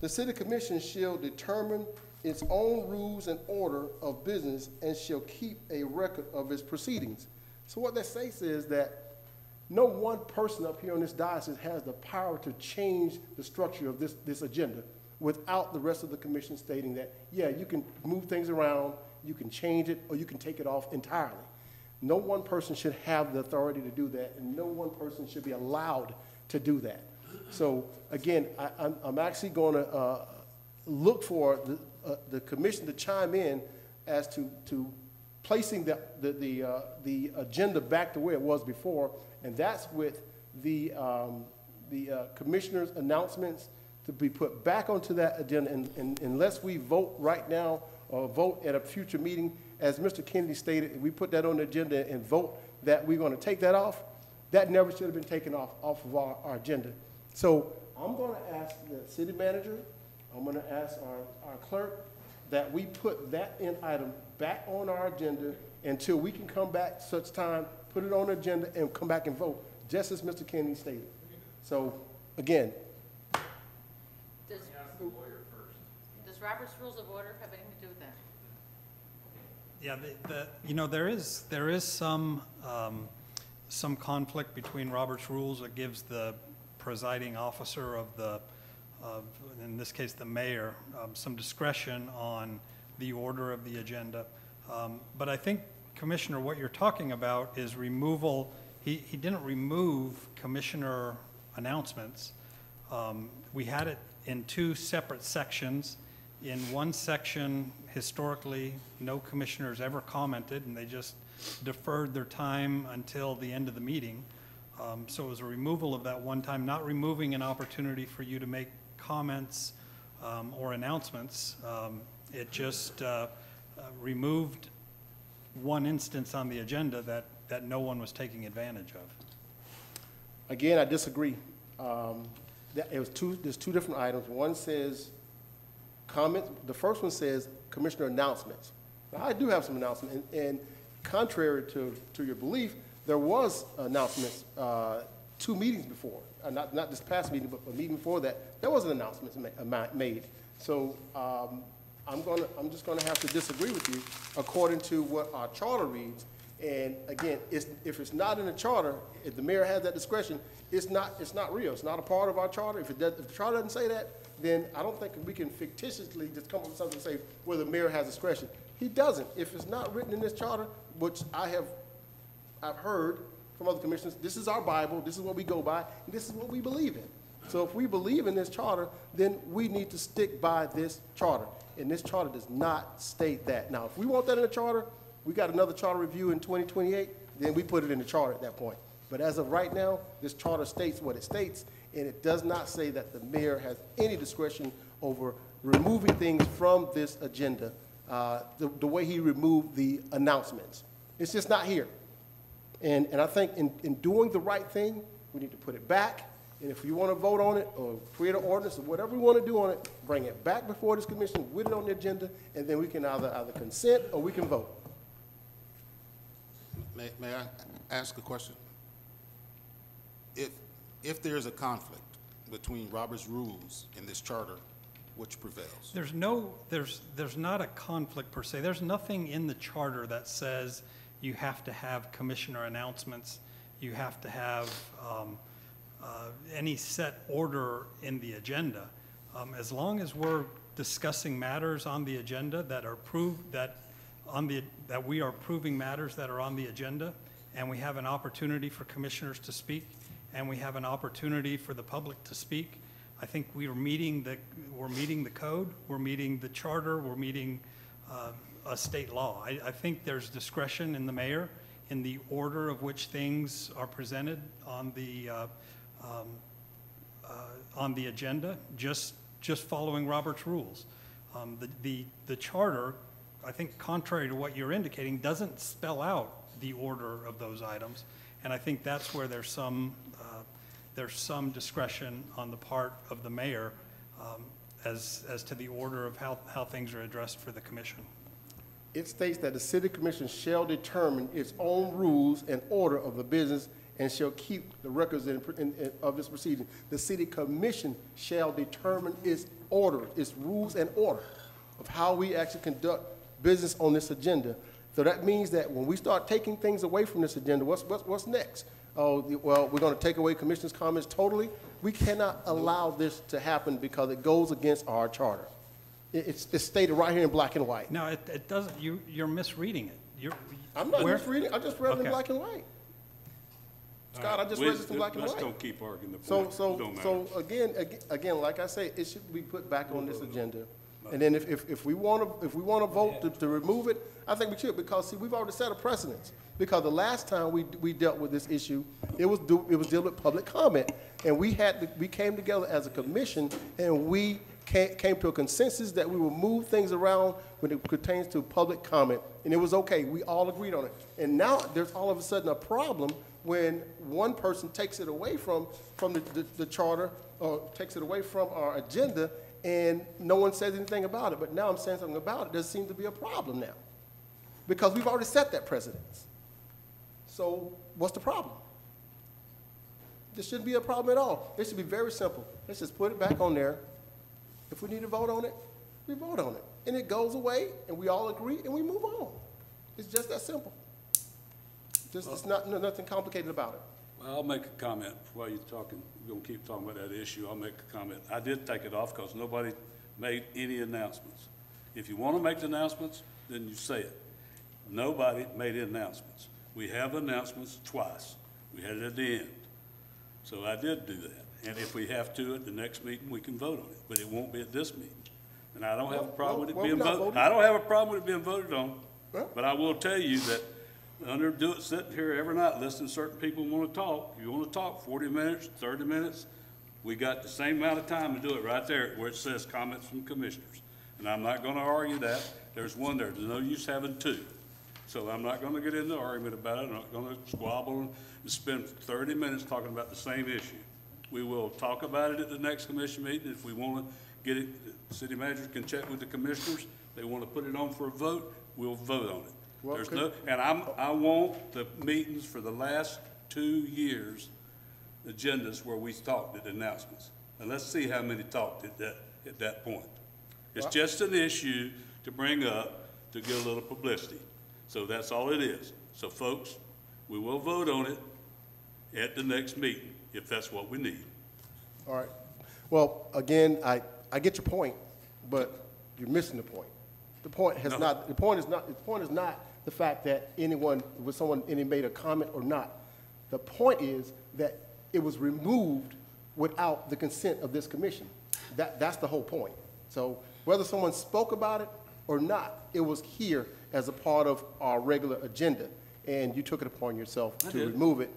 the city commission shall determine its own rules and order of business and shall keep a record of its proceedings. So what that states is that no one person up here on this diocese has the power to change the structure of this agenda without the rest of the commission stating that, yeah, you can move things around, you can change it, or you can take it off entirely. No one person should have the authority to do that, and no one person should be allowed to do that. So again, I'm actually going to look for the commission to chime in as to placing the agenda back to where it was before, and that's with the commissioner's announcements to be put back onto that agenda, and unless we vote right now or vote at a future meeting, as Mr. Kennedy stated, if we put that on the agenda and vote that we're going to take that off, that never should have been taken off of our agenda. So I'm going to ask the city manager, I'm going to ask our clerk that we put that item back on our agenda until we can come back such time, put it on the agenda and come back and vote, just as Mr. Kennedy stated. So again. Does Robert's Rules of Order have anything to do with that? Yeah, you know, there is some conflict between Robert's rules. It gives the presiding officer in this case, the mayor, some discretion on the order of the agenda. But I think, Commissioner, what you're talking about is removal. He didn't remove commissioner announcements. We had it in two separate sections. In one section, historically, no commissioners ever commented, and they just deferred their time until the end of the meeting. So it was a removal of that one time, not removing an opportunity for you to make comments or announcements. It just removed one instance on the agenda that no one was taking advantage of. Again, I disagree. There's two different items. One says comments. The first one says commissioner announcements. Now, I do have some announcements, and contrary to your belief, there was announcements 2 meetings before. Not this past meeting, but a meeting before that, there was an announcement made. So I'm just gonna have to disagree with you according to what our charter reads. And again, if it's not in the charter, if the mayor has that discretion, it's not real. It's not a part of our charter. If the charter doesn't say that, then I don't think we can fictitiously just come up with something and say, well, the mayor has discretion. He doesn't. If it's not written in this charter, which I've heard from other commissioners, this is our Bible, this is what we go by, and this is what we believe in. So if we believe in this charter, then we need to stick by this charter. And this charter does not state that. Now, if we want that in the charter, we got another charter review in 2028, then we put it in the charter at that point. But as of right now, this charter states what it states, and it does not say that the mayor has any discretion over removing things from this agenda, the way he removed the announcements. It's just not here. And I think in doing the right thing, we need to put it back. And if you want to vote on it or create an ordinance or whatever we want to do on it, bring it back before this commission with it on the agenda, and then we can either consent or we can vote. May I ask a question? If there is a conflict between Robert's rules and this charter, which prevails? There's not a conflict per se. There's nothing in the charter that says you have to have commissioner announcements, you have to have any set order in the agenda. As long as we're discussing matters on the agenda that are that we are approving matters that are on the agenda, and we have an opportunity for commissioners to speak, and we have an opportunity for the public to speak, I think we're meeting the code, we're meeting the charter, we're meeting a state law. I think there's discretion in the mayor in the order of which things are presented on the agenda, just following Robert's rules. The charter, I think contrary to what you're indicating, doesn't spell out the order of those items, and I think that's where there's some discretion on the part of the mayor as to the order of how things are addressed for the commission. It states that the city commission shall determine its own rules and order of the business and shall keep the records of this proceeding. The city commission shall determine its order, its rules and order of how we actually conduct business on this agenda. So that means that when we start taking things away from this agenda, what's next? Oh, well, we're going to take away commissioners' comments totally. We cannot allow this to happen because it goes against our charter. It's stated right here in black and white. No, it doesn't. You're misreading it. I'm not misreading. I just read it in black and white. Scott, I just read this in black and white. Let's don't keep arguing the point. So again, like I say, it should be put back on this agenda. And then if we want to vote to remove it, I think we should, because see, we've already set a precedence. Because the last time we dealt with this issue, it was dealing with public comment, and we came together as a commission, and we came to a consensus that we will move things around when it pertains to public comment, and it was okay. We all agreed on it. And now there's all of a sudden a problem when one person takes it away from the charter, or takes it away from our agenda, and no one says anything about it. But now I'm saying something about it. There seems to be a problem now, because we've already set that precedence. So what's the problem? There shouldn't be a problem at all. It should be very simple. Let's just put it back on there. If we need to vote on it, we vote on it. And it goes away, and we all agree, and we move on. It's just that simple. It's nothing complicated about it. Well, I'll make a comment while you're talking. We're going to keep talking about that issue. I'll make a comment. I did take it off because nobody made any announcements. If you want to make the announcements, then you say it. Nobody made announcements. We have announcements twice. We had it at the end. So I did do that. And if we have to at the next meeting, we can vote on it. But it won't be at this meeting. And I don't have a problem with it being voted. I don't have a problem with it being voted on. But I will tell you that sitting here every night listening to certain people want to talk. You want to talk 40 minutes, 30 minutes, we got the same amount of time to do it right there where it says comments from commissioners. And I'm not going to argue that. There's one there. There's no use having two. So I'm not going to get into an argument about it. I'm not going to squabble and spend 30 minutes talking about the same issue. We will talk about it at the next commission meeting. If we want to get it, the city manager can check with the commissioners. They want to put it on for a vote, we'll vote on it. Well, I want the meetings for the last 2 years, agendas where we talked at announcements. And let's see how many talked at that point. It's just an issue to bring up to get a little publicity. So that's all it is. So folks, we will vote on it at the next meeting if that's what we need. All right. Well, again, I get your point, but you're missing the point. The point is not the fact that any made a comment or not. The point is that it was removed without the consent of this commission. That's the whole point. So whether someone spoke about it or not, it was here as a part of our regular agenda, and you took it upon yourself to remove it.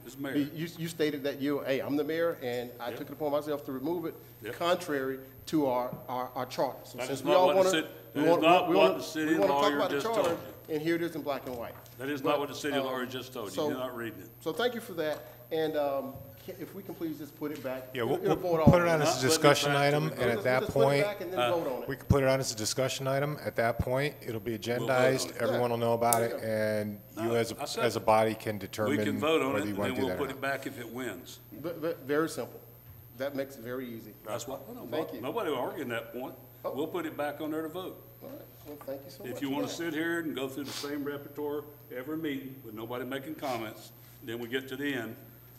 You stated that hey, I'm the mayor, and I took it upon myself to remove it, contrary to our charter. So That is not what the city We want to talk lawyer about the just charter, told you. and here it is in black and white. That is But, not what the city lawyer just told you. so- You're not reading it. So thank you for that, and if we can please just put it back. Yeah, We'll we'll vote put on it on as a discussion item, and We'll at that just put it point, back and then vote on it. we can put it on as a discussion item. At that point, it'll be agendized, everyone will know about it, and you as a body can We determine can vote on it, whether you and want then to do we'll that or put it not. back if it wins. Very simple. That makes it very easy. That's what, Thank you. nobody arguing that point. We'll put it back on there to vote. All right, well, thank you so much. If you for want to that. sit here and go through the same repertoire every meeting with nobody making comments, then we get to the end,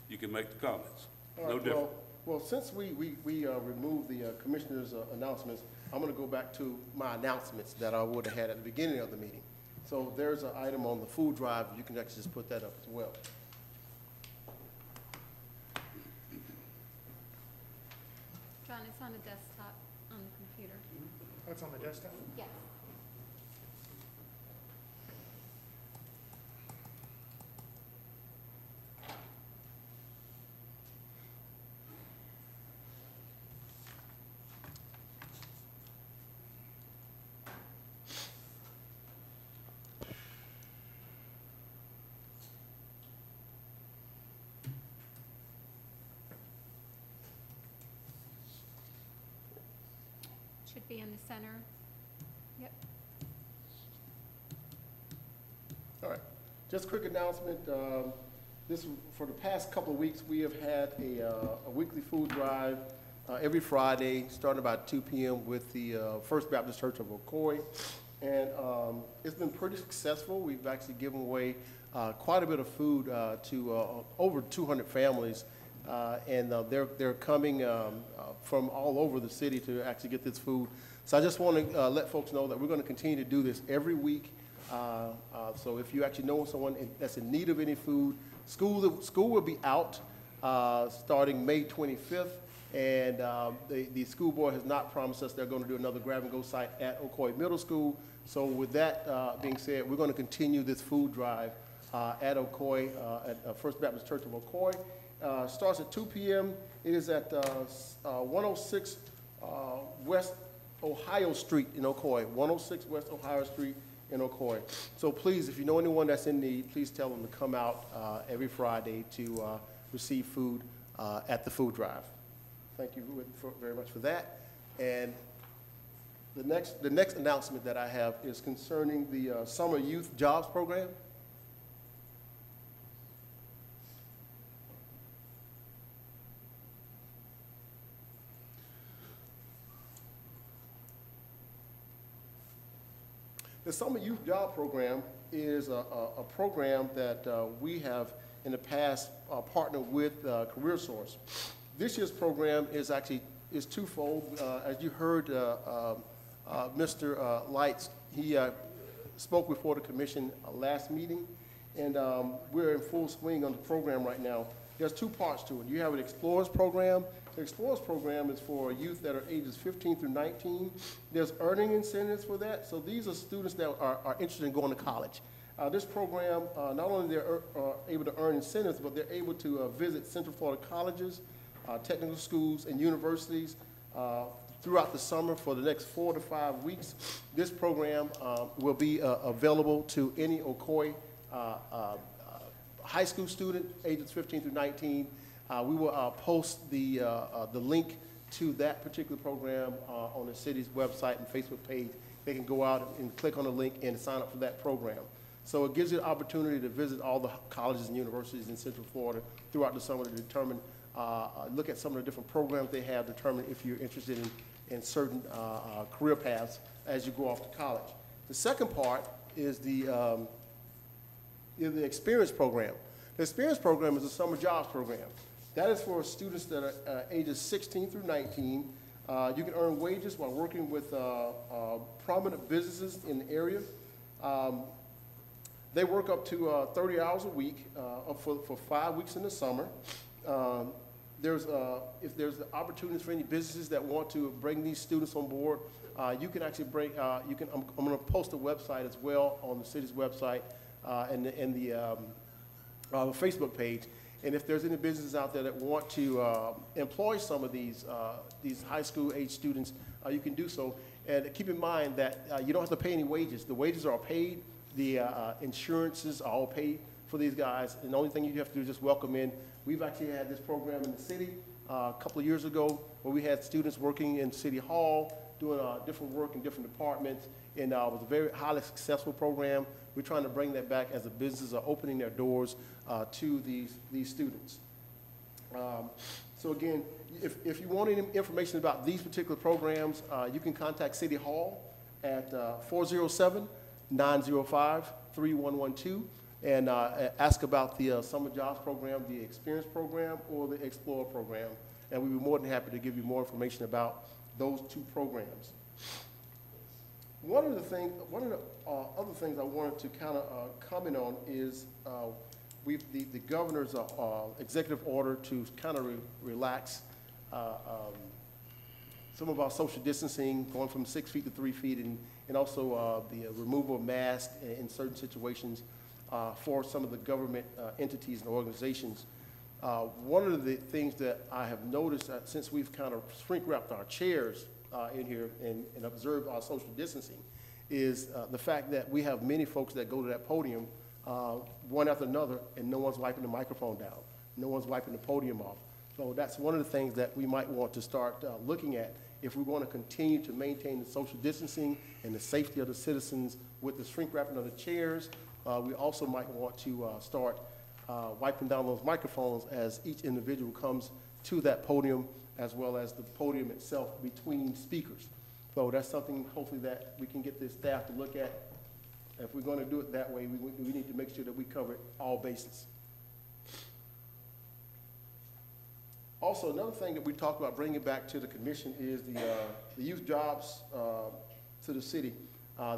you can make the comments. All No right, different. well, since we removed the commissioner's announcements, I'm going to go back to my announcements that I would have had at the beginning of the meeting. So there's an item on the food drive. You can actually just put that up as well. John, it's on the desktop, on the computer. That's on the desktop? Yes. Should be in the center. Yep. All right, just a quick announcement. For the past couple of weeks, we have had a weekly food drive every Friday, starting about 2 p.m. with the First Baptist Church of Ocoee. And it's been pretty successful. We've actually given away quite a bit of food to over 200 families. And they're coming from all over the city to actually get this food. So I just want to let folks know that we're going to continue to do this every week. So if you actually know someone that's in need of any food, school will be out starting May 25th. And the school board has not promised us they're going to do another grab-and-go site at Ocoee Middle School. So with that being said, we're going to continue this food drive at Ocoee, at First Baptist Church of Ocoee. Starts at 2 p.m. It is at 106 West Ohio Street in Ocoee, 106 West Ohio Street in Ocoee. So please, if you know anyone that's in need, please tell them to come out every Friday to receive food at the food drive. Thank you very much for that. And the next announcement that I have is concerning the Summer Youth Jobs Program. The Summer Youth Job Program is a program that we have in the past partnered with CareerSource. This year's program is twofold. As you heard Mr. Lights, he spoke before the commission last meeting, and we're in full swing on the program right now. There's two parts to it. You have an Explorers program. The Explorers program is for youth that are ages 15 through 19. There's earning incentives for that. So these are students that are interested in going to college. This program, not only they're able to earn incentives, but they're able to visit Central Florida colleges, technical schools, and universities throughout the summer for the next 4 to 5 weeks. This program will be available to any Ocoee high school student, ages 15 through 19. We will post the link to that particular program on the city's website and Facebook page. They can go out and click on the link and sign up for that program. So it gives you the opportunity to visit all the colleges and universities in Central Florida throughout the summer to determine, look at some of the different programs they have, determine if you're interested in certain career paths as you go off to college. The second part is the Experience Program. The Experience Program is a summer jobs program. That is for students that are ages 16 through 19. You can earn wages while working with prominent businesses in the area. They work up to 30 hours a week for 5 weeks in the summer. If there's opportunities for any businesses that want to bring these students on board, you can actually bring, I'm going to post a website as well on the city's website and the Facebook page. And if there's any businesses out there that want to employ some of these high school age students, you can do so. And keep in mind that you don't have to pay any wages. The wages are paid, the insurances are all paid for these guys, and the only thing you have to do is just welcome in. We've actually had this program in the city a couple of years ago where we had students working in City Hall, doing different work in different departments, and it was a very highly successful program. We're trying to bring that back as the businesses are opening their doors to these students. So again, if you want any information about these particular programs, you can contact City Hall at 407-905-3112 and ask about the Summer Jobs Program, the Experience Program, or the Explorer Program. And we'd be more than happy to give you more information about those two programs. One of the other things I wanted to kind of comment on is the governor's executive order to kind of relax some of our social distancing, going from 6 feet to 3 feet, and also the removal of masks in certain situations for some of the government entities and organizations. One of the things that I have noticed since we've kind of shrink wrapped our chairs in here and observed our social distancing is the fact that we have many folks that go to that podium one after another, and no one's wiping the microphone down. No one's wiping the podium off. So that's one of the things that we might want to start looking at if we want to continue to maintain the social distancing and the safety of the citizens with the shrink wrapping of the chairs. We also might want to start wiping down those microphones as each individual comes to that podium, as well as the podium itself between speakers. So that's something hopefully that we can get the staff to look at. If we're going to do it that way, we need to make sure that we cover all bases. Also, another thing that we talked about bringing back to the commission is the youth jobs to the city.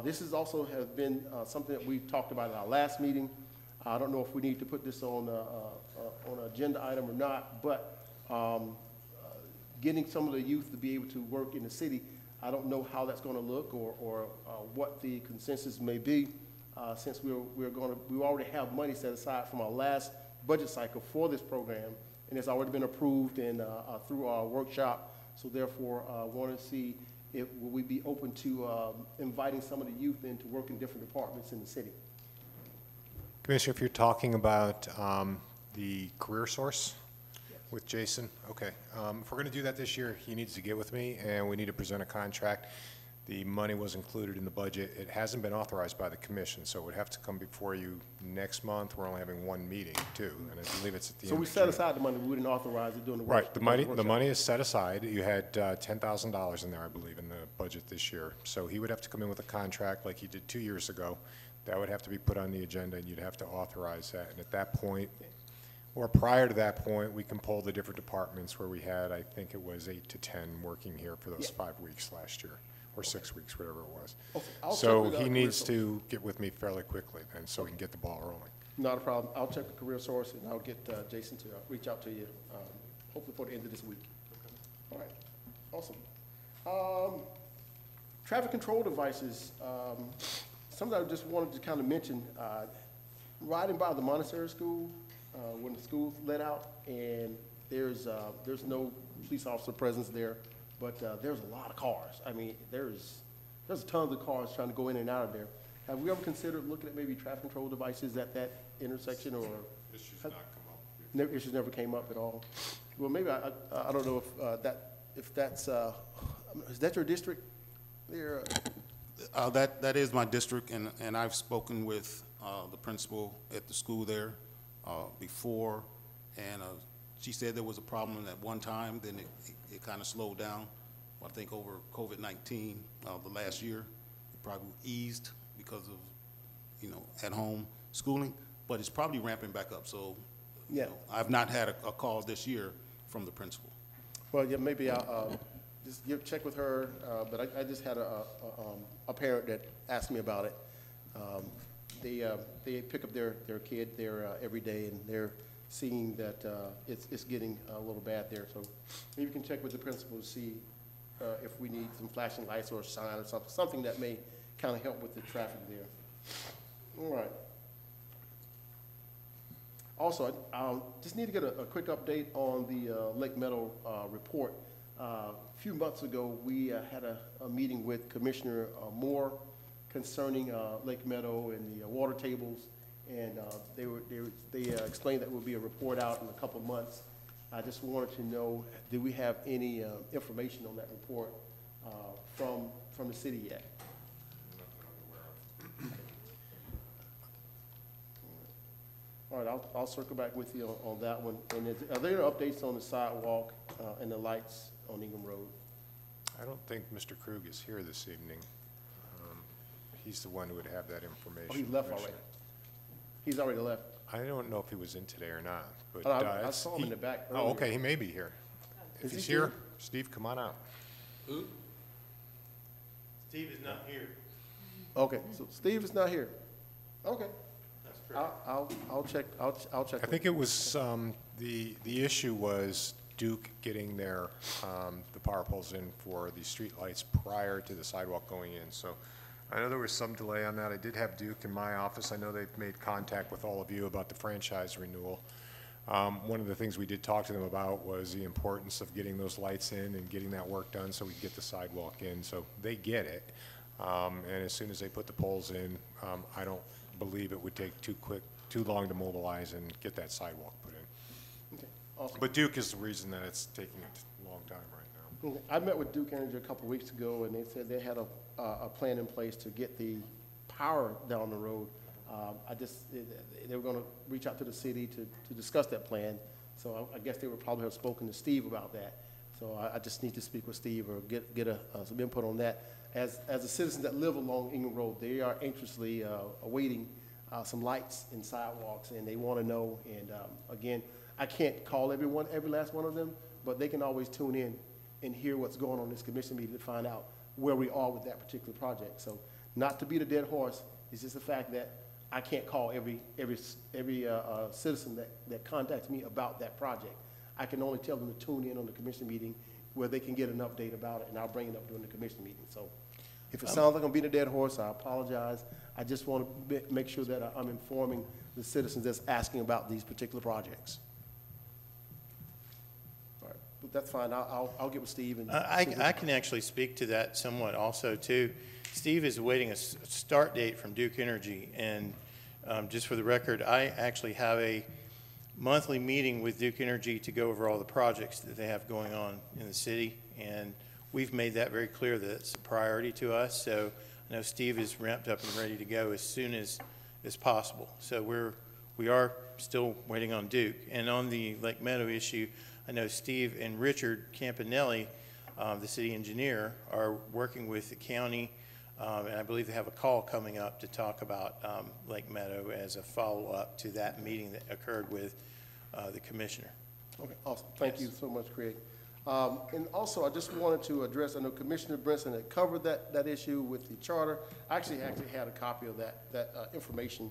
This has also been something that we talked about at our last meeting. I don't know if we need to put this on an agenda item or not, but getting some of the youth to be able to work in the city, I don't know how that's going to look or what the consensus may be, since we already have money set aside from our last budget cycle for this program, and it's already been approved and through our workshop. So therefore, I want to see if will we be open to inviting some of the youth in to work in different departments in the city. Commissioner, if you're talking about the career source with Jason, okay. If we're going to do that this year, he needs to get with me, and we need to present a contract. The money was included in the budget. It hasn't been authorized by the commission, so it would have to come before you next month. We're only having one meeting, too, and I believe it's at the end of June. So we set aside the money, we didn't authorize it during the workshop. Right, the money is set aside. You had $10,000 in there, I believe, in the budget this year. So he would have to come in with a contract like he did 2 years ago. That would have to be put on the agenda, and you'd have to authorize that. And at that point, or prior to that point, we can poll the different departments where we had, I think it was 8 to 10 working here for those 5 weeks last year, or 6 weeks, whatever it was. Okay, so he needs to get with me fairly quickly then, so we can get the ball rolling. Not a problem. I'll check the career source, and I'll get Jason to reach out to you, hopefully before the end of this week. All right, awesome. Traffic control devices. Something I just wanted to kind of mention, riding by the Montessori school, when the school's let out, and there's no police officer presence there, but there's a lot of cars. I mean, there's tons of cars trying to go in and out of there. Have we ever considered looking at maybe traffic control devices at that intersection, or? Issues not come up. Issues never came up at all. Well, maybe I don't know if that's is that your district there? That is my district, and I've spoken with the principal at the school there before, and she said there was a problem at one time, then it kind of slowed down. I think over COVID-19 the last year, it probably eased because of, at home schooling, but it's probably ramping back up. So yeah, I've not had a call this year from the principal. Well, yeah, maybe I'll just check with her, but I just had a parent that asked me about it. They pick up their kid there every day, and they're seeing that it's getting a little bad there. So maybe you can check with the principal to see if we need some flashing lights or a sign or something that may kind of help with the traffic there. All right. Also, I just need to get a quick update on the Lake Meadow report. A few months ago, we had a meeting with Commissioner Moore concerning Lake Meadow and the water tables, and they explained that there will be a report out in a couple of months. I just wanted to know, do we have any information on that report from the city yet? All right, I'll circle back with you on that one. And are there updates on the sidewalk and the lights on Ingham Road? I don't think Mr. Krug is here this evening. He's the one who would have that information. Oh, he left already. He's already left. I don't know if he was in today or not, but. I saw him in the back Oh, earlier. okay, he may be here. If he's here, Steve, come on out. Who? Steve is not here. Okay, so Steve is not here. Okay. That's correct. I'll check. I'll check. I think it was, the issue was Duke getting their, the power poles in for the street lights prior to the sidewalk going in. So I know there was some delay on that. I did have Duke in my office. I know they've made contact with all of you about the franchise renewal. One of the things we did talk to them about was the importance of getting those lights in and getting that work done so we get the sidewalk in. So they get it. And as soon as they put the poles in, I don't believe it would take too long to mobilize and get that sidewalk put in. Okay, awesome. But Duke is the reason that it's taking a long time right now. Okay. I met with Duke Energy a couple of weeks ago, and they said they had a plan in place to get the power down the road. They were going to reach out to the city to discuss that plan. So I guess they would probably have spoken to Steve about that. So I just need to speak with Steve or get some input on that. As the citizens that live along Ingham Road, they are anxiously awaiting some lights and sidewalks, and they want to know. And again, I can't call every last one of them, but they can always tune in and hear what's going on in this commission meeting to find out where we are with that particular project. So not to beat a dead horse, it's just the fact that I can't call every citizen that contacts me about that project. I can only tell them to tune in on the commission meeting where they can get an update about it, and I'll bring it up during the commission meeting. So if it sounds like I'm beating a dead horse, I apologize. I just want to make sure that I'm informing the citizens that's asking about these particular projects. All right, but that's fine. I'll get with Steve. And I can actually speak to that somewhat also, too. Steve is awaiting a start date from Duke Energy, and just for the record, I actually have a monthly meeting with Duke Energy to go over all the projects that they have going on in the city, and we've made that very clear that it's a priority to us. So I know Steve is ramped up and ready to go as soon as possible. So we are still waiting on Duke. And on the Lake Meadow issue, I know Steve and Richard Campanelli, the city engineer, are working with the county, and I believe they have a call coming up to talk about Lake Meadow as a follow-up to that meeting that occurred with the commissioner. Okay, awesome. Thank you so much, Craig. And also, I just wanted to address, I know Commissioner Brinson had covered that issue with the charter. I actually had a copy of that information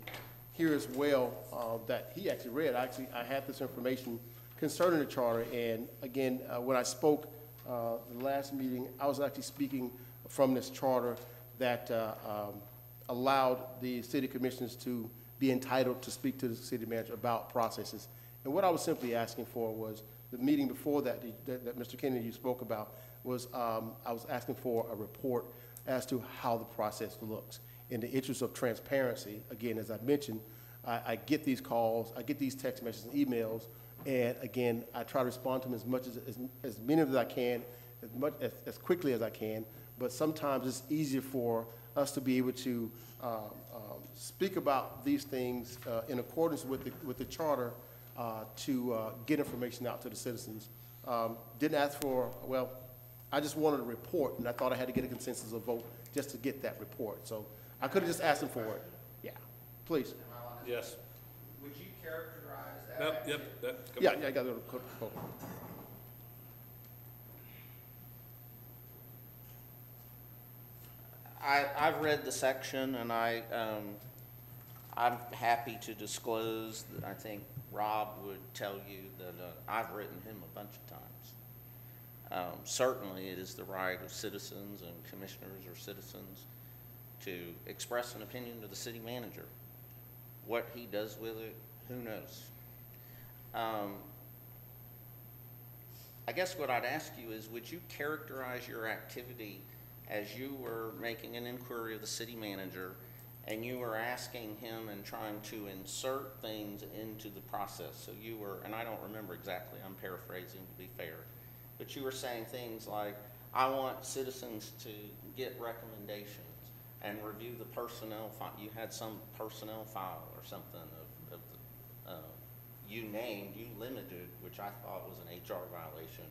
here as well that he actually read. I had this information concerning the charter, and again, when I spoke the last meeting, I was actually speaking from this charter that allowed the city commissioners to be entitled to speak to the city manager about processes. And what I was simply asking for was, the meeting before that Mr. Kennedy you spoke about was, I was asking for a report as to how the process looks. In the interest of transparency, again, as I mentioned, I get these calls, I get these text messages and emails, and again, I try to respond to them as many as I can, as quickly as I can, but sometimes it's easier for us to be able to speak about these things in accordance with the charter to get information out to the citizens. Didn't ask for, well, I just wanted a report, and I thought I had to get a consensus of vote just to get that report. So I could have just asked them for it. Yeah, please. Yes. Would you characterize that? Yep. Yeah, I got to go. I've read the section, and I'm happy to disclose that I think Rob would tell you that I've written him a bunch of times. Certainly, it is the right of citizens and commissioners or citizens to express an opinion to the city manager. What he does with it, who knows? I guess what I'd ask you is, would you characterize your activity as you were making an inquiry of the city manager and you were asking him and trying to insert things into the process? So you were, and I don't remember exactly, I'm paraphrasing to be fair, but you were saying things like, I want citizens to get recommendations and review the personnel file. You had some personnel file or something of the, you named, you limited, which I thought was an HR violation,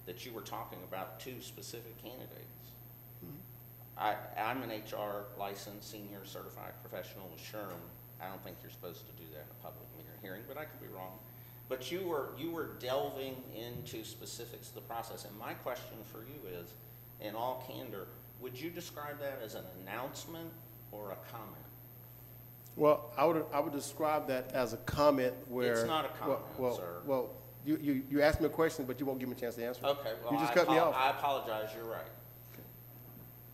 that you were talking about 2 specific candidates. I'm an HR licensed senior certified professional with SHRM. I don't think you're supposed to do that in a public hearing, but I could be wrong. But you were delving into specifics of the process. And my question for you is, in all candor, would you describe that as an announcement or a comment? Well, I would describe that as a comment where. It's not a comment, sir. Well, you asked me a question, but you won't give me a chance to answer. Okay, well, you just cut me off. I apologize, you're right.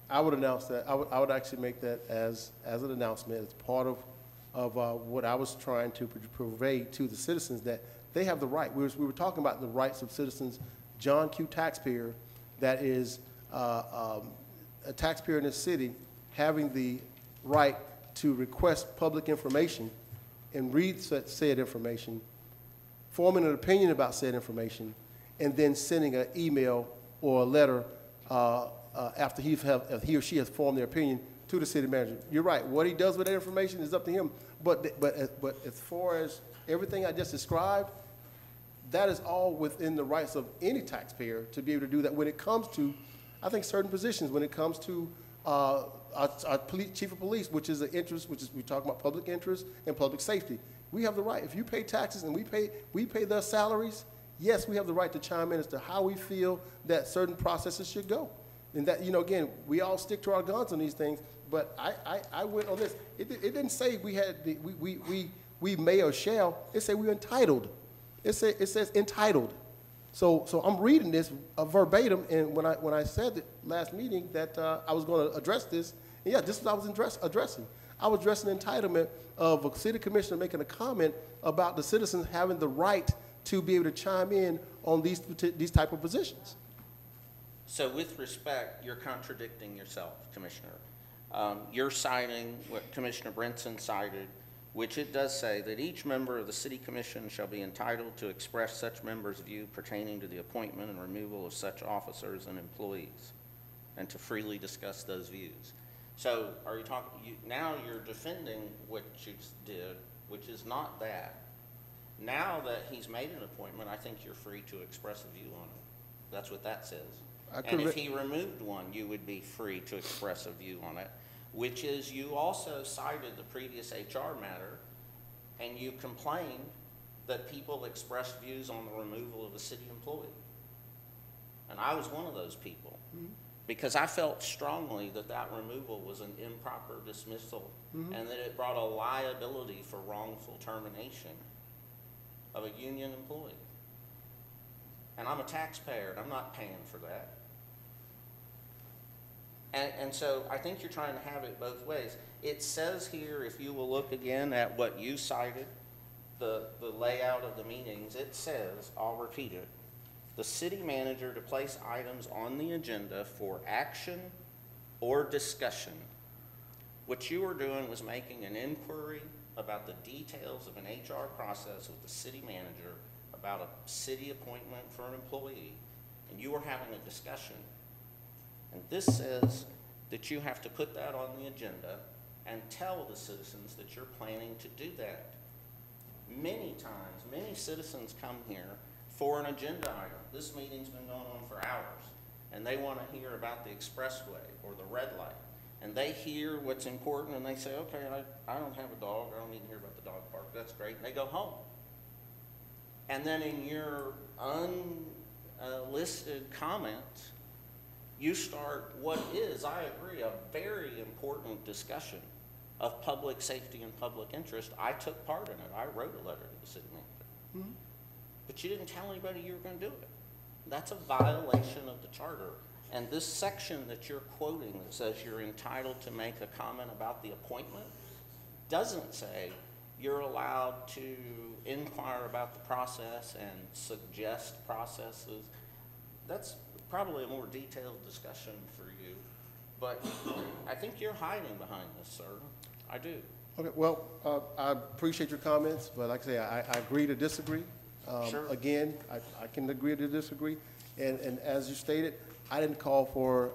I would announce that. I would actually make that as an announcement. It's part of what I was trying to convey to the citizens, that they have the right. We were talking about the rights of citizens. John Q. taxpayer, that is a taxpayer in this city, having the right to request public information and read said information, forming an opinion about said information, and then sending an email or a letter after he or she has formed their opinion to the city manager. You're right. What he does with that information is up to him. But as far as everything I just described, that is all within the rights of any taxpayer to be able to do that. When it comes to, I think, certain positions, when it comes to our chief of police, which is an interest, we're talking about public interest and public safety. We have the right. If you pay taxes and we pay their salaries, yes, we have the right to chime in as to how we feel that certain processes should go. And that, again, we all stick to our guns on these things, but I went on this. It didn't say we had we may or shall. It said we're entitled. It says entitled. So I'm reading this verbatim, and when I said it last meeting that I was going to address this, and yeah, this is what I was addressing. I was addressing the entitlement of a city commissioner making a comment about the citizens having the right to be able to chime in on these type of positions. So with respect, you're contradicting yourself, Commissioner. You're citing what Commissioner Brinson cited, which it does say that each member of the City Commission shall be entitled to express such member's view pertaining to the appointment and removal of such officers and employees, and to freely discuss those views. So are you talking, now you're defending what you did, which is not that. Now that he's made an appointment, I think you're free to express a view on it. That's what that says. And if he removed one, you would be free to express a view on it, which is you also cited the previous HR matter, and you complained that people expressed views on the removal of a city employee. And I was one of those people, because I felt strongly that that removal was an improper dismissal, and that it brought a liability for wrongful termination of a union employee. And I'm a taxpayer, and I'm not paying for that. And so I think you're trying to have it both ways. It says here, if you will look again at what you cited, the layout of the meetings, it says, I'll repeat it, the city manager to place items on the agenda for action or discussion. What you were doing was making an inquiry about the details of an HR process with the city manager about a city appointment for an employee, and you were having a discussion. And this says that you have to put that on the agenda and tell the citizens that you're planning to do that. Many times, many citizens come here for an agenda item. This meeting's been going on for hours, and they want to hear about the expressway or the red light. And they hear what's important, and they say, okay, I don't have a dog. I don't need to hear about the dog park. That's great. And they go home. And then in your unlisted comments, you start what is, I agree, a very important discussion of public safety and public interest. I took part in it. I wrote a letter to the city manager. But you didn't tell anybody you were going to do it. That's a violation of the charter. And this section that you're quoting that says you're entitled to make a comment about the appointment doesn't say you're allowed to inquire about the process and suggest processes. that's probably a more detailed discussion for you, but I think you're hiding behind this, sir. I do. Okay, well, I appreciate your comments, but like I say, I agree to disagree. Sure. Again, I can agree to disagree. And as you stated, I didn't call for,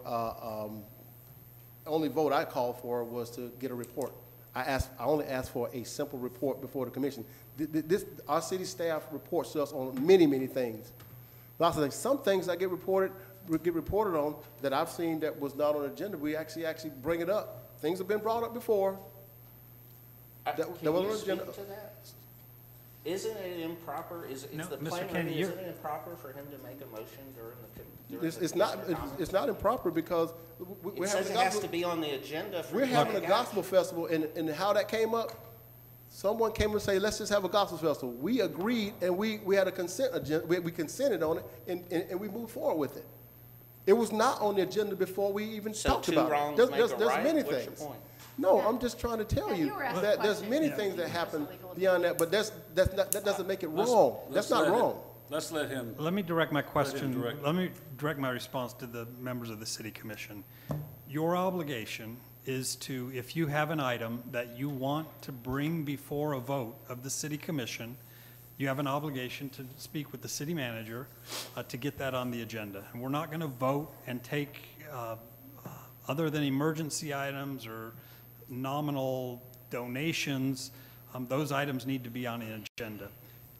only vote I called for was to get a report. I only asked for a simple report before the commission. Our city staff reports to us on many, many things. Lots of things. Some things that get reported on that I've seen that was not on the agenda, we actually bring it up. Things have been brought up before. Can you speak to that? Isn't it improper? Is No, the Mr. plan, Kennedy, isn't it improper for him to make a motion during the It's not improper because we're It having says a it has gospel, to be on the agenda for we're you to having a take gospel action. festival, and how that came up, someone came and say, let's just have a gospel festival. We agreed, and we had a consent agenda, we consented on it, and we moved forward with it. It was not on the agenda before we even So talked two about wrongs it. make There's a right? many What's your things. point? No, I'm just trying to tell Yeah, you you were asked that a there's question. many Yeah. things that You happen just legal beyond that, but that doesn't make it wrong. That's not wrong. Let's let him. Let me direct my question, direct. let me direct my response to the members of the city commission. Your obligation is to, if you have an item that you want to bring before a vote of the city commission, you have an obligation to speak with the city manager to get that on the agenda. And we're not going to vote and take, other than emergency items or nominal donations, those items need to be on the agenda.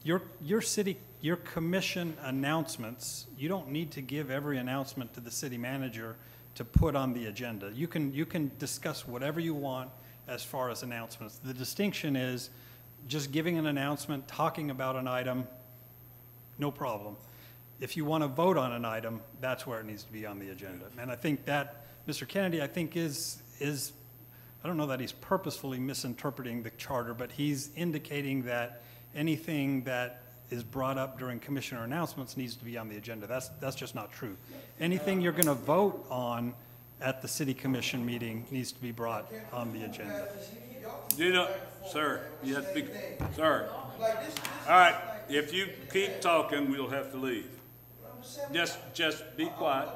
Your commission announcements, you don't need to give every announcement to the city manager to put on the agenda. You can discuss whatever you want as far as announcements. The distinction is just giving an announcement, talking about an item, no problem. If you want to vote on an item, that's where it needs to be on the agenda. And I think that, Mr. Kennedy, I think is I don't know that he's purposefully misinterpreting the charter, but he's indicating that anything that is brought up during commissioner announcements needs to be on the agenda. That's just not true. Anything you're going to vote on at the city commission meeting needs to be brought on the agenda. You know, sir, you have to be, sir. All right, if you keep talking, we'll have to leave. Just be quiet.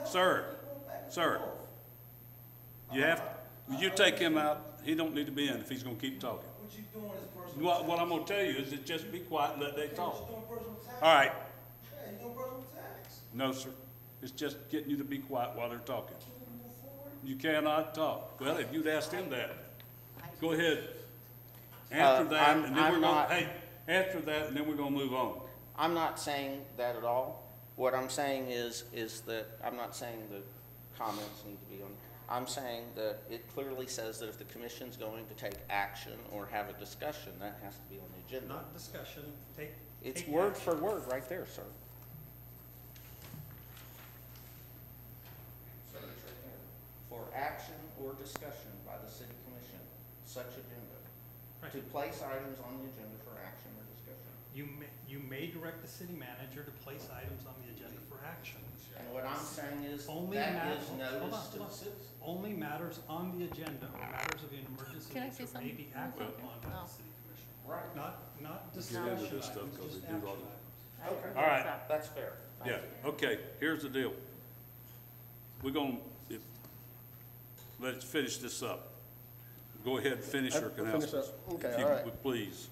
Sir, you take him out. He don't need to be in if he's gonna keep talking. What I'm gonna tell you is that just be quiet and let they talk. All right. No, sir. It's just getting you to be quiet while they're talking. You cannot talk. Well, if you'd asked him that, go ahead. After that, and then we're gonna, after that, and then we're gonna move on. I'm not saying that at all. What I'm saying is that, I'm not saying the comments need to be on, I'm saying that it clearly says that if the commission's going to take action or have a discussion, that has to be on the agenda. Not discussion, It's word for word right there, sir. For action or discussion by the city commission, such agenda. Right. To place items on the agenda for action or discussion. You may direct the city manager to place items on the agenda for action. And what I'm saying is, Only that is matters- hold notice on, to the hold on. citizens. Only matters on the agenda or matters of an emergency Can I say nature may something? be acted upon by Oh. the city commission. Right. Not Get discussion into this stuff items, 'cause just they do action all the- items. Okay. All right. That's fair. Thank Yeah, you. okay, here's the deal. We're gonna, let's finish this up. Go ahead and finish your Finish announcements. up. Okay, if you all right. would, please.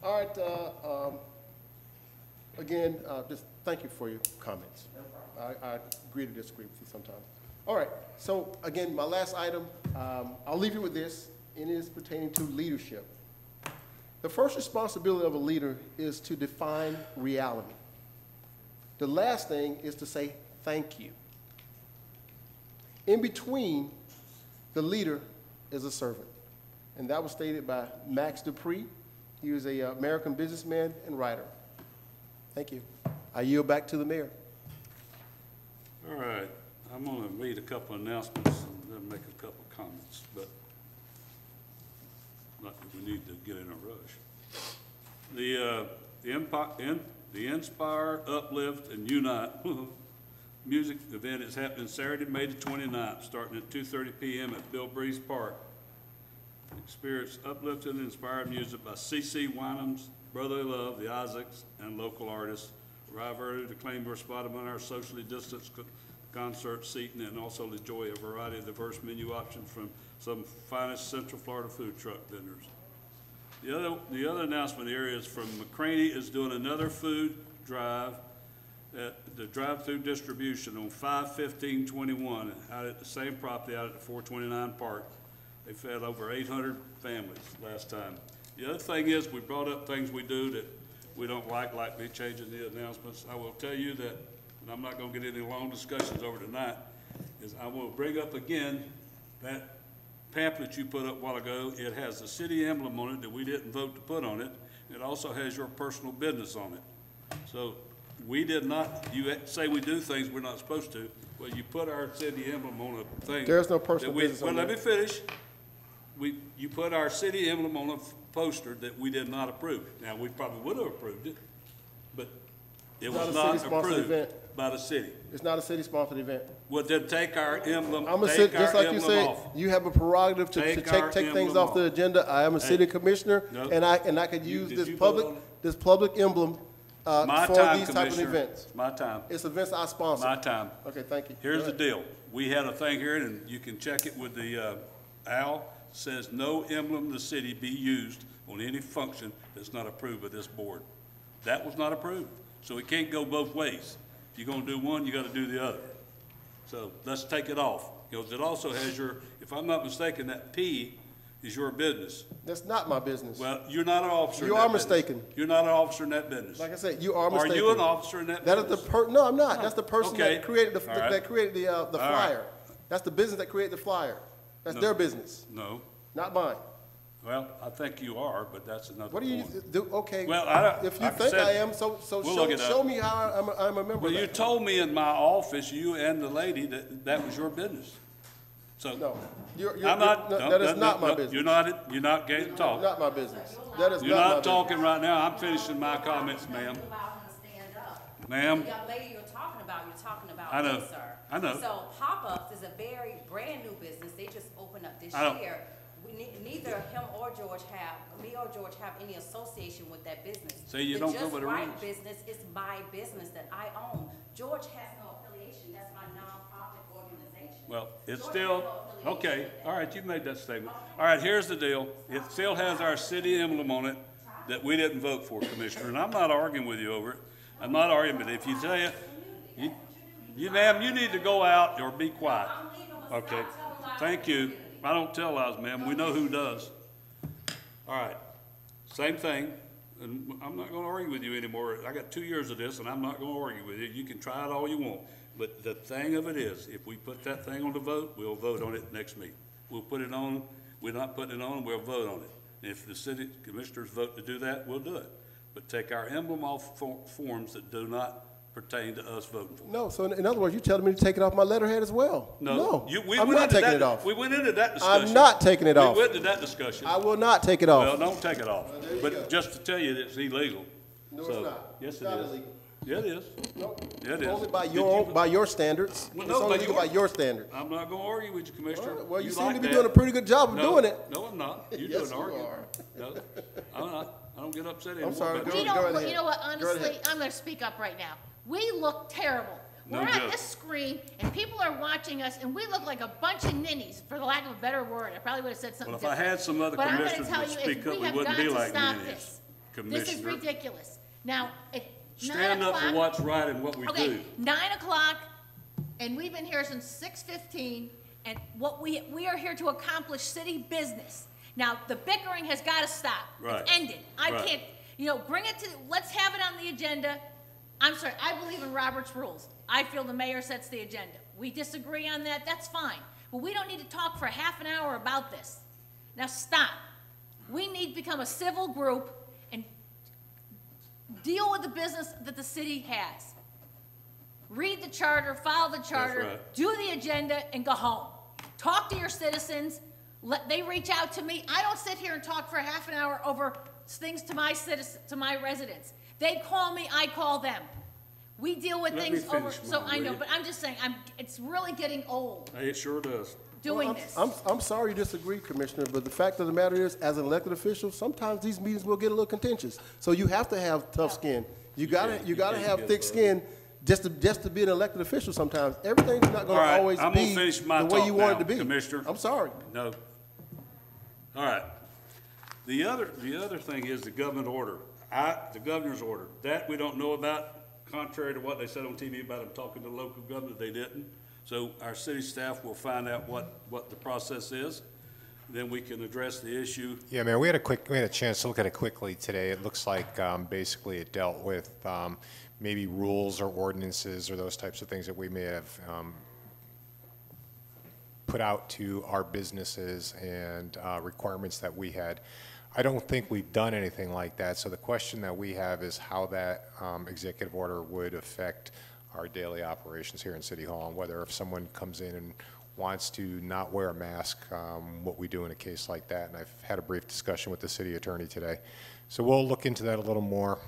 All right, again, just thank you for your comments. I agree to disagree with you sometimes. All right, so again, my last item, I'll leave you with this, and it is pertaining to leadership. The first responsibility of a leader is to define reality. The last thing is to say thank you. In between, the leader is a servant. And that was stated by Max Dupree. He was an American businessman and writer. Thank you. I yield back to the mayor. All right, I'm gonna read a couple announcements and then make a couple comments, but not that we need to get in a rush. The Inspire, Uplift, and Unite music event is happening Saturday, May the 29th, starting at 2:30 p.m. at Bill Breeze Park. Experience uplifting and inspired music by C.C. Winans, Brotherly Love, the Isaacs, and local artists arrive early to claim your spot among our socially distanced concert seating and also enjoy a variety of diverse menu options from some finest Central Florida food truck vendors. The other announcement here is from McCraney is doing another food drive at the drive-through distribution on 5/15/21 out at the same property out at the 429 Park. They fed over 800 families last time. The other thing is we brought up things we do that we don't like me changing the announcements. I will tell you that, and I'm not going to get any long discussions over tonight, is I will bring up again that pamphlet you put up a while ago. It has the city emblem on it that we didn't vote to put on it. It also has your personal business on it. So we did not, you say we do things we're not supposed to. Well, you put our city emblem on a thing. There's no personal business on Well, there. let me finish. You put our city emblem on a poster that we did not approve. Now, we probably would have approved it, but it was not approved by the city. It's not a city-sponsored event. Well, then take our emblem, I'm a take city, our just like you emblem said, off. you have a prerogative to Take our take things emblem off the off. agenda. I am a city commissioner, No. and I could use did this you vote public, on it? this public emblem My for time, these type of Commissioner. events. My time. It's events I sponsor. My time. Okay, thank you. Here's Go the ahead. deal. We had a thing here, and you can check it with the owl, says no emblem of the city be used on any function that's not approved by this board. That was not approved. So it can't go both ways. If you're gonna do one, you gotta do the other. So let's take it off, because it also has your, if I'm not mistaken, that P is your business. That's not my business. Well, you're not an officer in You that are business. mistaken. You're not an officer in that business. Like I said, you are mistaken. Are you an officer in that That is business? no, I'm not. That's the person Okay. that created the, All right. that created the All right. flyer. That's the business that created the flyer. That's No. their business, No. not mine. Well, I think you are, but that's another What do you point. do? Okay. Well, if you like I think said, I am, so we'll look it show up. me how I'm a member Well, of you that. told me in my office, you and the lady, that was your business. So. No, I'm not. that is not my business. You're not getting to talk. Not my business. That is You're not my not talking business. right now. I'm finishing my comments, ma'am. Ma'am, The young lady you're talking about I know. me, sir. I know. So Pop-Ups is a very brand-new business. They just opened up this I know. year. Neither him or me or George have any association with that business. See, you The don't go Just by the Right rules. business is my business that I own. George has no affiliation. That's my nonprofit organization. well, it's George still, has no affiliation okay, with that. all right, you've made that statement. All right, here's the deal. It still has our city emblem on it that we didn't vote for, Commissioner, and I'm not arguing with you over it. I'm not arguing, but if you tell you, ma'am, you need to go out or be quiet. Okay, thank you. I don't tell lies, ma'am. We know who does. All right, same thing, and I'm not gonna argue with you anymore. I got 2 years of this, and I'm not gonna argue with you. You can try it all you want. But the thing of it is, if we put that thing on the vote, we'll vote on it next meeting. We'll put it on, we're not putting it on, we'll vote on it. And if the city commissioners vote to do that, we'll do it. But take our emblem off forms that do not pertain to us voting for. No, so in other words, you're telling me to take it off my letterhead as well? No. We I'm went not into taking that- it off. We went into that discussion. I'm not taking it off. We went into that discussion. I will not take it off. Well, don't take it off. But just to tell you that it's illegal. No, So, it's not. Yes, It's it not is. illegal. Yeah, it is. No. Yeah, it is. Only by Did your standards. Well, It's no, only but legal by your standards. I'm not gonna argue with you, Commissioner. Well, you seem like to be that. doing a pretty good job of No, doing it. No, I'm not. You're Yes, doing you arguing. are. No, I'm not. I don't get upset anymore. sorry, about go you. ahead. You know what, Go honestly, ahead. I'm gonna speak up right now. We look terrible. No We're on joke. this screen, and people are watching us, and we look like a bunch of ninnies, for the lack of a better word. I probably would have said something Well, if I different. had some other But I'm gonna commissioners tell would you, speak if up, we we have wouldn't got be to like stop ninnies, this. This is Commissioner. ridiculous. Now, at 9 Stand up for o'clock- what's right and what we Okay, do. 9 o'clock, and we've been here since 6:15, and what we are here to accomplish city business. Now, the bickering has got to stop. Right. It's ended. I Right. can't, bring it to, let's have it on the agenda. I'm sorry, I believe in Robert's rules. I feel the mayor sets the agenda. We disagree on that, that's fine. But we don't need to talk for half an hour about this. Now, stop. We need to become a civil group and deal with the business that the city has. Read the charter, follow the charter, right. do the agenda, and go home. Talk to your citizens. They reach out to me. I don't sit here and talk for half an hour over things to my residents. They call me, I call them. We deal with Let me things over. finish So mine, I will know, you? but I'm just saying, it's really getting old Hey, it sure does. doing Well, this. I'm sorry you disagree, Commissioner, but the fact of the matter is, as an elected official, sometimes these meetings will get a little contentious. So you have to have tough skin. You gotta have thick skin just to be an elected official sometimes. Everything's not gonna All right, always I'm gonna be finish my the way talk you want now, it to be. Commissioner. I'm sorry. No. All right. The other thing is the government order. The governor's order. That we don't know about, contrary to what they said on TV about them talking to local government, they didn't. So our city staff will find out what the process is. Then we can address the issue. Yeah, Mayor, we had a chance to look at it quickly today. It looks like basically it dealt with maybe rules or ordinances or those types of things that we may have put out to our businesses and requirements that we had. I don't think we've done anything like that. So the question that we have is how that executive order would affect our daily operations here in City Hall, and whether if someone comes in and wants to not wear a mask, what we do in a case like that. And I've had a brief discussion with the city attorney today. So we'll look into that a little more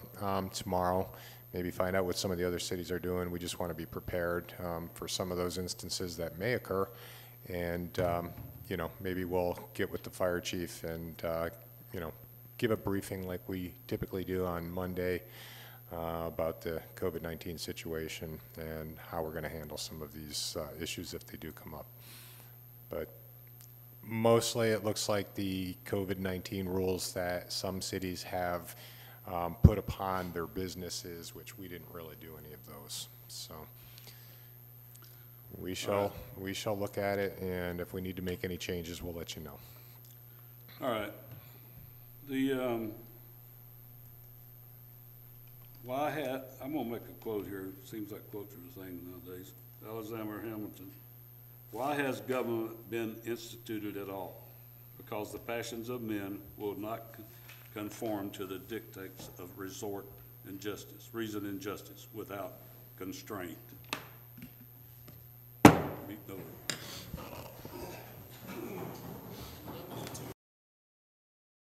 tomorrow, maybe find out what some of the other cities are doing. We just want to be prepared for some of those instances that may occur. And, you know, maybe we'll get with the fire chief and, you know, give a briefing like we typically do on Monday about the COVID-19 situation and how we're going to handle some of these issues if they do come up. But mostly it looks like the COVID-19 rules that some cities have put upon their businesses, which we didn't really do any of those. So we shall look at it, and if we need to make any changes, we'll let you know. All right. I'm gonna make a quote here. Seems like quotes are the thing nowadays. Alexander Hamilton. Why has government been instituted at all? Because the passions of men will not conform to the dictates of reason and justice without constraint.